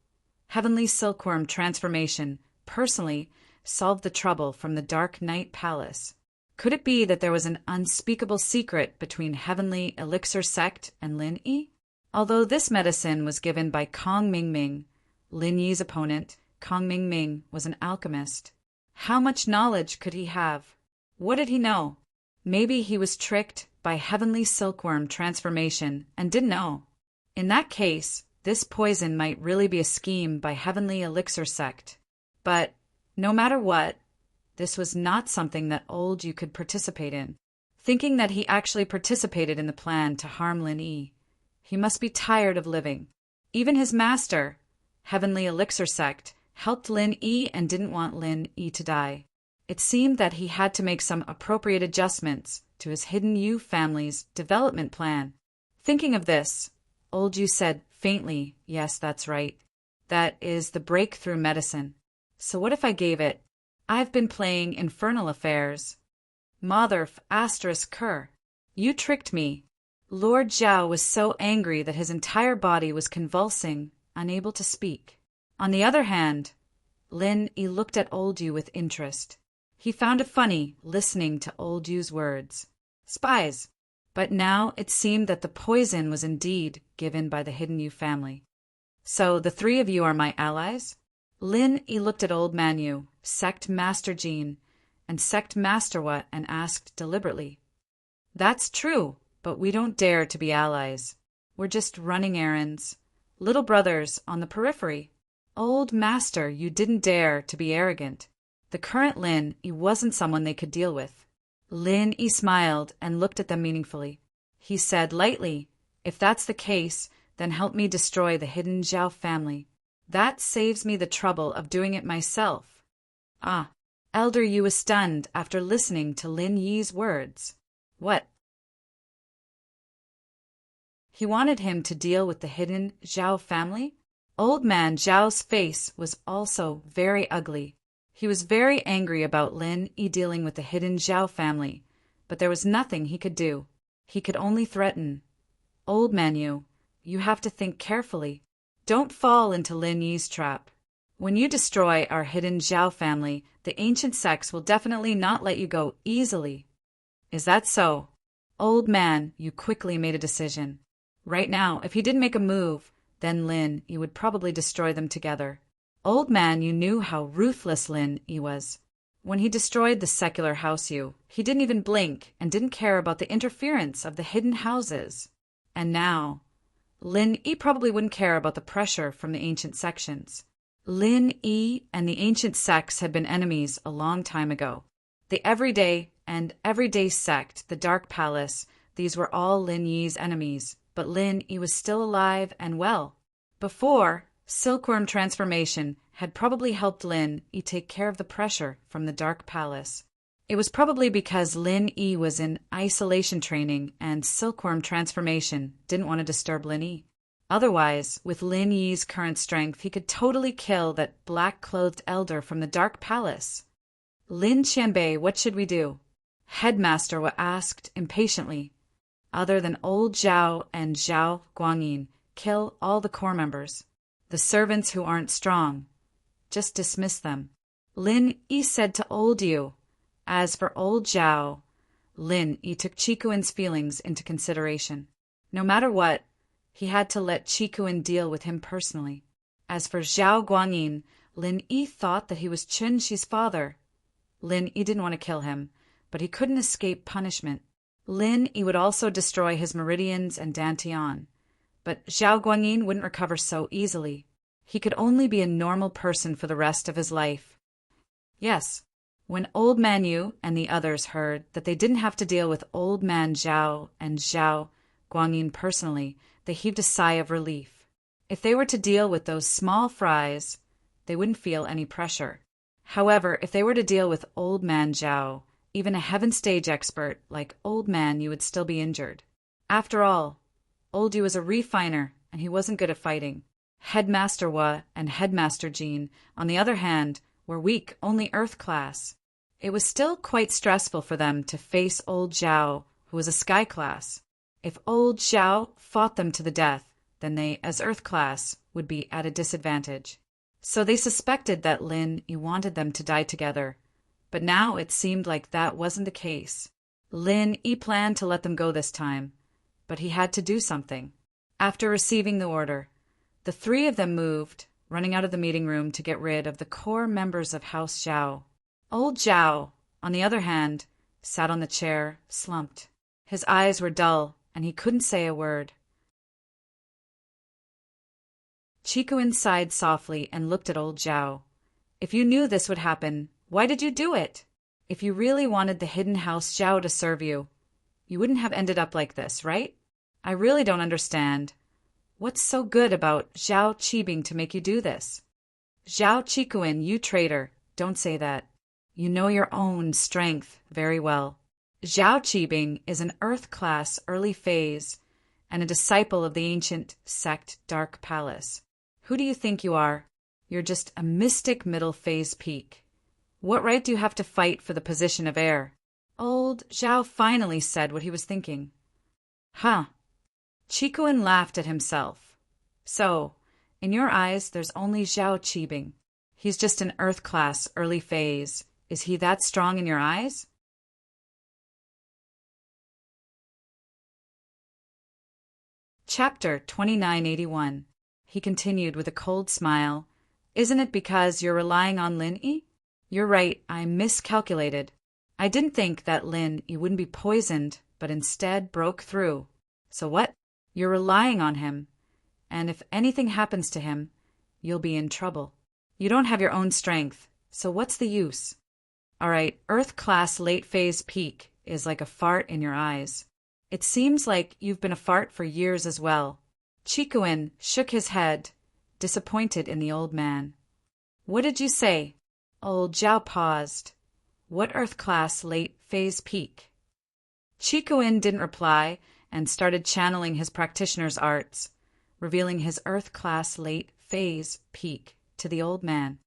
[SPEAKER 1] Heavenly Silkworm transformation personally solved the trouble from the Dark Night Palace. Could it be that there was an unspeakable secret between Heavenly Elixir sect and Lin Yi? Although this medicine was given by Kong Mingming, Lin Yi's opponent, Kong Mingming, was an alchemist. How much knowledge could he have? What did he know? Maybe he was tricked by Heavenly Silkworm transformation and didn't know. In that case, this poison might really be a scheme by Heavenly Elixir sect. But no matter what, this was not something that Old Yu could participate in. thinking that he actually participated in the plan to harm Lin Yi. He must be tired of living. Even his master, Heavenly Elixir Sect, helped Lin Yi and didn't want Lin Yi to die. It seemed that he had to make some appropriate adjustments to his Hidden Yu family's development plan. Thinking of this, Old Yu said faintly, "Yes, that's right. That is the breakthrough medicine. So what if I gave it? I've been playing infernal affairs. Motherf asterisk cur. You tricked me." Lord Zhao was so angry that his entire body was convulsing, unable to speak. On the other hand, Lin Yi looked at Old Yu with interest. He found it funny listening to Old Yu's words. Spies. But now it seemed that the poison was indeed given by the Hidden Yu family. "So the three of you are my allies?" Lin Yi looked at Old Man Yu, Sect Master Jean, and Sect Master Wat and asked deliberately. "That's true, but we don't dare to be allies. We're just running errands. Little brothers on the periphery. Old Master, you didn't dare to be arrogant. The current Lin Yi wasn't someone they could deal with." Lin Yi smiled and looked at them meaningfully. He said lightly, "If that's the case, then help me destroy the Hidden Zhao family. That saves me the trouble of doing it myself." Ah, Elder Yu was stunned after listening to Lin Yi's words. What? He wanted him to deal with the Hidden Zhao family? Old Man Zhao's face was also very ugly. He was very angry about Lin Yi dealing with the Hidden Zhao family, but there was nothing he could do. He could only threaten. "Old Man Yu, you have to think carefully. Don't fall into Lin Yi's trap. When you destroy our Hidden Zhao family, the ancient sects will definitely not let you go easily." "Is that so?" Old Man Yu quickly made a decision. Right now, if he didn't make a move, then Lin Yi would probably destroy them together. Old Man Yu knew how ruthless Lin Yi was. When he destroyed the secular House Yu, he didn't even blink and didn't care about the interference of the hidden houses. And now, Lin Yi probably wouldn't care about the pressure from the ancient sections. Lin Yi and the ancient sects had been enemies a long time ago. The everyday sect, the Dark Palace, these were all Lin Yi's enemies, but Lin Yi was still alive and well. Before, Silkworm transformation had probably helped Lin Yi take care of the pressure from the Dark Palace. It was probably because Lin Yi was in isolation training and Silkworm transformation didn't want to disturb Lin Yi. Otherwise, with Lin Yi's current strength, he could totally kill that black-clothed elder from the Dark Palace. "Lin Qianbei, what should we do?" Headmaster asked impatiently. "Other than old Zhao and Zhao Guangyin, kill all the core members. The servants who aren't strong, just dismiss them." Lin Yi said to Old Yu. As for old Zhao, Lin Yi took Qikuan's feelings into consideration. No matter what, he had to let Qikuan deal with him personally. As for Zhao Guangyin, Lin Yi thought that he was Chun Shi's father. Lin Yi didn't want to kill him, but he couldn't escape punishment. Lin Yi would also destroy his meridians and Dantian. But Zhao Guangyin wouldn't recover so easily. He could only be a normal person for the rest of his life. Yes, when Old Man Yu and the others heard that they didn't have to deal with Old Man Zhao and Zhao Guangyin personally, they heaved a sigh of relief. If they were to deal with those small fries, they wouldn't feel any pressure. However, if they were to deal with Old Man Zhao, even a heaven stage expert like Old Man Yu would still be injured. After all, Old Yu was a refiner, and he wasn't good at fighting. Headmaster Wa and Headmaster Jean, on the other hand, were weak, only Earth class. It was still quite stressful for them to face old Zhao, who was a Sky class. If old Zhao fought them to the death, then they, as Earth class, would be at a disadvantage. So they suspected that Lin Yi wanted them to die together. But now it seemed like that wasn't the case. Lin Yi planned to let them go this time, but he had to do something. After receiving the order, the three of them moved, running out of the meeting room to get rid of the core members of House Zhao. Old Zhao, on the other hand, sat on the chair, slumped. His eyes were dull, and he couldn't say a word. Qikuan sighed softly and looked at old Zhao. "If you knew this would happen, why did you do it? If you really wanted the hidden House Zhao to serve you, you wouldn't have ended up like this, right? I really don't understand. What's so good about Zhao Qibing to make you do this? Zhao Qikuan, you traitor, don't say that. You know your own strength very well. Zhao Qibing is an Earth-class early phase and a disciple of the ancient sect Dark Palace. Who do you think you are? You're just a mystic middle phase peak. What right do you have to fight for the position of heir? Old Zhao finally said what he was thinking. Huh. Qikuan laughed at himself. So, in your eyes, there's only Zhao Qibing. He's just an Earth-class early phase. Is he that strong in your eyes? Chapter 2981. He continued with a cold smile. Isn't it because you're relying on Lin Yi? You're right, I miscalculated. I didn't think that Lin Yi wouldn't be poisoned, but instead broke through. So what? You're relying on him. And if anything happens to him, you'll be in trouble. You don't have your own strength, so what's the use? All right, Earth-class late-phase peak is like a fart in your eyes. It seems like you've been a fart for years as well. Qikuan shook his head, disappointed in the old man. What did you say? Old Zhao paused. What Earth-class late-phase peak? Qikuan didn't reply and started channeling his practitioner's arts, revealing his Earth-class late-phase peak to the old man.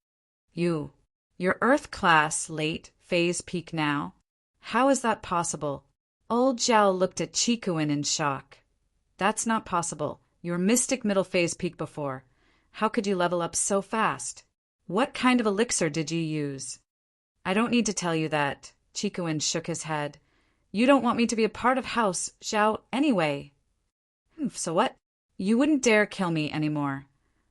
[SPEAKER 1] Your Earth-class late-phase peak now? How is that possible? Old Zhao looked at Qikuan in shock. That's not possible. You were mystic middle phase peak before. How could you level up so fast? What kind of elixir did you use? I don't need to tell you that. Qikuan shook his head. You don't want me to be a part of House Zhao anyway. So what? You wouldn't dare kill me anymore.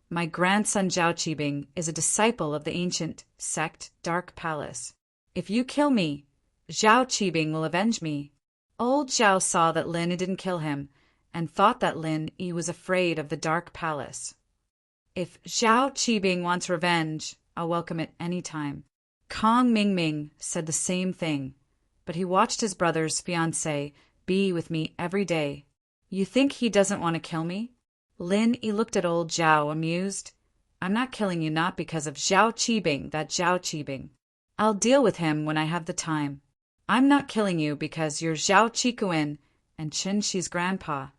[SPEAKER 1] My grandson Zhao Qibing is a disciple of the ancient sect Dark Palace. If you kill me, Zhao Qibing will avenge me. Old Zhao saw that Lin Yi didn't kill him and thought that Lin Yi was afraid of the Dark Palace. If Zhao Qibing wants revenge, I'll welcome it any time. Kong Mingming said the same thing, but he watched his brother's fiancée be with me every day. You think he doesn't want to kill me? Lin Yi looked at old Zhao, amused. I'm not killing you not because of Zhao Qibing, that Zhao Qibing. I'll deal with him when I have the time. I'm not killing you because you're Zhao Qikuan and Chen Shi's grandpa.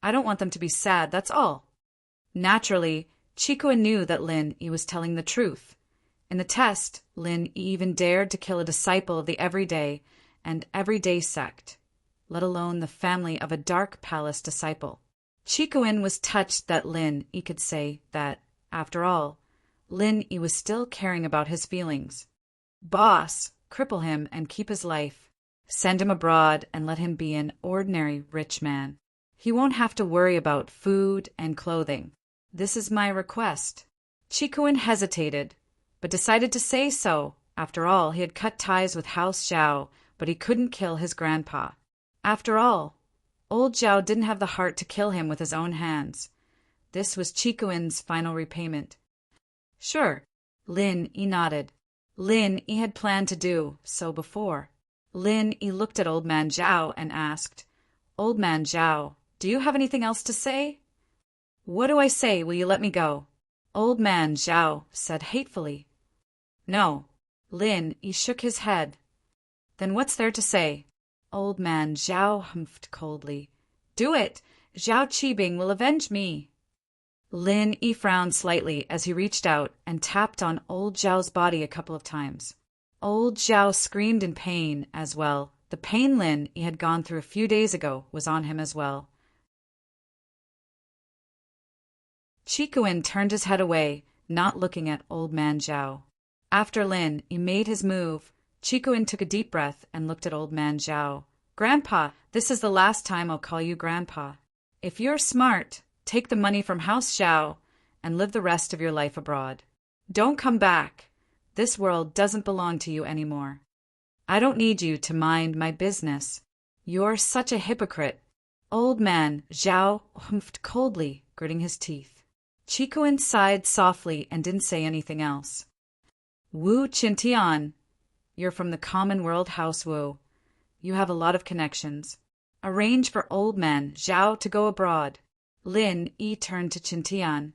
[SPEAKER 1] I don't want them to be sad, that's all. Naturally, Qikuan knew that Lin Yi was telling the truth. In the test, Lin Yi even dared to kill a disciple of the everyday and everyday sect, let alone the family of a Dark Palace disciple. Qikuan was touched that Lin Yi could say that, after all, Lin Yi was still caring about his feelings. Boss, cripple him and keep his life. Send him abroad and let him be an ordinary rich man. He won't have to worry about food and clothing. This is my request. Qikuan hesitated, but decided to say so. After all, he had cut ties with House Zhao, but he couldn't kill his grandpa. After all, old Zhao didn't have the heart to kill him with his own hands. This was Qikuan's final repayment. Sure, Lin Yi nodded. Lin Yi had planned to do so before. Lin Yi looked at Old Man Zhao and asked, Old Man Zhao, do you have anything else to say? What do I say? Will you let me go? Old Man Zhao said hatefully. No. Lin Yi shook his head. Then what's there to say? Old Man Zhao humphed coldly. Do it! Zhao Qibing will avenge me. Lin Yi frowned slightly as he reached out and tapped on old Zhao's body a couple of times. Old Zhao screamed in pain as well. The pain Lin Yi had gone through a few days ago was on him as well. Qikuan turned his head away, not looking at Old Man Zhao. After Lin Yi made his move, Qikuan took a deep breath and looked at Old Man Zhao. Grandpa, this is the last time I'll call you Grandpa. If you're smart, take the money from House Zhao and live the rest of your life abroad. Don't come back. This world doesn't belong to you anymore. I don't need you to mind my business. You're such a hypocrite. Old Man Zhao humphed coldly, gritting his teeth. Qikuan sighed softly and didn't say anything else. Wu Qintian, you're from the common world House Wu. You have a lot of connections. Arrange for old man Zhao to go abroad. Lin Yi turned to Qintian.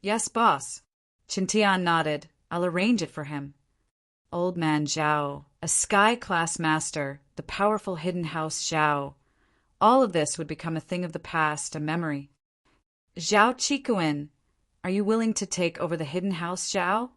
[SPEAKER 1] Yes, boss. Qintian nodded. I'll arrange it for him. Old man Zhao, a sky-class master, the powerful hidden house Zhao. All of this would become a thing of the past, a memory. Zhao Qikuan, are you willing to take over the hidden house, Zhao?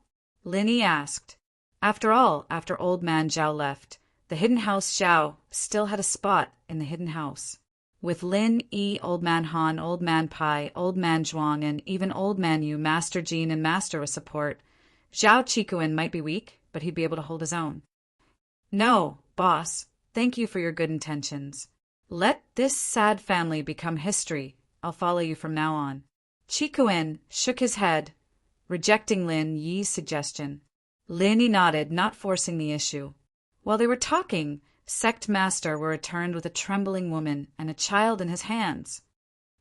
[SPEAKER 1] Lin Yi asked. After all, after old man Zhao left, the hidden house Zhao still had a spot in the hidden house. With Lin Yi, old man Han, old man Pai, old man Zhuang, and even old man Yu, Master Jean, and Master with support, Zhao Qikuan might be weak, but he'd be able to hold his own. No, boss, thank you for your good intentions. Let this sad family become history. I'll follow you from now on. Qikuan shook his head, rejecting Lin Yi's suggestion. Lin Yi nodded, not forcing the issue. While they were talking, Sect Master were returned with a trembling woman and a child in his hands.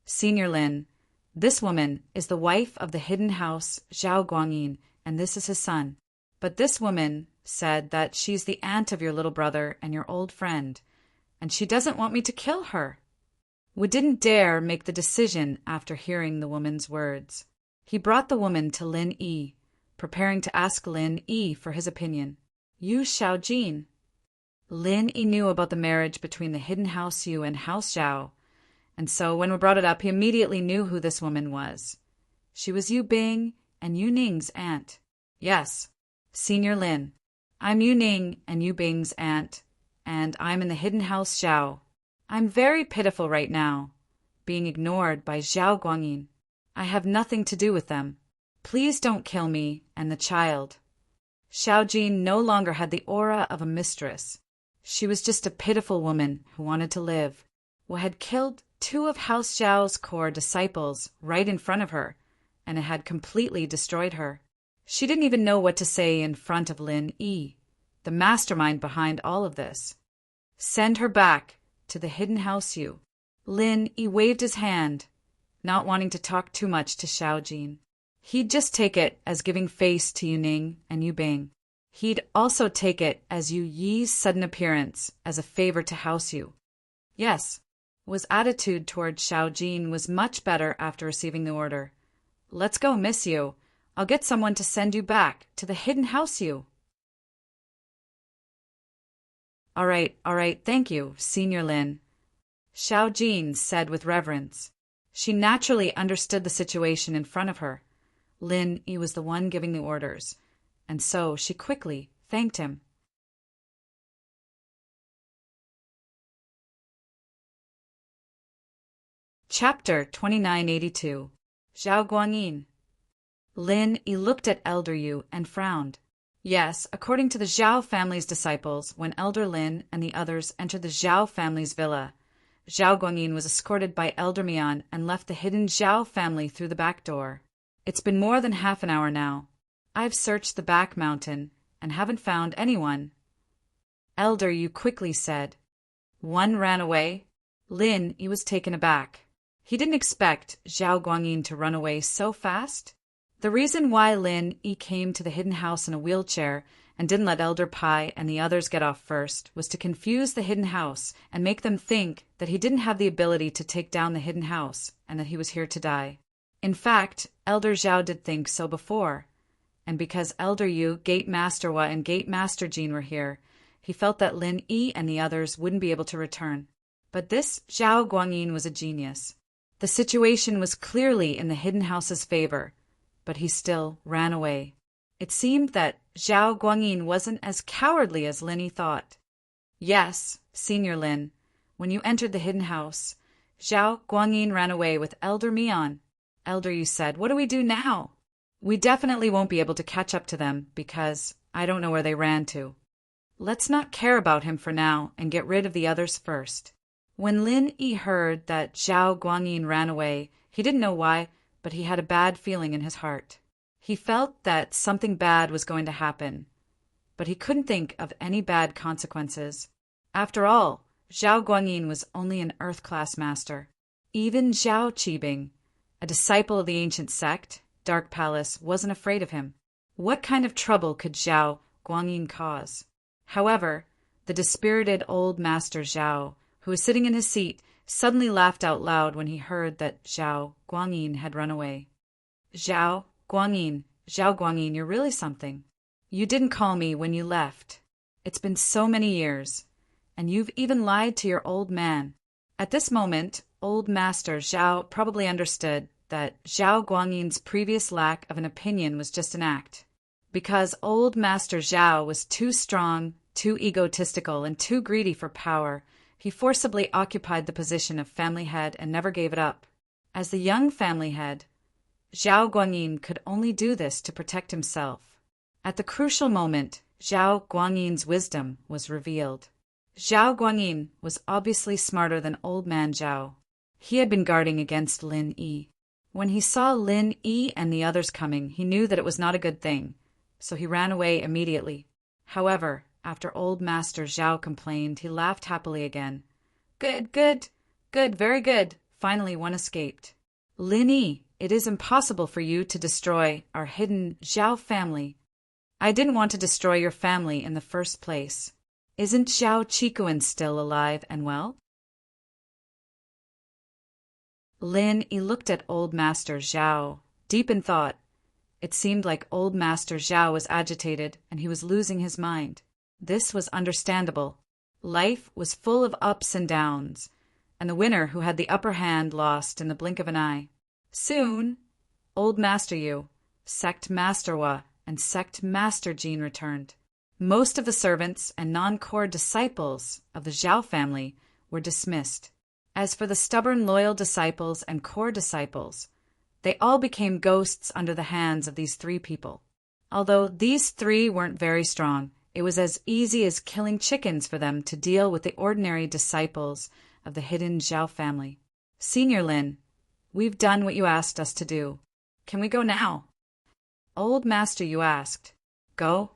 [SPEAKER 1] Senior Lin, this woman is the wife of the hidden house Zhao Guangyin, and this is his son. But this woman said that she's the aunt of your little brother and your old friend, and she doesn't want me to kill her. We didn't dare make the decision after hearing the woman's words. He brought the woman to Lin Yi, preparing to ask Lin Yi for his opinion. You Xiao Jin. Lin Yi knew about the marriage between the hidden house Yu and house Zhao, and so when we brought it up, he immediately knew who this woman was. She was Yu Bing and Yu Ning's aunt. Yes, Senior Lin. I'm Yu Ning and Yu Bing's aunt, and I'm in the hidden house Zhao. I'm very pitiful right now, being ignored by Zhao Guangyin. I have nothing to do with them. Please don't kill me and the child. Xiao Jin no longer had the aura of a mistress. She was just a pitiful woman who wanted to live, who had killed 2 of House Zhao's core disciples right in front of her, and it had completely destroyed her. She didn't even know what to say in front of Lin Yi, the mastermind behind all of this. Send her back to the hidden house Yu. Lin Yi waved his hand, not wanting to talk too much to Xiao Jin. He'd just take it as giving face to Yu Ning and Yu Bing. He'd also take it as Yu Yi's sudden appearance as a favor to House Yu. Yes, his attitude toward Xiao Jin was much better after receiving the order. Let's go, Miss Yu. I'll get someone to send you back to the hidden house Yu. All right, thank you, Senior Lin. Xiao Jin said with reverence. She naturally understood the situation in front of her. Lin Yi was the one giving the orders, and so she quickly thanked him. Chapter 2982. Zhao Guangyin. Lin Yi looked at Elder Yu and frowned. Yes, according to the Zhao family's disciples, when Elder Lin and the others entered the Zhao family's villa, Zhao Guangyin was escorted by Elder Mian and left the hidden Zhao family through the back door. It's been more than half an hour now. I've searched the back mountain and haven't found anyone. Elder Yu quickly said. One ran away. Lin Yi was taken aback. He didn't expect Zhao Guangyin to run away so fast. The reason why Lin Yi came to the hidden house in a wheelchair and didn't let Elder Pai and the others get off first was to confuse the hidden house and make them think that he didn't have the ability to take down the hidden house and that he was here to die. In fact, Elder Zhao did think so before, and because Elder Yu, Gate Master Wa, and Gate Master Jean were here, he felt that Lin Yi and the others wouldn't be able to return. But this Zhao Guangyin was a genius. The situation was clearly in the hidden house's favor, but he still ran away. It seemed that Zhao Guangyin wasn't as cowardly as Lin Yi thought. Yes, Senior Lin, when you entered the hidden house, Zhao Guangyin ran away with Elder Mian. Elder Yu said, what do we do now? We definitely won't be able to catch up to them because I don't know where they ran to. Let's not care about him for now and get rid of the others first. When Lin Yi heard that Zhao Guangyin ran away, he didn't know why, but he had a bad feeling in his heart. He felt that something bad was going to happen, but he couldn't think of any bad consequences. After all, Zhao Guangyin was only an Earth-class master. Even Zhao Qibing, a disciple of the ancient sect, Dark Palace, wasn't afraid of him. What kind of trouble could Zhao Guangyin cause? However, the dispirited old master Zhao who was sitting in his seat, suddenly laughed out loud when he heard that Zhao Guangyin had run away. Zhao Guangyin, you're really something. You didn't call me when you left. It's been so many years, and you've even lied to your old man. At this moment, old master Zhao probably understood that Zhao Guangyin's previous lack of an opinion was just an act. Because old master Zhao was too strong, too egotistical, and too greedy for power, he forcibly occupied the position of family head and never gave it up. As the young family head, Zhao Guangyin could only do this to protect himself. At the crucial moment, Zhao Guangyin's wisdom was revealed. Zhao Guangyin was obviously smarter than old man Zhao. He had been guarding against Lin Yi. When he saw Lin Yi and the others coming, he knew that it was not a good thing, so he ran away immediately. However, after old master Zhao complained, he laughed happily again. Good, very good. Finally one escaped. Lin Yi, it is impossible for you to destroy our hidden Zhao family. I didn't want to destroy your family in the first place. Isn't Zhao Qikuan still alive and well? Lin Yi looked at old master Zhao, deep in thought. It seemed like old master Zhao was agitated and he was losing his mind. This was understandable. Life was full of ups and downs, and the winner who had the upper hand lost in the blink of an eye. Soon, old master Yu, sect master Wa, and sect master Jin returned. Most of the servants and non-core disciples of the Zhao family were dismissed. As for the stubborn loyal disciples and core disciples, they all became ghosts under the hands of these three people. Although these three weren't very strong, it was as easy as killing chickens for them to deal with the ordinary disciples of the hidden Zhao family. Senior Lin, we've done what you asked us to do. Can we go now? Old master Yu asked. Go?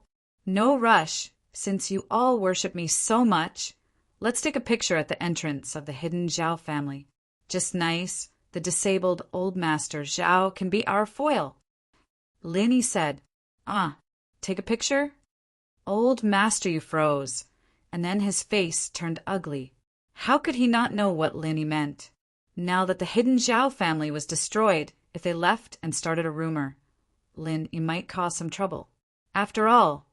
[SPEAKER 1] No rush, since you all worship me so much. Let's take a picture at the entrance of the hidden Zhao family. Just nice, the disabled old master Zhao can be our foil. Lin Yi said, take a picture? Old master Yu froze, and then his face turned ugly. How could he not know what Lin Yi meant? Now that the hidden Zhao family was destroyed, if they left and started a rumor, Lin Yi might cause some trouble. After all,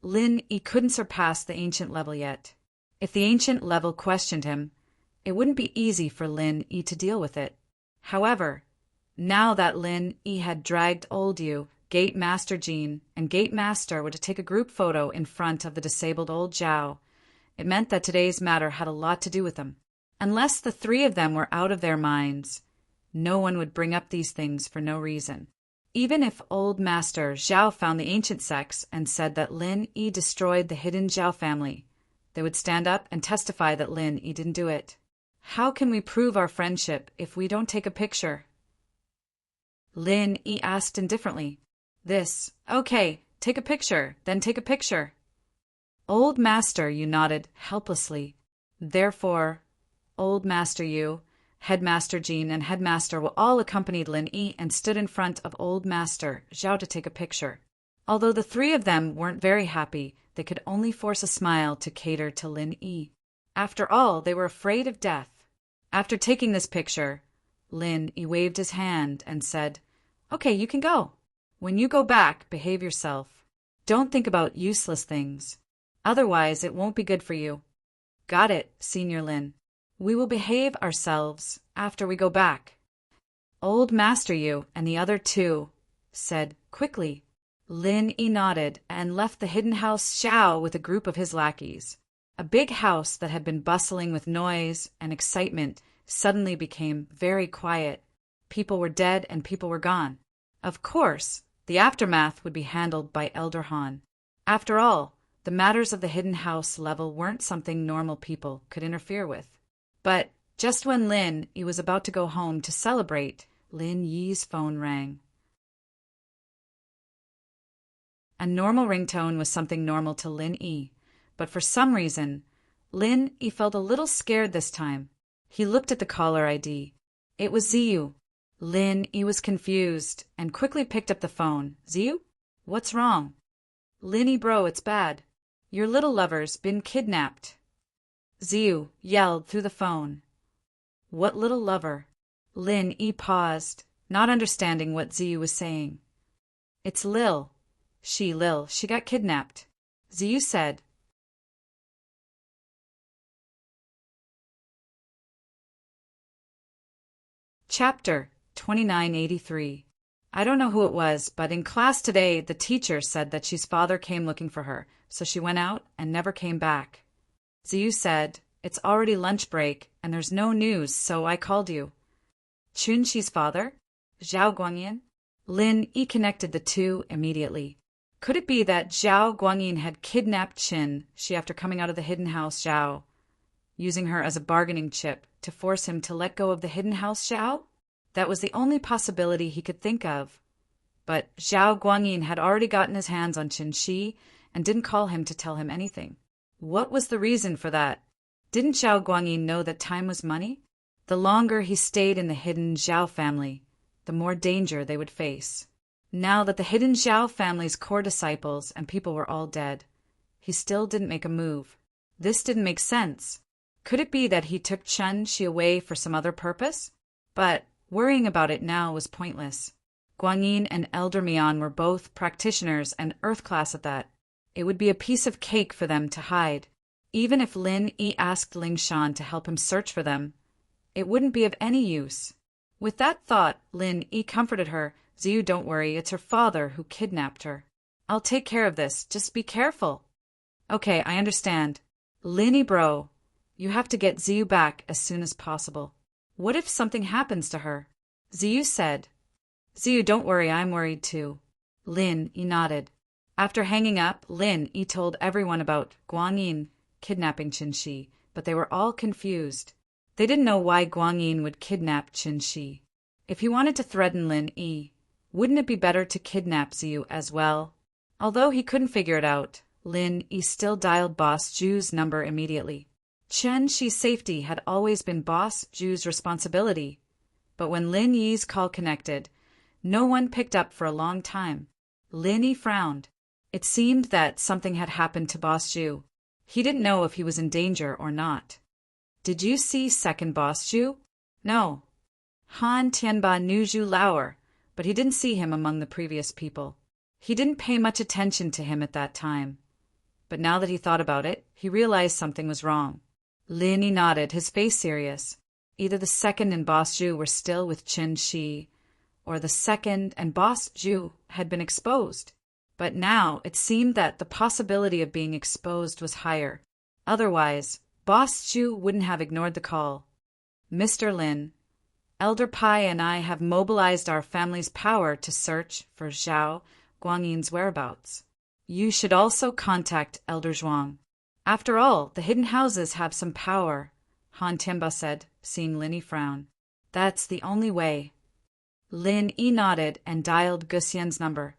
[SPEAKER 1] Lin Yi couldn't surpass the ancient level yet. If the ancient level questioned him, it wouldn't be easy for Lin Yi to deal with it. However, now that Lin Yi had dragged old Yu, Gate Master Jin, and Gate Master were to take a group photo in front of the disabled old Zhao, it meant that today's matter had a lot to do with them. Unless the three of them were out of their minds, no one would bring up these things for no reason. Even if old master Zhao found the ancient sects and said that Lin Yi destroyed the hidden Zhao family, they would stand up and testify that Lin Yi didn't do it. How can we prove our friendship if we don't take a picture? Lin Yi asked indifferently. Okay, take a picture, then take a picture. Old master Yu nodded helplessly. Therefore, old master Yu, Headmaster Jin, and Headmaster Wu all accompanied Lin Yi and stood in front of old master Zhao to take a picture. Although the three of them weren't very happy, they could only force a smile to cater to Lin Yi. After all, they were afraid of death. After taking this picture, Lin Yi waved his hand and said, Okay, you can go. When you go back, behave yourself. Don't think about useless things. Otherwise, it won't be good for you. Got it, Senior Lin. We will behave ourselves after we go back. Old Master Yu and the other two said quickly. Lin Yi nodded and left the hidden house Xiao with a group of his lackeys. A big house that had been bustling with noise and excitement suddenly became very quiet. People were dead and people were gone. Of course, the aftermath would be handled by Elder Han. After all, the matters of the hidden house level weren't something normal people could interfere with. But just when Lin Yi was about to go home to celebrate, Lin Yi's phone rang. A normal ringtone was something normal to Lin Yi, but for some reason, Lin Yi felt a little scared this time. He looked at the caller ID. It was Ziyu. Lin Yi was confused and quickly picked up the phone. Ziyu? What's wrong? Lin Yi bro, it's bad. Your little lover's been kidnapped. Ziyu yelled through the phone. What little lover? Lin Yi paused, not understanding what Ziyu was saying. It's Lil. She got kidnapped. Ziyu said. Chapter 2983. I don't know who it was, but in class today the teacher said that she's father came looking for her, so she went out and never came back. Ziyu said, it's already lunch break and there's no news, so I called you. Chunxi's father? Zhao Guangyin? Lin Yi connected the two immediately. Could it be that Zhao Guangyin had kidnapped Qin after coming out of the hidden house Zhao, using her as a bargaining chip to force him to let go of the hidden house Zhao? That was the only possibility he could think of. But Zhao Guangyin had already gotten his hands on Qin and didn't call him to tell him anything. What was the reason for that? Didn't Zhao Guangyin know that time was money? The longer he stayed in the hidden Zhao family, the more danger they would face. Now that the hidden Zhao family's core disciples and people were all dead, he still didn't make a move. This didn't make sense. Could it be that he took Chunxi away for some other purpose? But worrying about it now was pointless. Guangyin and Elder Mian were both practitioners and Earth class at that. It would be a piece of cake for them to hide. Even if Lin Yi asked Ling Shan to help him search for them, it wouldn't be of any use. With that thought, Lin Yi comforted her. Ziyu, don't worry, it's her father who kidnapped her. I'll take care of this, just be careful. Okay, I understand. Lin Yi bro, you have to get Ziyu back as soon as possible. What if something happens to her? Ziyu said. Ziyu, don't worry, I'm worried too. Lin Yi nodded. After hanging up, Lin Yi told everyone about Guangyin kidnapping Qin, but they were all confused. They didn't know why Guangyin would kidnap Qin. If he wanted to threaten Lin Yi, wouldn't it be better to kidnap Ziyu as well? Although he couldn't figure it out, Lin Yi still dialed Boss Zhu's number immediately. Qi's safety had always been Boss Zhu's responsibility, but when Lin Yi's call connected, no one picked up for a long time. Lin Yi frowned. It seemed that something had happened to Boss Zhu. He didn't know if he was in danger or not. Did you see second Boss Zhu? No. Han Tianba knew Zhu Lauer, but he didn't see him among the previous people. He didn't pay much attention to him at that time. But now that he thought about it, he realized something was wrong. Lin Yi nodded, his face serious. Either the second and Boss Zhu were still with Qin, or the second and Boss Zhu had been exposed. But now it seemed that the possibility of being exposed was higher. Otherwise, Boss Zhu wouldn't have ignored the call. Mr. Lin, Elder Pai and I have mobilized our family's power to search for Zhao Guangyin's whereabouts. You should also contact Elder Zhuang. After all, the hidden houses have some power, Han Tianba said, seeing Lin Yi frown. That's the only way. Lin Yi nodded and dialed Gu Xian's number.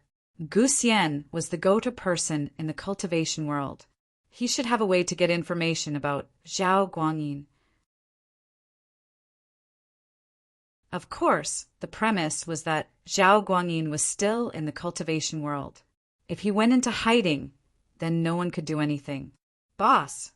[SPEAKER 1] Gu Xian was the go-to person in the cultivation world. He should have a way to get information about Zhao Guangyin. Of course, the premise was that Zhao Guangyin was still in the cultivation world. If he went into hiding, then no one could do anything. Boss.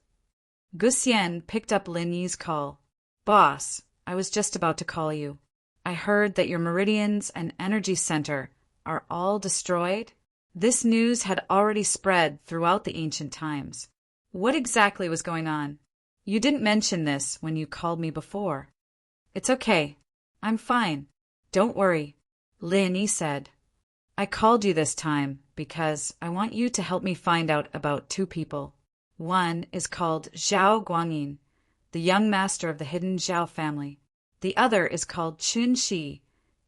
[SPEAKER 1] Gu Xian picked up Lin Yi's call. Boss, I was just about to call you. I heard that your meridians and energy center are all destroyed. This news had already spread throughout the ancient times. What exactly was going on? You didn't mention this when you called me before. It's okay. I'm fine. Don't worry, Lin Yi said. I called you this time because I want you to help me find out about two people. One is called Zhao Guangyin, the young master of the hidden Zhao family. The other is called Qin,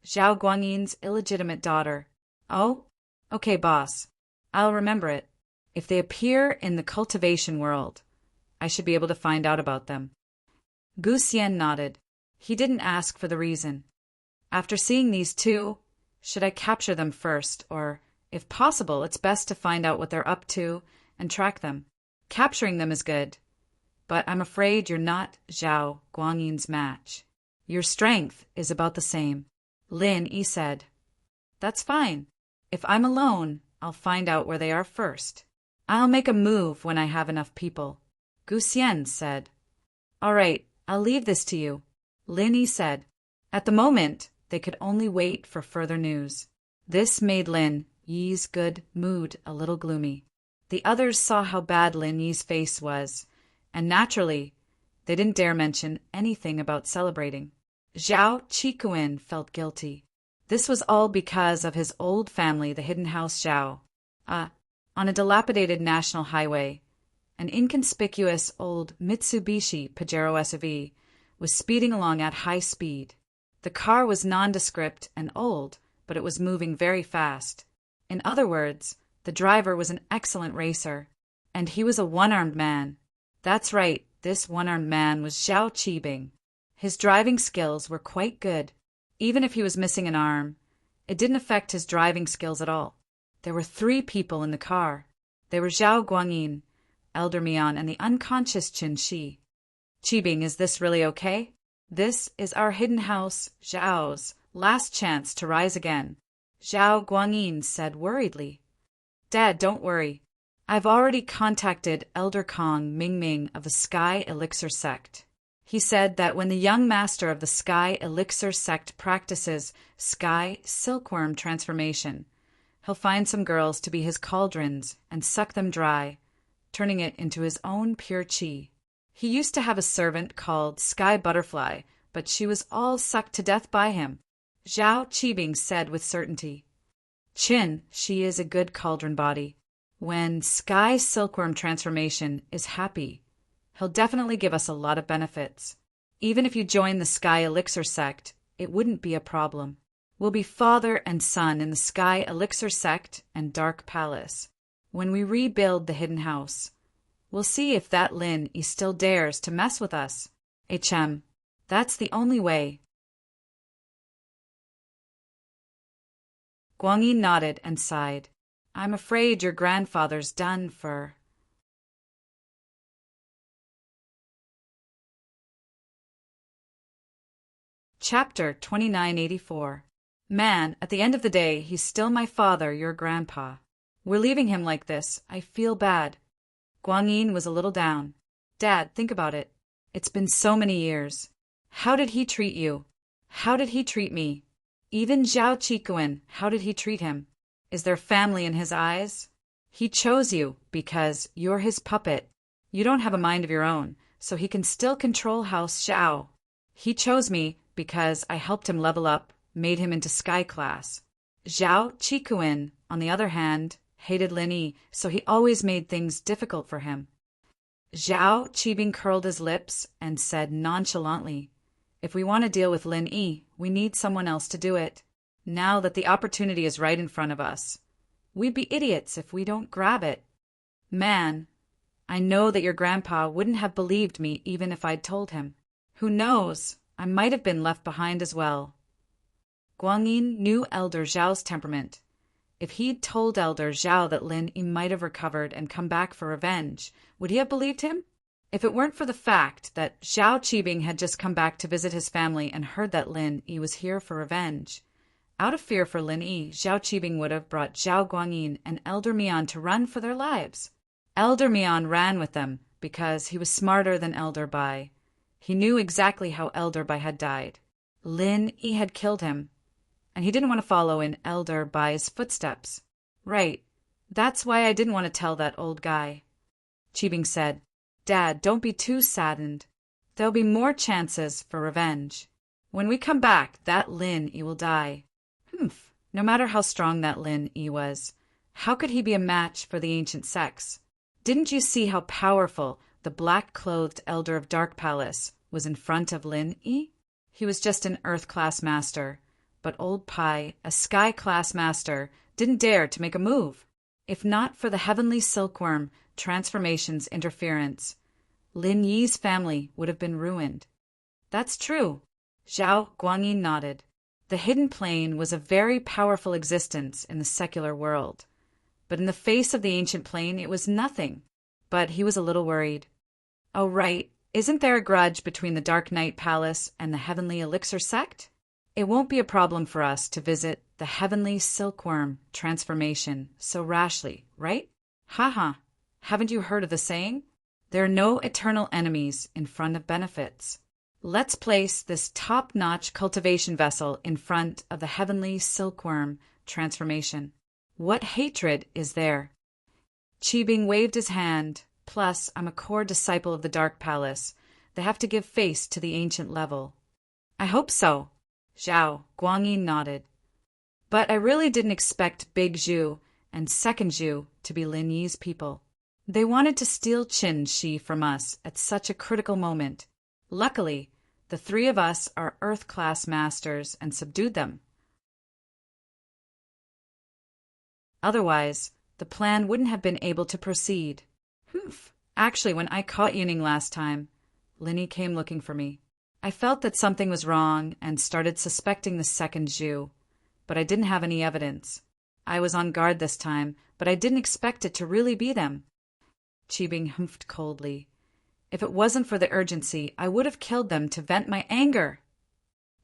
[SPEAKER 1] Zhao Guangyin's illegitimate daughter. Oh? Okay, boss. I'll remember it. If they appear in the cultivation world, I should be able to find out about them. Gu Xian nodded. He didn't ask for the reason. After seeing these two, should I capture them first, or, if possible, it's best to find out what they're up to and track them. Capturing them is good, but I'm afraid you're not Zhao Guangyin's match. Your strength is about the same, Lin Yi said. That's fine. If I'm alone, I'll find out where they are first. I'll make a move when I have enough people, Gu Xian said. All right, I'll leave this to you, Lin Yi said. At the moment, they could only wait for further news. This made Lin Yi's good mood a little gloomy. The others saw how bad Lin Yi's face was, and naturally, they didn't dare mention anything about celebrating. Zhao Qikuan felt guilty. This was all because of his old family, the hidden house Zhao. On a dilapidated national highway, an inconspicuous old Mitsubishi Pajero SUV was speeding along at high speed. The car was nondescript and old, but it was moving very fast. In other words, the driver was an excellent racer, and he was a one-armed man. That's right, this one-armed man was Zhao Qibing. His driving skills were quite good. Even if he was missing an arm, it didn't affect his driving skills at all. There were 3 people in the car. They were Zhao Guangyin, Elder Mian, and the unconscious Qin Shi. Qibing, is this really okay? This is our hidden house, Zhao's, last chance to rise again, Zhao Guangyin said worriedly. Dad, don't worry. I've already contacted Elder Kong Mingming of the Sky Elixir Sect. He said that when the young master of the Sky Elixir Sect practices Sky Silkworm transformation, he'll find some girls to be his cauldrons and suck them dry, turning it into his own pure qi. He used to have a servant called Sky Butterfly, but she was all sucked to death by him, Zhao Qibing said with certainty. Qin, she is a good cauldron body. When Sky Silkworm transformation is happy, he'll definitely give us a lot of benefits. Even if you join the Sky Elixir Sect, it wouldn't be a problem. We'll be father and son in the Sky Elixir Sect and Dark Palace. When we rebuild the hidden house, we'll see if that Lin Yi still dares to mess with us. HM, that's the only way. Guangyin nodded and sighed. I'm afraid your grandfather's done for. Chapter 2984. Man, at the end of the day, he's still my father, your grandpa. We're leaving him like this. I feel bad. Guangyin was a little down. Dad, think about it. It's been so many years. How did he treat you? How did he treat me? Even Zhao Qikuan, how did he treat him? Is there family in his eyes? He chose you because you're his puppet. You don't have a mind of your own, so he can still control House Zhao. He chose me because I helped him level up, made him into Sky Class. Zhao Qikuan, on the other hand, hated Lin Yi, so he always made things difficult for him. Zhao Qibing curled his lips and said nonchalantly, if we want to deal with Lin Yi, we need someone else to do it. Now that the opportunity is right in front of us, we'd be idiots if we don't grab it. Man, I know that your grandpa wouldn't have believed me even if I'd told him. Who knows, I might have been left behind as well. Guangyin knew Elder Zhao's temperament. If he'd told Elder Zhao that Lin Yi might have recovered and come back for revenge, would he have believed him? If it weren't for the fact that Zhao Qibing had just come back to visit his family and heard that Lin Yi was here for revenge, out of fear for Lin Yi, Zhao Qibing would have brought Zhao Guangyin and Elder Mian to run for their lives. Elder Mian ran with them because he was smarter than Elder Bai. He knew exactly how Elder Bai had died. Lin Yi had killed him, and he didn't want to follow in Elder Bai's footsteps. Right. That's why I didn't want to tell that old guy. Qibing said, Dad, don't be too saddened. There'll be more chances for revenge. When we come back, that Lin Yi will die. Humph. No matter how strong that Lin Yi was, how could he be a match for the ancient sex? Didn't you see how powerful the black-clothed Elder of Dark Palace was in front of Lin Yi? He was just an Earth-class master, but old Pai, a Sky-class master, didn't dare to make a move. If not for the heavenly silkworm transformation's interference, Lin Yi's family would have been ruined. That's true. Zhao Guangyin nodded. The hidden plane was a very powerful existence in the secular world, but in the face of the ancient plane it was nothing. But he was a little worried. Oh right, isn't there a grudge between the Dark Knight Palace and the Heavenly Elixir Sect? It won't be a problem for us to visit the Heavenly Silkworm transformation so rashly, right? Haha, haven't you heard of the saying? There are no eternal enemies in front of benefits. Let's place this top-notch cultivation vessel in front of the heavenly silkworm transformation. What hatred is there? Qibing waved his hand. Plus, I'm a core disciple of the Dark Palace. They have to give face to the ancient level. I hope so. Zhao Guangyi nodded. But I really didn't expect Big Zhu and Second Zhu to be Lin Yi's people. They wanted to steal Qin Shi from us at such a critical moment. Luckily, the three of us are Earth-class masters and subdued them. Otherwise, the plan wouldn't have been able to proceed. Humph. Actually, when I caught Yuning last time, Linny came looking for me. I felt that something was wrong and started suspecting the Second Zhu, but I didn't have any evidence. I was on guard this time, but I didn't expect it to really be them. Qibing humphed coldly. If it wasn't for the urgency, I would have killed them to vent my anger.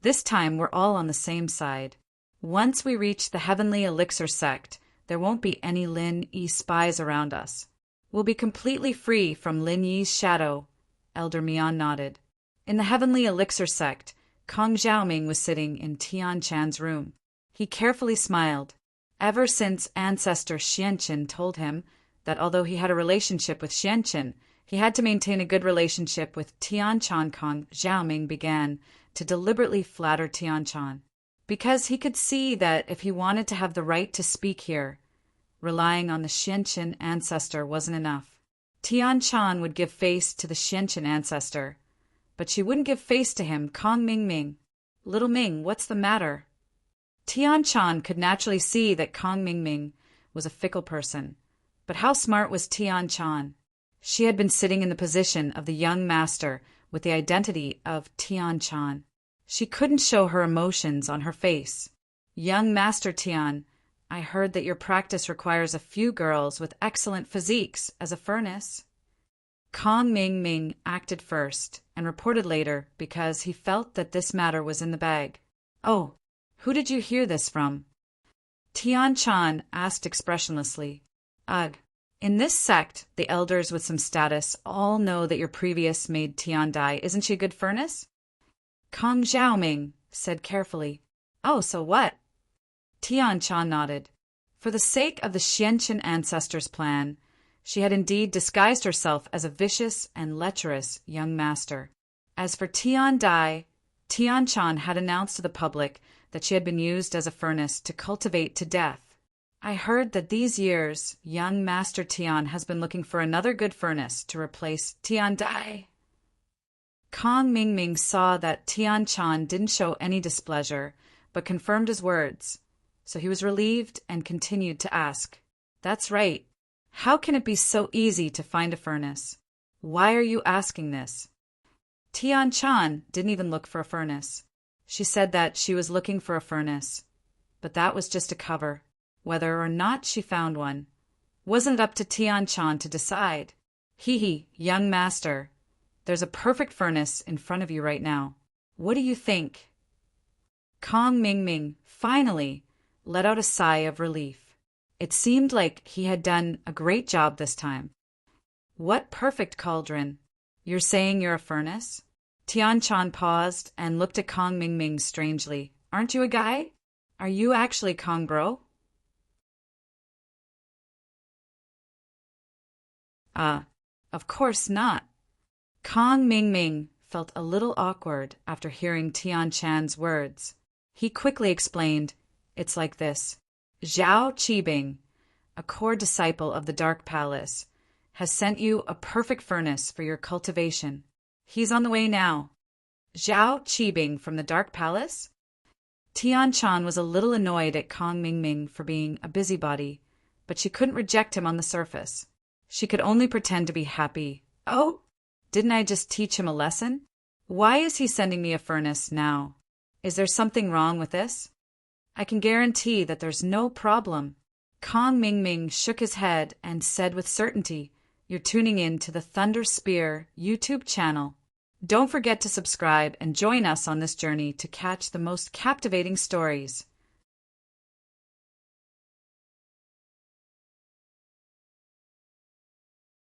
[SPEAKER 1] This time we're all on the same side. Once we reach the Heavenly Elixir sect, there won't be any Lin Yi spies around us. We'll be completely free from Lin Yi's shadow. Elder Mian nodded. In the Heavenly Elixir sect, Kong Xiaoming was sitting in Tian Chan's room. He carefully smiled. Ever since ancestor Xianqin told him that although he had a relationship with Xianqin, he had to maintain a good relationship with Tian Chan, Kong Xiaoming began to deliberately flatter Tian Chan. Because he could see that if he wanted to have the right to speak here, relying on the Xianqin ancestor wasn't enough. Tian Chan would give face to the Xianqin ancestor, but she wouldn't give face to him, Kong Mingming. Little Ming, what's the matter? Tian Chan could naturally see that Kong Mingming was a fickle person, but how smart was Tian Chan? She had been sitting in the position of the young master with the identity of Tian Chan. She couldn't show her emotions on her face. Young Master Tian, I heard that your practice requires a few girls with excellent physiques as a furnace. Kong Mingming acted first and reported later because he felt that this matter was in the bag. Oh, who did you hear this from? Tian Chan asked expressionlessly. Ugh. In this sect, the elders with some status all know that your previous maid Tian Dai isn't she a good furnace? Kong Xiaoming said carefully. Oh, so what? Tian Chan nodded. For the sake of the Xianqin ancestors' plan, she had indeed disguised herself as a vicious and lecherous young master. As for Tian Dai, Tian Chan had announced to the public that she had been used as a furnace to cultivate to death. I heard that these years, young Master Tian has been looking for another good furnace to replace Tian Dai. Kong Mingming saw that Tian Chan didn't show any displeasure, but confirmed his words. So he was relieved and continued to ask, That's right. How can it be so easy to find a furnace? Why are you asking this? Tian Chan didn't even look for a furnace. She said that she was looking for a furnace, but that was just a cover. Whether or not she found one, wasn't it up to Tian Chan to decide? Hee, young master, there's a perfect furnace in front of you right now. What do you think? Kong Mingming finally let out a sigh of relief. It seemed like he had done a great job this time. What perfect cauldron? You're saying you're a furnace? Tian Chan paused and looked at Kong Mingming strangely. Aren't you a guy? Are you actually Kong Bro? Of course not. Kong Mingming felt a little awkward after hearing Tian Chan's words. He quickly explained, It's like this. Zhao Qibing, a core disciple of the Dark Palace, has sent you a perfect furnace for your cultivation. He's on the way now. Zhao Qibing from the Dark Palace? Tian Chan was a little annoyed at Kong Mingming for being a busybody, but she couldn't reject him on the surface. She could only pretend to be happy. Oh, didn't I just teach him a lesson? Why is he sending me a furnace now? Is there something wrong with this? I can guarantee that there's no problem. Kong Mingming shook his head and said with certainty, You're tuning in to the Thunder Spear YouTube channel. Don't forget to subscribe and join us on this journey to catch the most captivating stories.